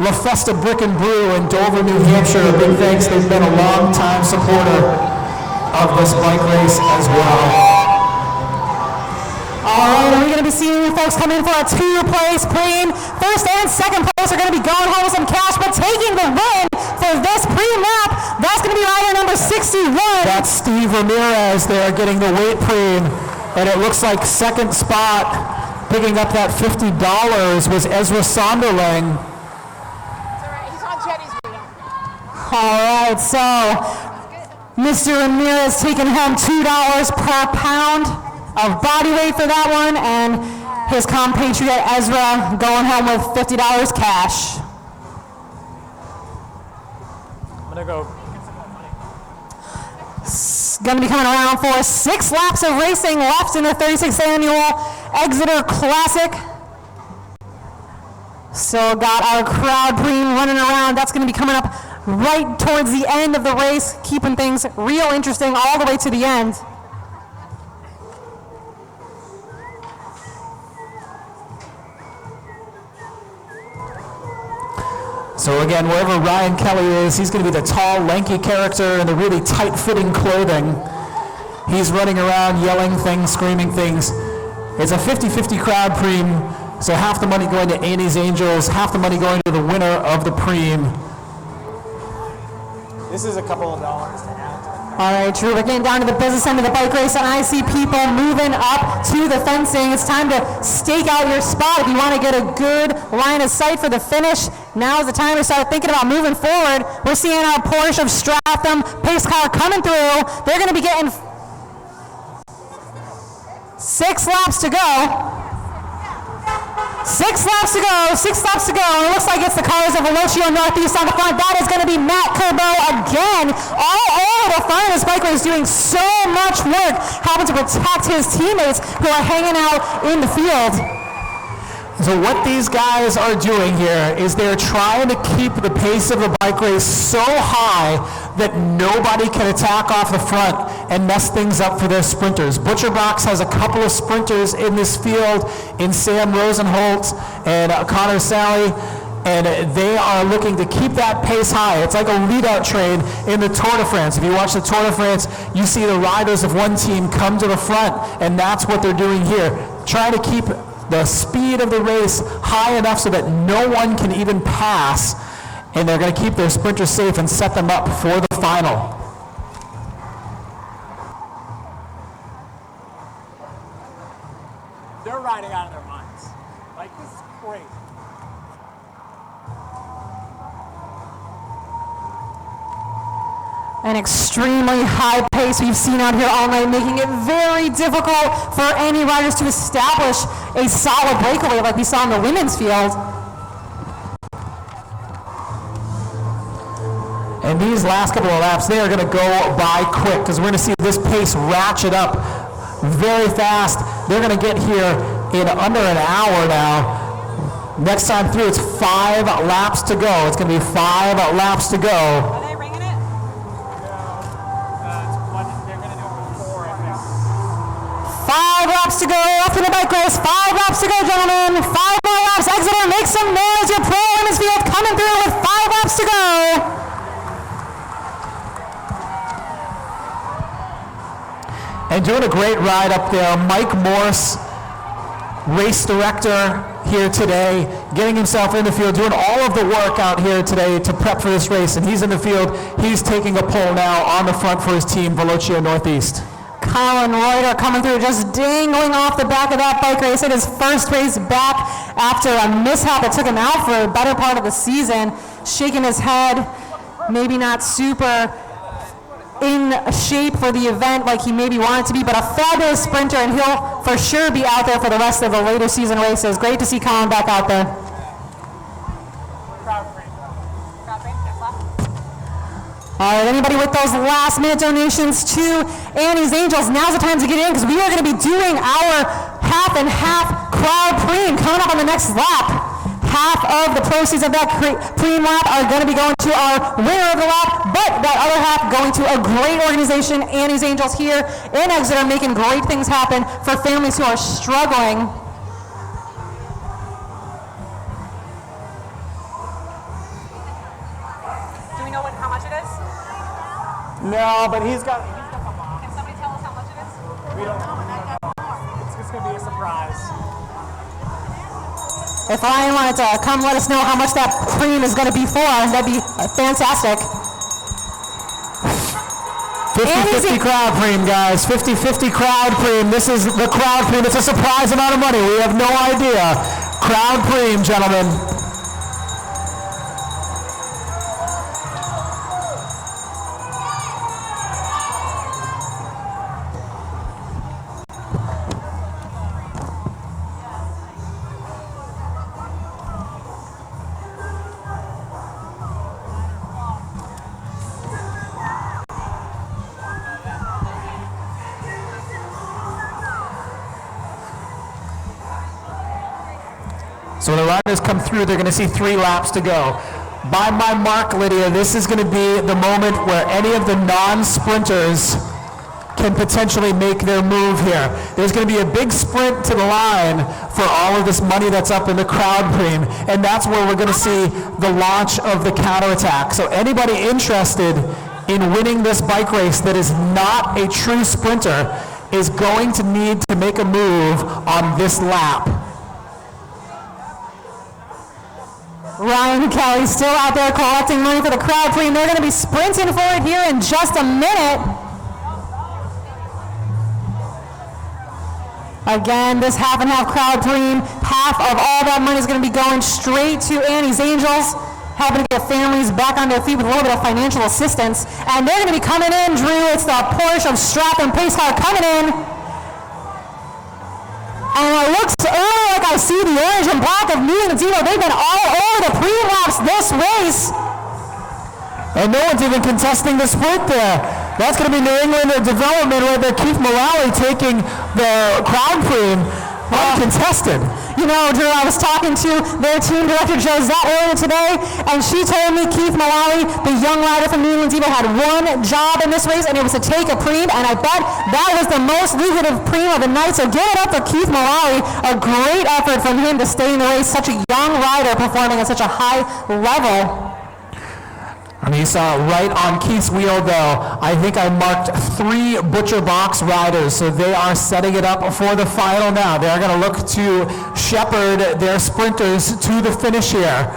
La Festa Brick and Brew in Dover, New Hampshire. A big thanks. They've been a long-time supporter of this bike race as well. All right, we're going to be seeing you folks come in for a two-place preem. First and second place are going to be going home with some cash, but taking the win for this preem lap, that's going to be rider number 61. That's Steve Ramirez there getting the weight preem, and it looks like second spot, picking up that $50 was Ezra Sonderling. He's on Jetty's video. All right, so Mr. Ramirez taking home $2 per pound of body weight for that one, and his compatriot Ezra going home with $50 cash. I'm gonna go. Going to be coming around for 6 laps of racing left in the 36th annual Exeter Classic. So got our crowd preem running around. That's going to be coming up right towards the end of the race, keeping things real interesting all the way to the end. So again, wherever Ryan Kelly is, he's going to be the tall, lanky character in the really tight-fitting clothing. He's running around, yelling things, screaming things. It's a 50-50 crowd preem, so half the money going to Annie's Angels, half the money going to the winner of the preem. This is a couple of dollars to add. All right, Drew, we're getting down to the business end of the bike race, and I see people moving up to the fencing. It's time to stake out your spot if you want to get a good line of sight for the finish. Now is the time to start thinking about moving forward. We're seeing our Porsche of Stratham pace car coming through. They're going to be getting 6 laps to go. 6 laps to go, 6 laps to go. It looks like it's the cars of Velocio Northeast on the front. That is going to be Matt Kerbo again. All over the front of this bike race doing so much work, helping to protect his teammates who are hanging out in the field. So what these guys are doing here is they're trying to keep the pace of the bike race so high that nobody can attack off the front and mess things up for their sprinters. ButcherBox has a couple of sprinters in this field in Sam Rosenholtz and Connor Sally, and they are looking to keep that pace high. It's like a lead-out train in the Tour de France. If you watch the Tour de France, you see the riders of one team come to the front, and that's what they're doing here, trying to keep the speed of the race high enough so that no one can even pass, and they're going to keep their sprinters safe and set them up for the final. They're riding out of their minds. Like, this is great. An extremely high pace we've seen out here all night, making it very difficult for any riders to establish a solid breakaway like we saw in the women's field. And these last couple of laps, they are going to go by quick because we're going to see this pace ratchet up very fast. They're going to get here in under an hour now. Next time through, it's 5 laps to go. It's going to be 5 laps to go. Are they ringing it? They're going to do it before, I think. 5 laps to go after the bike race. 5 laps to go, gentlemen. 5 more laps. Exeter, make some noise. Your pro women's field coming through with 5 laps to go. And doing a great ride up there, Mike Morse, race director here today, getting himself in the field, doing all of the work out here today to prep for this race. And he's in the field. He's taking a pole now on the front for his team, Velocio Northeast. Colin Reuter coming through, just dangling off the back of that bike race. It is first race back after a mishap that took him out for a better part of the season. Shaking his head, maybe not super in shape for the event like he maybe wanted to be, but a fabulous sprinter, and he'll for sure be out there for the rest of the later season races. Great to see Colin back out there. All right, anybody with those last minute donations to Annie's Angels, now's the time to get in because we are going to be doing our half and half crowd preem coming up on the next lap. Half of the proceeds of that preem lap are going to be going to our winner of the lap, but that other half going to a great organization, Annie's Angels here in Exeter, making great things happen for families who are struggling. No, but he's got the box. Can somebody tell us how much it is? We don't know. It's just going to be a surprise. If Ryan wanted to come let us know how much that cream is going to be for, that'd be fantastic. 50-50 crowd cream, guys. 50-50 crowd cream. This is the crowd cream. It's a surprise amount of money. We have no idea. Crowd cream, gentlemen. So when the riders come through, they're going to see 3 laps to go. By my mark, Lydia, this is going to be the moment where any of the non-sprinters can potentially make their move here. There's going to be a big sprint to the line for all of this money that's up in the crowd cream, and that's where we're going to see the launch of the counterattack. So anybody interested in winning this bike race that is not a true sprinter is going to need to make a move on this lap. Ryan Kelly still out there collecting money for the crowd cream. They're going to be sprinting for it here in just a minute. Again, this half and half crowd cream, half of all that money is going to be going straight to Annie's Angels, helping to get families back on their feet with a little bit of financial assistance. And they're going to be coming in, Drew. It's the Porsche of Strap and Pace car coming in. And it looks early like I see the orange and black of New England Zero. They've been all over the pre-laps this race. And no one's even contesting the sprint there. That's going to be New England Development right there. Keith Mullally taking the crowd cream uncontested. You know, Drew, I was talking to their team director, Josette, earlier today, and she told me Keith Mullally, the young rider from New England Zero, had one job in this race, and it was to take a preem, and I bet that was the most lucrative preem of the night. So give it up for Keith Mullally. A great effort from him to stay in the race. Such a young rider performing at such a high level. And you saw right on Keith's wheel, though, I think I marked 3 Butcher Box riders, so they are setting it up for the final now. They're going to look to shepherd their sprinters to the finish here.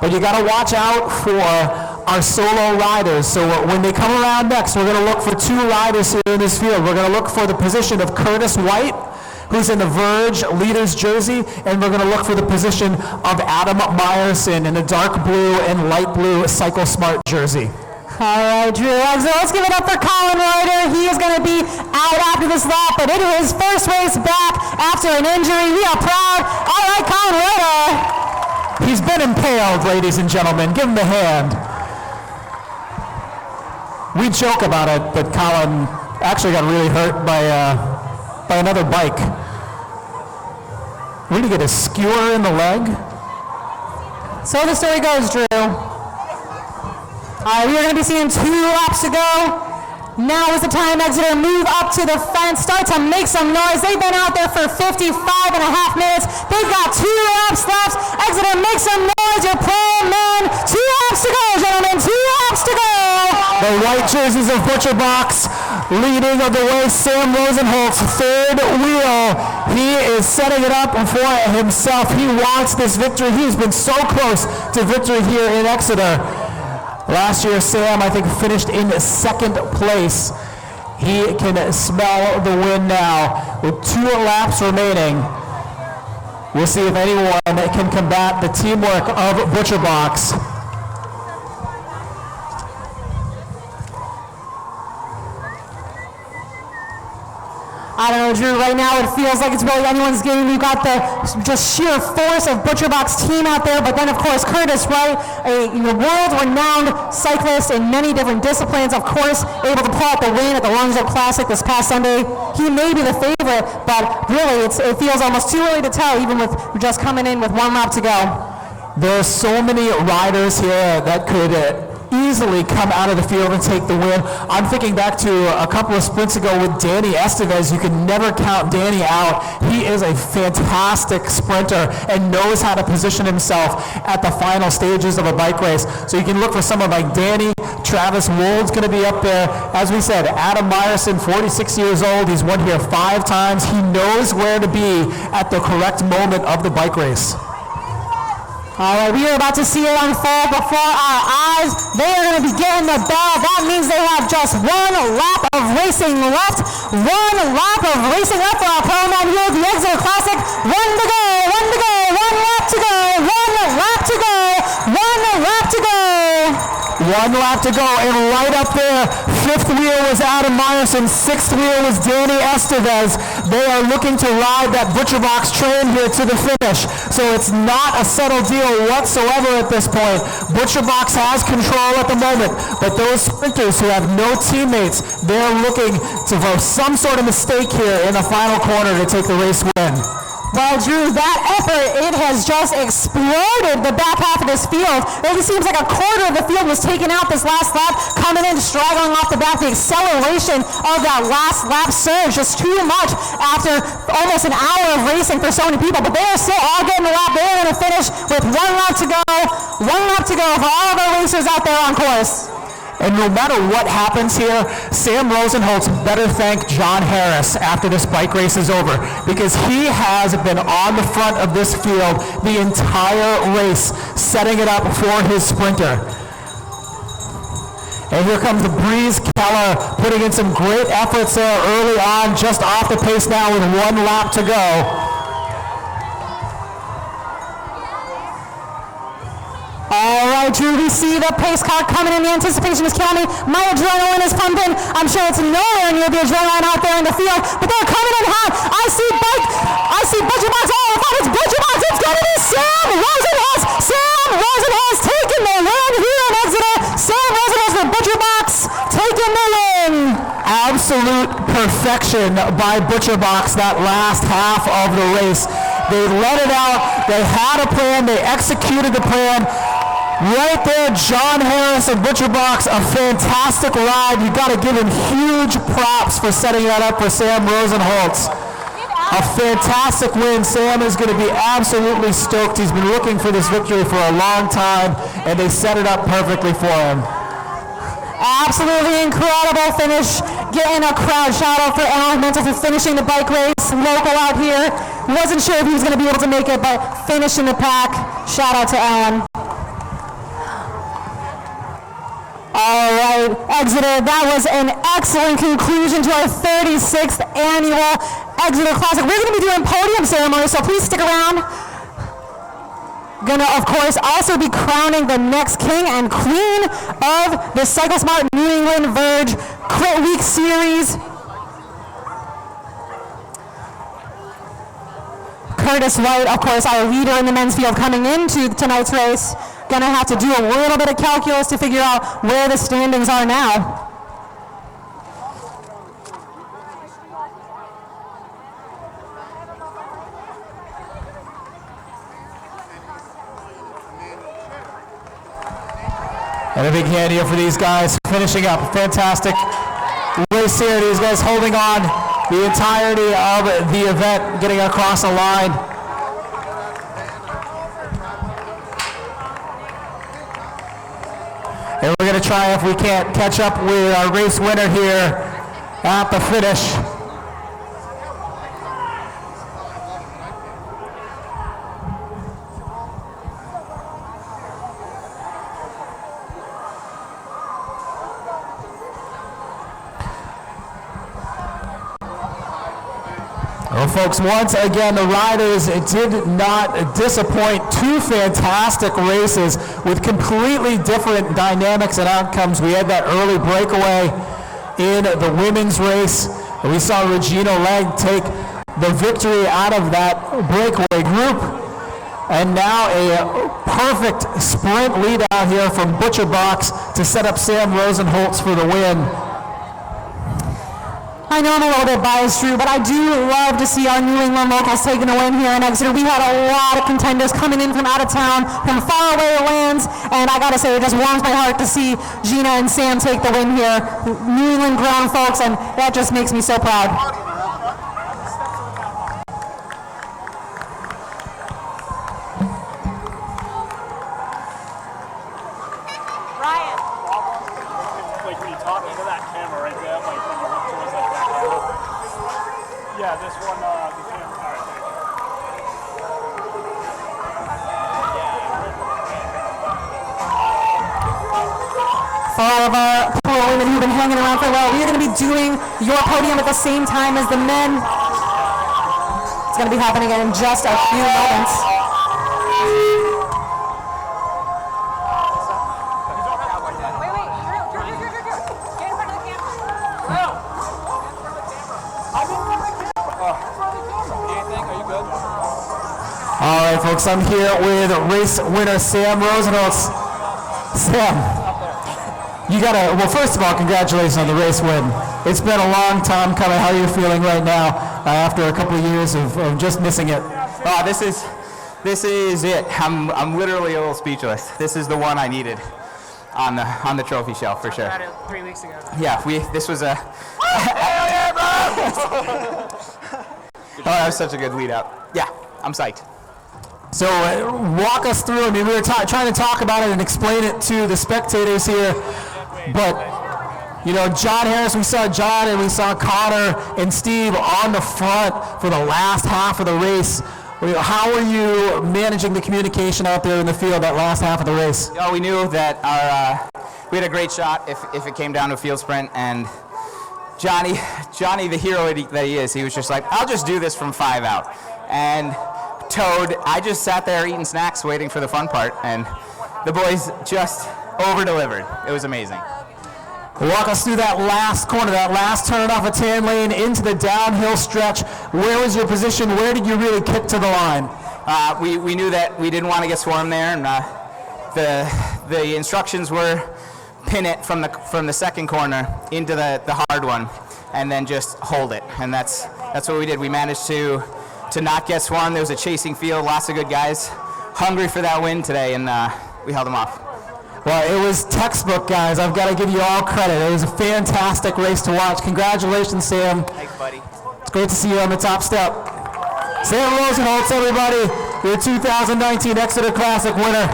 But you got to watch out for our solo riders. So when they come around next, we're going to look for 2 riders here in this field. We're going to look for the position of Curtis White, who's in the Verge Leaders jersey, and we're going to look for the position of Adam Meyerson in the dark blue and light blue Cycle Smart jersey. All right, Drew, let's give it up for Colin Ryder. He is going to be out after this lap, but it is his first race back after an injury. We are proud. All right, Colin Ryder. He's been impaled, ladies and gentlemen. Give him the hand. We joke about it, but Colin actually got really hurt by another bike. Did he get a skewer in the leg? So the story goes, Drew. We are going to be seeing 2 laps to go. Now is the time Exeter move up to the fence, start to make some noise. They've been out there for 55 and a half minutes. They've got 2 laps left. Exeter, make some noise. Your pro man. 2 laps to go, gentlemen. 2 laps to go. The white jerseys of Butcher Box leading of the way. Sam Rosenholtz, 3rd wheel. He is setting it up for himself. He wants this victory. He's been so close to victory here in Exeter. Last year, Sam, I think, finished in 2nd place. He can smell the win now. With 2 laps remaining, we'll see if anyone can combat the teamwork of Butcher Box. I don't know, Drew, right now it feels like it's really anyone's game. We've got the just sheer force of Butcher Box team out there, but then of course Curtis Wright, a world-renowned cyclist in many different disciplines, of course able to pull out the win at the Exeter Classic this past Sunday. He may be the favorite, but really it feels almost too early to tell, even with just coming in with 1 lap to go. There are so many riders here that could easily come out of the field and take the win. I'm thinking back to a couple of sprints ago with Danny Estevez. You can never count Danny out. He is a fantastic sprinter and knows how to position himself at the final stages of a bike race. So you can look for someone like Danny. Travis Wold's going to be up there. As we said, Adam Meyerson, 46 years old. He's won here 5 times. He knows where to be at the correct moment of the bike race. All right, we are about to see it unfold before our eyes. They are going to be getting the bell. That means they have just 1 lap of racing left. 1 lap of racing left for our pro man here at the Exeter Classic. 1 to go, 1 to go, 1 lap to go, 1 lap to go, 1 lap to go. 1 lap to go, and right up there, 5th wheel was Adam Meyerson, 6th wheel was Danny Estevez. They are looking to ride that Butcher Box train here to the finish. So it's not a subtle deal whatsoever at this point. Butcher Box has control at the moment, but those sprinters who have no teammates, they're looking for some sort of mistake here in the final corner to take the race win. Well, Drew, that effort, it has just exploded the back half of this field. It seems like a quarter of the field was taken out this last lap, coming in, straggling off the back. The acceleration of that last lap surge, just too much after almost an hour of racing for so many people. But they are still all getting the lap. They are going to finish with 1 lap to go. 1 lap to go for all of our racers out there on course. And no matter what happens here, Sam Rosenholtz better thank John Harris after this bike race is over, because he has been on the front of this field the entire race, setting it up for his sprinter. And here comes the Breeze Keller, putting in some great efforts there early on, just off the pace now with 1 lap to go. All right, Drew, we see the pace car coming in. The anticipation is killing me. My adrenaline is pumping. I'm sure it's nowhere near the adrenaline out there in the field, but they're coming in hot. I see Butcher Box. Oh, I thought it's Butcher Box. It's going to be Sam Rosenholtz. Sam Rosenholtz taking the win here in Exeter. Sam Rosenholtz for Butcher Box taking the win. Absolute perfection by Butcher Box that last half of the race. They let it out. They had a plan. They executed the plan. Right there, John Harris and Butcher Box, a fantastic ride. You got to give him huge props for setting that up for Sam Rosenholtz. A fantastic win. Sam is going to be absolutely stoked. He's been looking for this victory for a long time, and they set it up perfectly for him. Absolutely incredible finish. Getting a crowd shout out for Alan Mental for finishing the bike race. Local out here. Wasn't sure if he was going to be able to make it, but finishing the pack. Shout out to Alan. All right, Exeter, that was an excellent conclusion to our 36th annual Exeter Classic. We're going to be doing podium ceremony, so please stick around. Going to, of course, also be crowning the next king and queen of the CycleSmart New England Verge Crit Week Series. Curtis White, of course, our leader in the men's field coming into tonight's race. Gonna have to do a little bit of calculus to figure out where the standings are now. And a big hand here for these guys, finishing up. Fantastic race here. These guys holding on the entirety of the event, getting across the line. And we're going to try if we can't catch up with our race winner here at the finish. Well, folks, once again, the riders did not disappoint. 2 fantastic races with completely different dynamics and outcomes. We had that early breakaway in the women's race. We saw Regina Legg take the victory out of that breakaway group. And now a perfect sprint lead out here from Butcher Box to set up Sam Rosenholtz for the win. I know I'm a little bit biased, Drew, but I do love to see our New England locals taking a win here in Exeter. We had a lot of contenders coming in from out of town, from faraway lands, and I gotta say, it just warms my heart to see Gina and Sam take the win here. New England grown folks, and that just makes me so proud. Ryan. Like when you talk into that camera right there, like when you look towards that camera. Yeah, this one, the camera. All right, thank you. For all of our poor women who've been hanging around for a while, we are going to be doing your podium at the same time as the men. It's going to be happening in just a few moments. Wait, Drew. Get in front of the camera. All right, folks, I'm here with race winner Sam Rosenholtz. Sam, you gotta, well, first of all, congratulations on the race win. It's been a long time coming. How are you feeling right now after a couple of years of just missing it? Oh, this is it. I'm literally a little speechless. This is the one I needed on the trophy shelf for sure. I had it 3 weeks ago. Yeah, this was a. Oh, that was such a good lead up. Yeah, I'm psyched. So walk us through. I mean, we were trying to talk about it and explain it to the spectators here, but you know, John Harris, we saw John and we saw Connor and Steve on the front for the last half of the race. How are you managing the communication out there in the field that last half of the race? Oh, we knew that we had a great shot if it came down to a field sprint, and Johnny, the hero that he is, he was just like, I'll just do this from 5 out. And Toad, I just sat there eating snacks waiting for the fun part, and the boys just over-delivered. It was amazing. Walk us through that last corner, that last turn off a tan lane into the downhill stretch. Where was your position? Where did you really kick to the line? We knew that we didn't want to get swarmed there, and the instructions were pin it from the second corner into the hard one, and then just hold it. And that's what we did. We managed to not get swarmed. There was a chasing field, lots of good guys, hungry for that win today, and we held them off. Well, it was textbook, guys. I've got to give you all credit. It was a fantastic race to watch. Congratulations, Sam. Thanks, buddy. It's great to see you on the top step. Sam Rosenholtz, everybody, your 2019 Exeter Classic winner.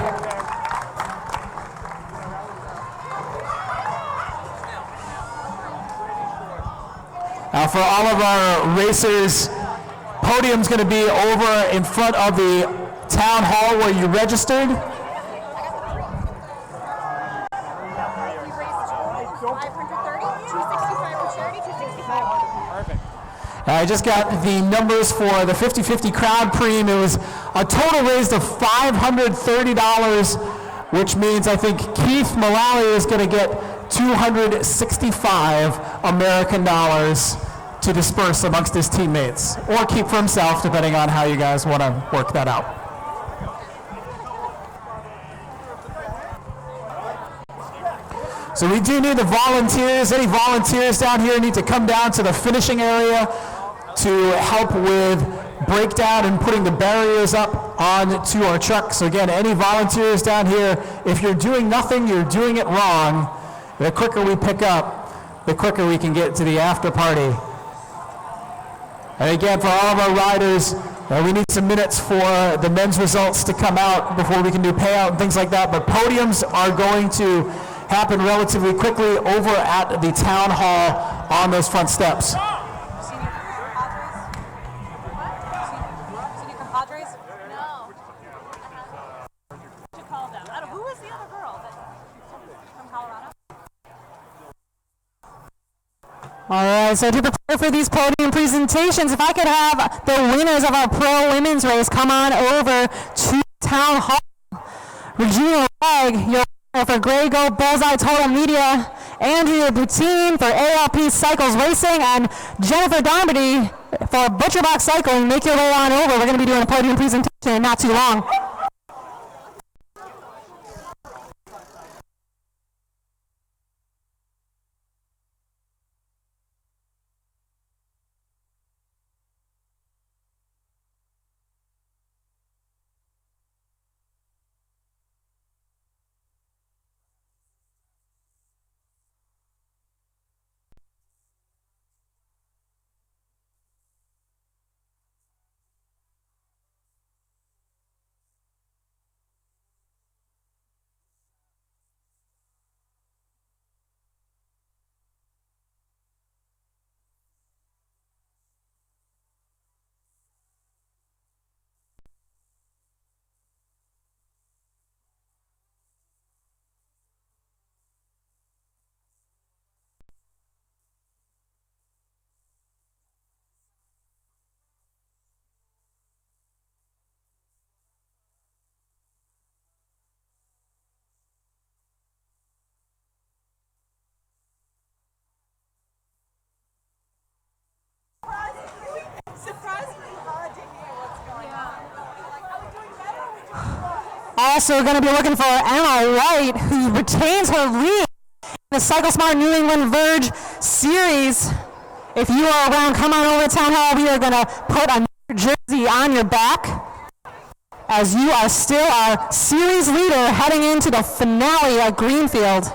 Now, for all of our racers, podium's going to be over in front of the town hall where you registered. I just got the numbers for the 50-50 crowd preem. It was a total raised of $530, which means I think Keith Mullally is going to get $265 American dollars to disperse amongst his teammates, or keep for himself, depending on how you guys want to work that out. So we do need the volunteers. Any volunteers down here need to come down to the finishing area to help with breakdown and putting the barriers up onto our truck. So again, any volunteers down here, if you're doing nothing, you're doing it wrong. The quicker we pick up, the quicker we can get to the after party. And again, for all of our riders, we need some minutes for the men's results to come out before we can do payout and things like that. But podiums are going to happen relatively quickly over at the town hall on those front steps. All right, so to prepare for these podium presentations, if I could have the winners of our pro women's race come on over to Town Hall. Regina Legg, your winner for Grey Goat Bullseye Total Media, Andrea Boutine for ALP Cycles Racing, and Jennifer Darmody for Butcherbox Cycling. Make your way on over. We're going to be doing a podium presentation in not too long. Also going to be looking for Emma White, who retains her lead in the Cycle Smart New England Verge Series. If you are around, come on over to Town Hall. We are going to put a jersey on your back, as you are still our series leader heading into the finale at Greenfield.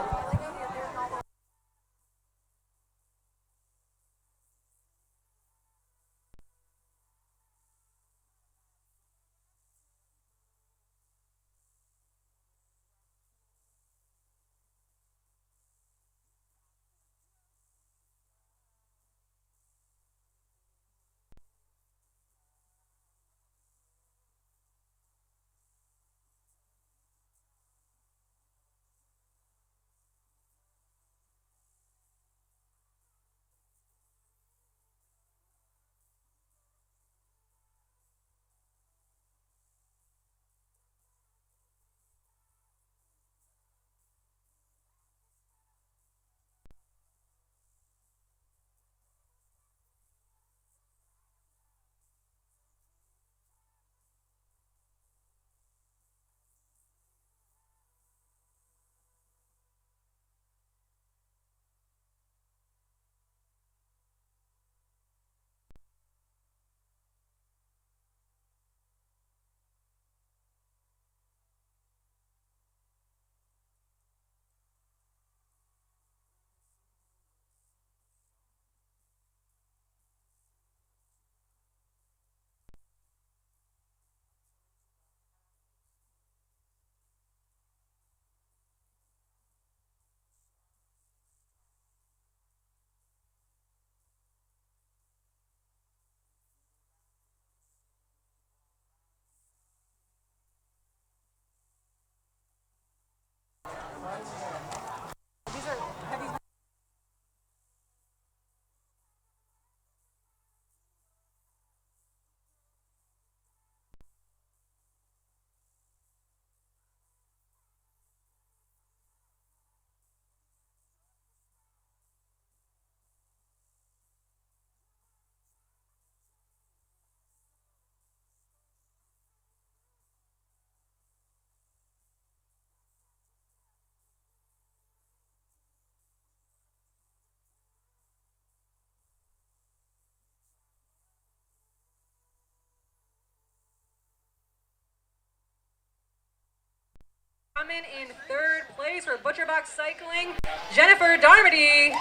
Coming in third place for Butcherbox Cycling, Jennifer Darmody.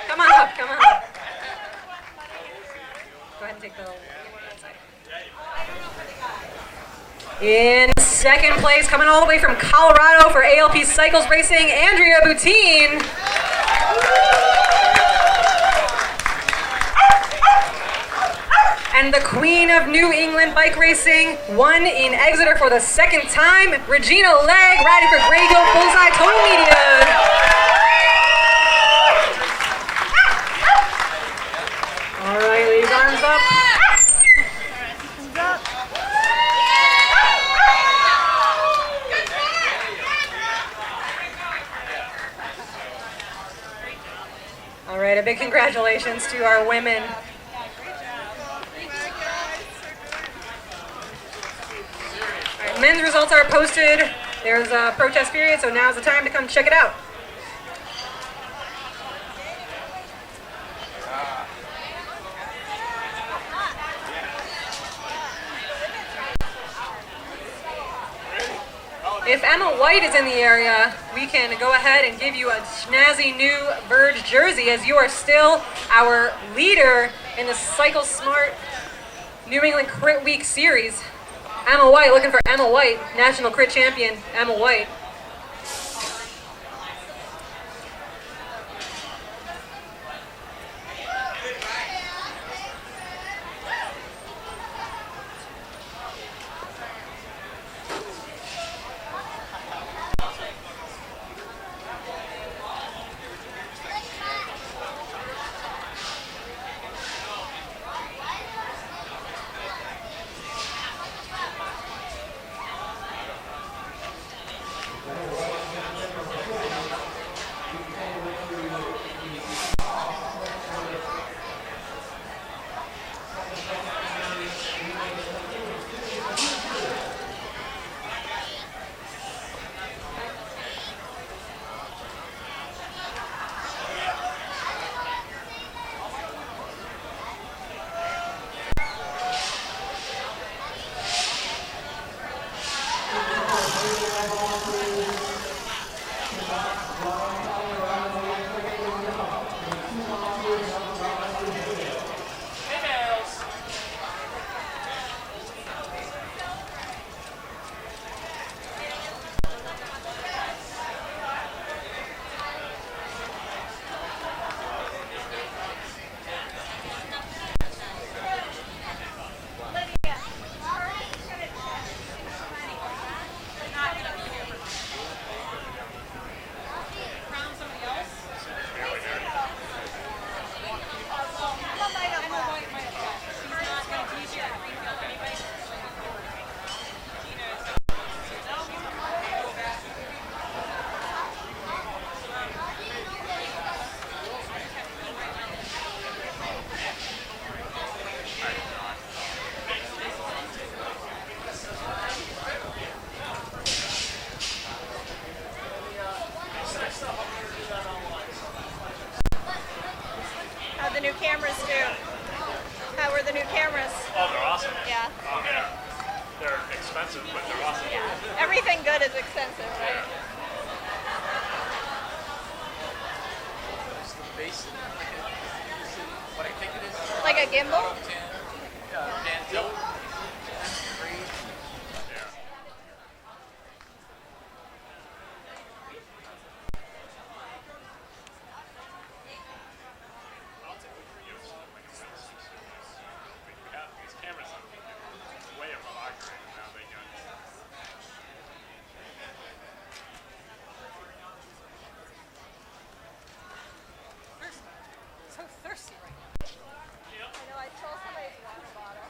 Come on up, come on up. Go ahead and take the outside. In second place, coming all the way from Colorado for ALP Cycles Racing, Andrea Boutine. And the queen of New England bike racing, won in Exeter for the second time, Regina Legg, riding for Grey Hill Bullseye Total Media. All right, ladies, arms up. All right, a big congratulations to our women. Men's results are posted. There's a protest period, so now's the time to come check it out. If Emma White is in the area, we can go ahead and give you a snazzy new Verge jersey, as you are still our leader in the Cycle Smart New England Crit Week Series. Emma White, looking for Emma White, National Crit Champion, Emma White. new cameras too. How were the new cameras? Oh, they're awesome. Yeah. They're expensive, but they're awesome. Yeah. Everything good is expensive, right? It's the base. What I think it is. Like a gimbal? Dantil. So thirsty right now. I know, I stole somebody's water bottle.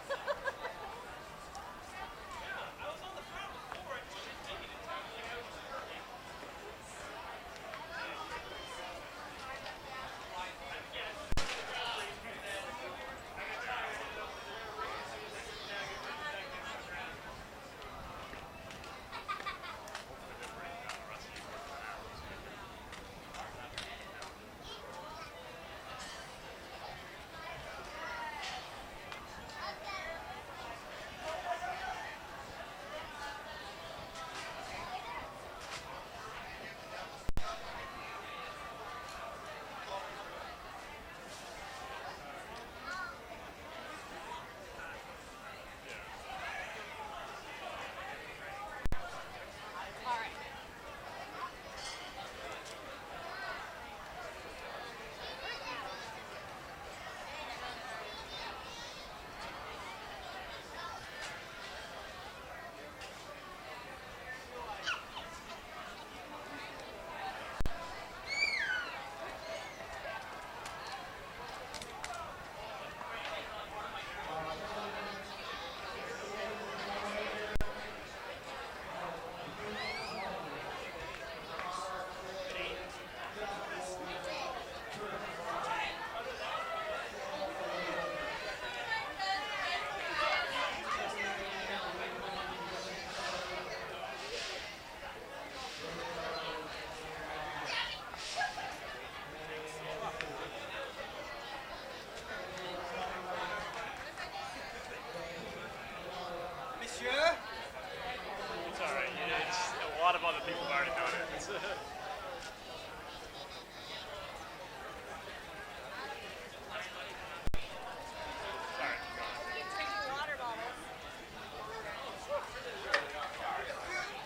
It's all right. It's a lot of other people have already done it.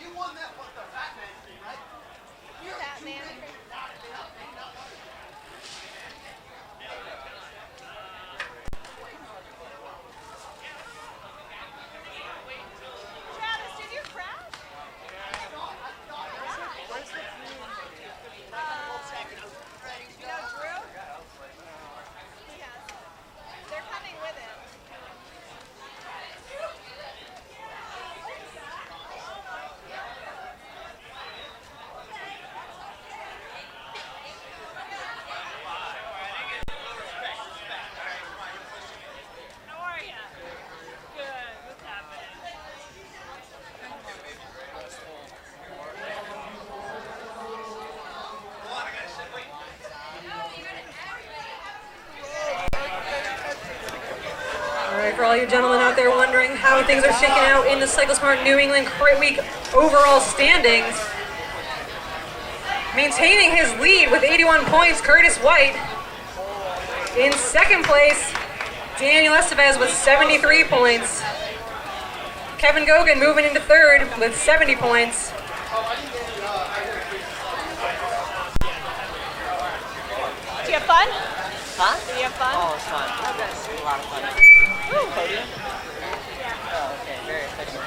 You won that one, the Batman thing, right? Batman. Travis, did you crash? Where's the You know Drew? He has. They're coming with him. How are ya? Good. What's happening? All right, for all you gentlemen out there wondering how things are shaking out in the CycleSmart New England Crit Week overall standings, maintaining his lead with 81 points, Curtis White. In second place, Daniel Estevez with 73 points. Kevin Gogan moving into third with 70 points. Did you have fun? Huh? Did you have fun? Oh, it's fun. Okay. It was a lot of fun. Woo. Podium? Yeah. Oh, okay. Very efficient.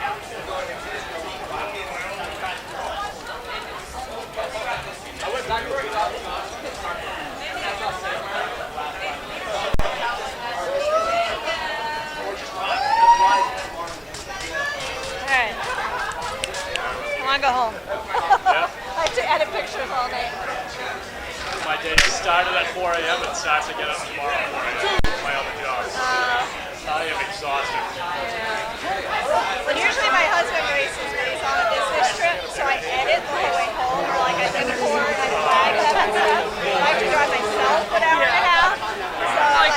Alright. I want to go home. I have to edit pictures all day. My day started at 4 a.m. and starts again at tomorrow at 4 a.m. My other jobs. I am exhausted. Well, usually my husband races when he's on a business trip, so I edit the whole way home, or like I record, I flag that and stuff. I have to drive myself an hour and a half. So like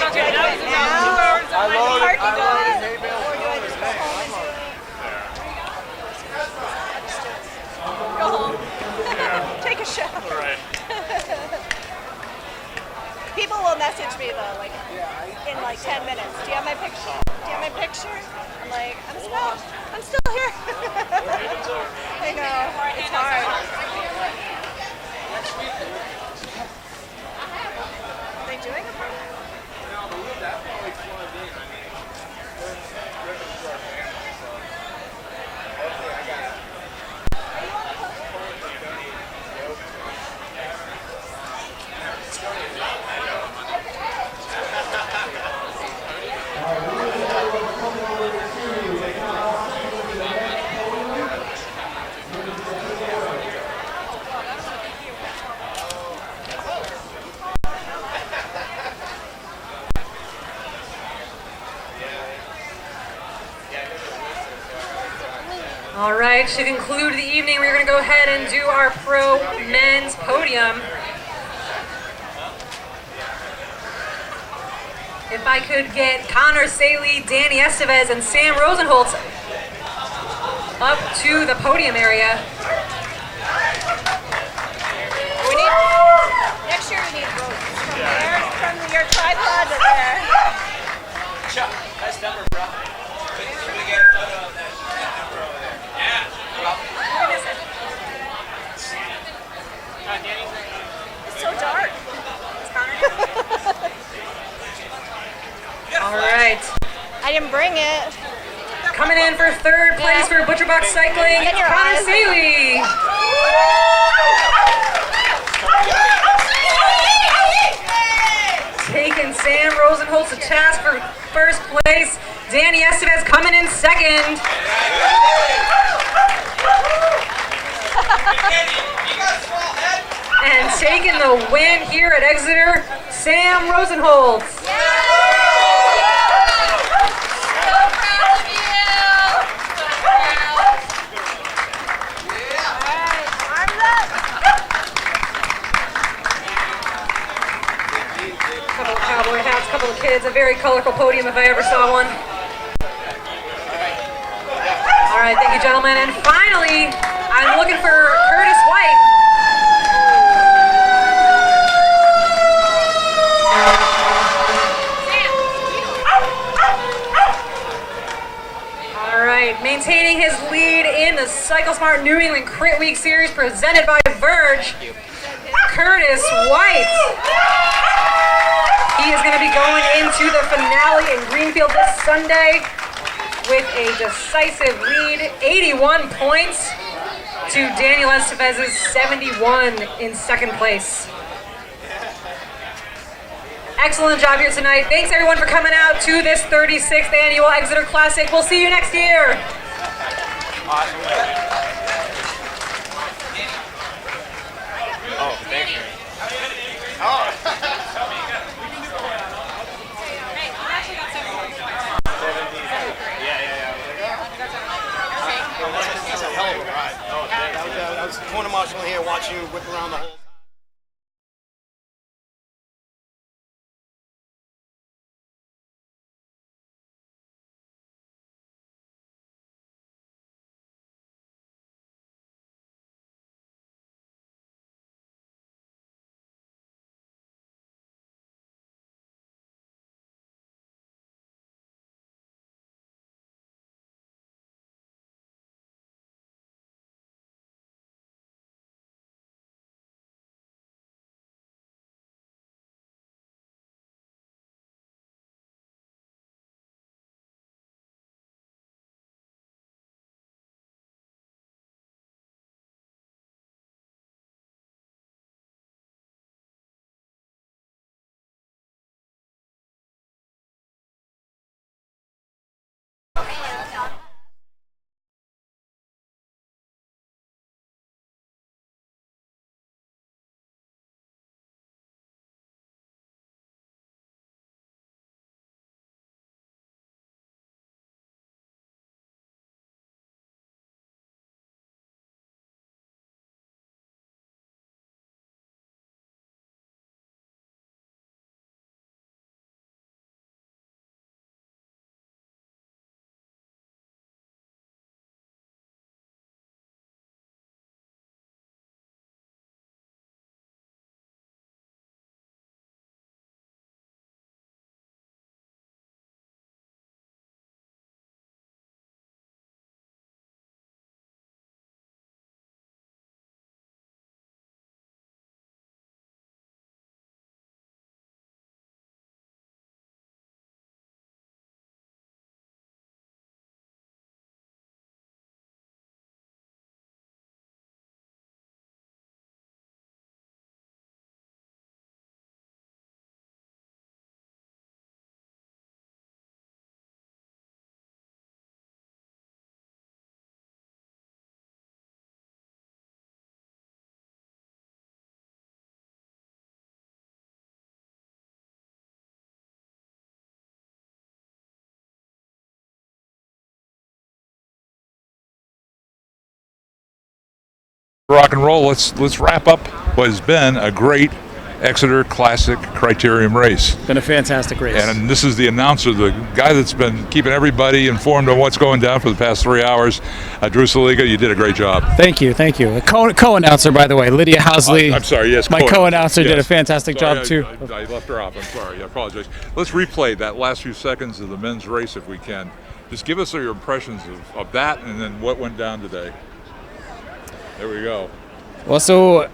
People will message me though, like in like 10 minutes. Do you have my picture? Do you have my picture? I'm like, I'm still here. I know, it's hard. Are they doing a program? All right, to conclude the evening, we're going to go ahead and do our pro men's podium. If I could get Connor Saley, Danny Estevez, and Sam Rosenholtz up to the podium area. We need, next year we need ropes from there, from your tripod to there. Chuck, nice number, bro. Can we get a photo of that number over there? Yeah. What is it? It's so dark. It's Connor. All right. I didn't bring it. Coming in for third place for ButcherBox Cycling, Get your Connor eyes. Saley. Taking Sam Rosenholtz to task for first place. Danny Estevez coming in second. And taking the win here at Exeter, Sam Rosenholtz. Couple of cowboy hats, couple of kids, a very colorful podium if I ever saw one. All right, thank you, gentlemen. And finally, I'm looking for Curtis White. All right, maintaining his lead in the CycleSmart New England Crit Week Series presented by Verge, Curtis White. He is going to be going into the finale in Greenfield this Sunday with a decisive lead, 81 points to Daniel Estevez's 71 in second place. Excellent job here tonight. Thanks everyone for coming out to this 36th annual Exeter Classic. We'll see you next year. Oh, thank you. That's a hell of a ride. I was corner marshalling here watching you whip around the whole Rock and roll. Let's wrap up what has been a great Exeter Classic Criterium race. Been a fantastic race. And this is the announcer, the guy that's been keeping everybody informed on what's going down for the past 3 hours. Drew Saliga, you did a great job. Thank you. A co-announcer, by the way, Lydia Housley. I'm sorry, yes. My co-announcer did a fantastic job, too. I left her off. I'm sorry. I apologize. Let's replay that last few seconds of the men's race if we can. Just give us your impressions of that and then what went down today. There we go. Well, so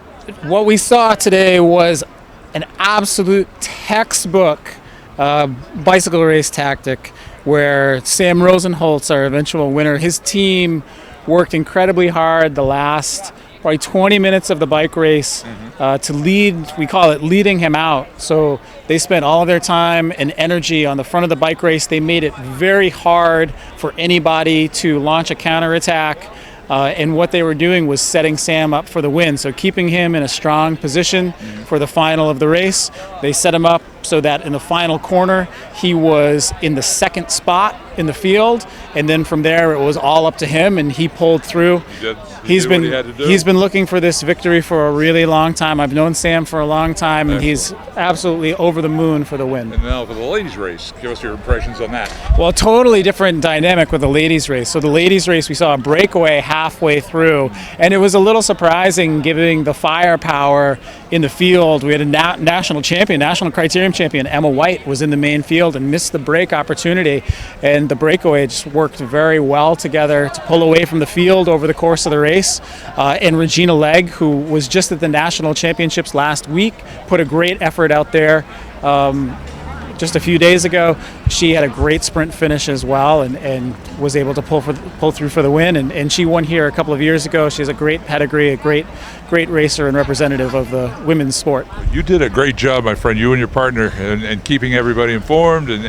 what we saw today was an absolute textbook bicycle race tactic where Sam Rosenholtz, our eventual winner, his team worked incredibly hard the last probably 20 minutes of the bike race to lead, we call it leading him out. So they spent all of their time and energy on the front of the bike race. They made it very hard for anybody to launch a counterattack. And what they were doing was setting Sam up for the win. So keeping him in a strong position for the final of the race. They set him up so that in the final corner, he was in the second spot in the field. And then from there, it was all up to him, and he pulled through. He's been looking for this victory for a really long time. I've known Sam for a long time, and he's absolutely over the moon for the win. And now for the ladies' race, give us your impressions on that. Well, totally different dynamic with the ladies' race. So the ladies' race, we saw a breakaway halfway through, and it was a little surprising given the firepower in the field. We had a national champion, national criterium champion, Emma White, was in the main field and missed the break opportunity, and the breakaway just worked very well together to pull away from the field over the course of the race. And Regina Legg, who was just at the national championships last week, put a great effort out there just a few days ago. She had a great sprint finish as well, and was able to pull through for the win. And she won here a couple of years ago. She has a great pedigree, a great racer and representative of the women's sport. You did a great job, my friend, you and your partner, and keeping everybody informed and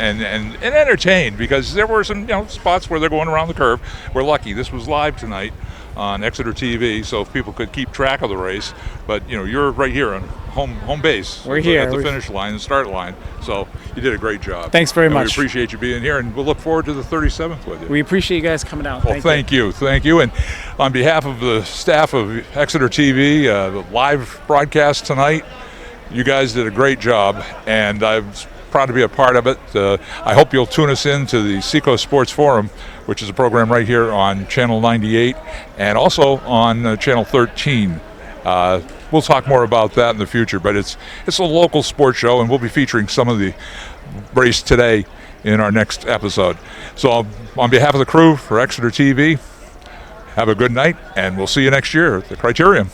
entertained, because there were some spots where they're going around the curve. We're lucky. This was live tonight on Exeter TV, so if people could keep track of the race. But you're right here on home base. We're here at the finish line, the start line. So you did a great job. Thanks very much. We appreciate you being here, and we'll look forward to the 37th with you. We appreciate you guys coming out. Well, thank you. And on behalf of the staff of Exeter TV, the live broadcast tonight, you guys did a great job, and I'm proud to be a part of it. I hope you'll tune us in to the Seco Sports Forum, which is a program right here on Channel 98 and also on Channel 13. We'll talk more about that in the future, but it's a local sports show, and we'll be featuring some of the race today in our next episode. So on behalf of the crew for Exeter TV, have a good night, and we'll see you next year at the Criterium.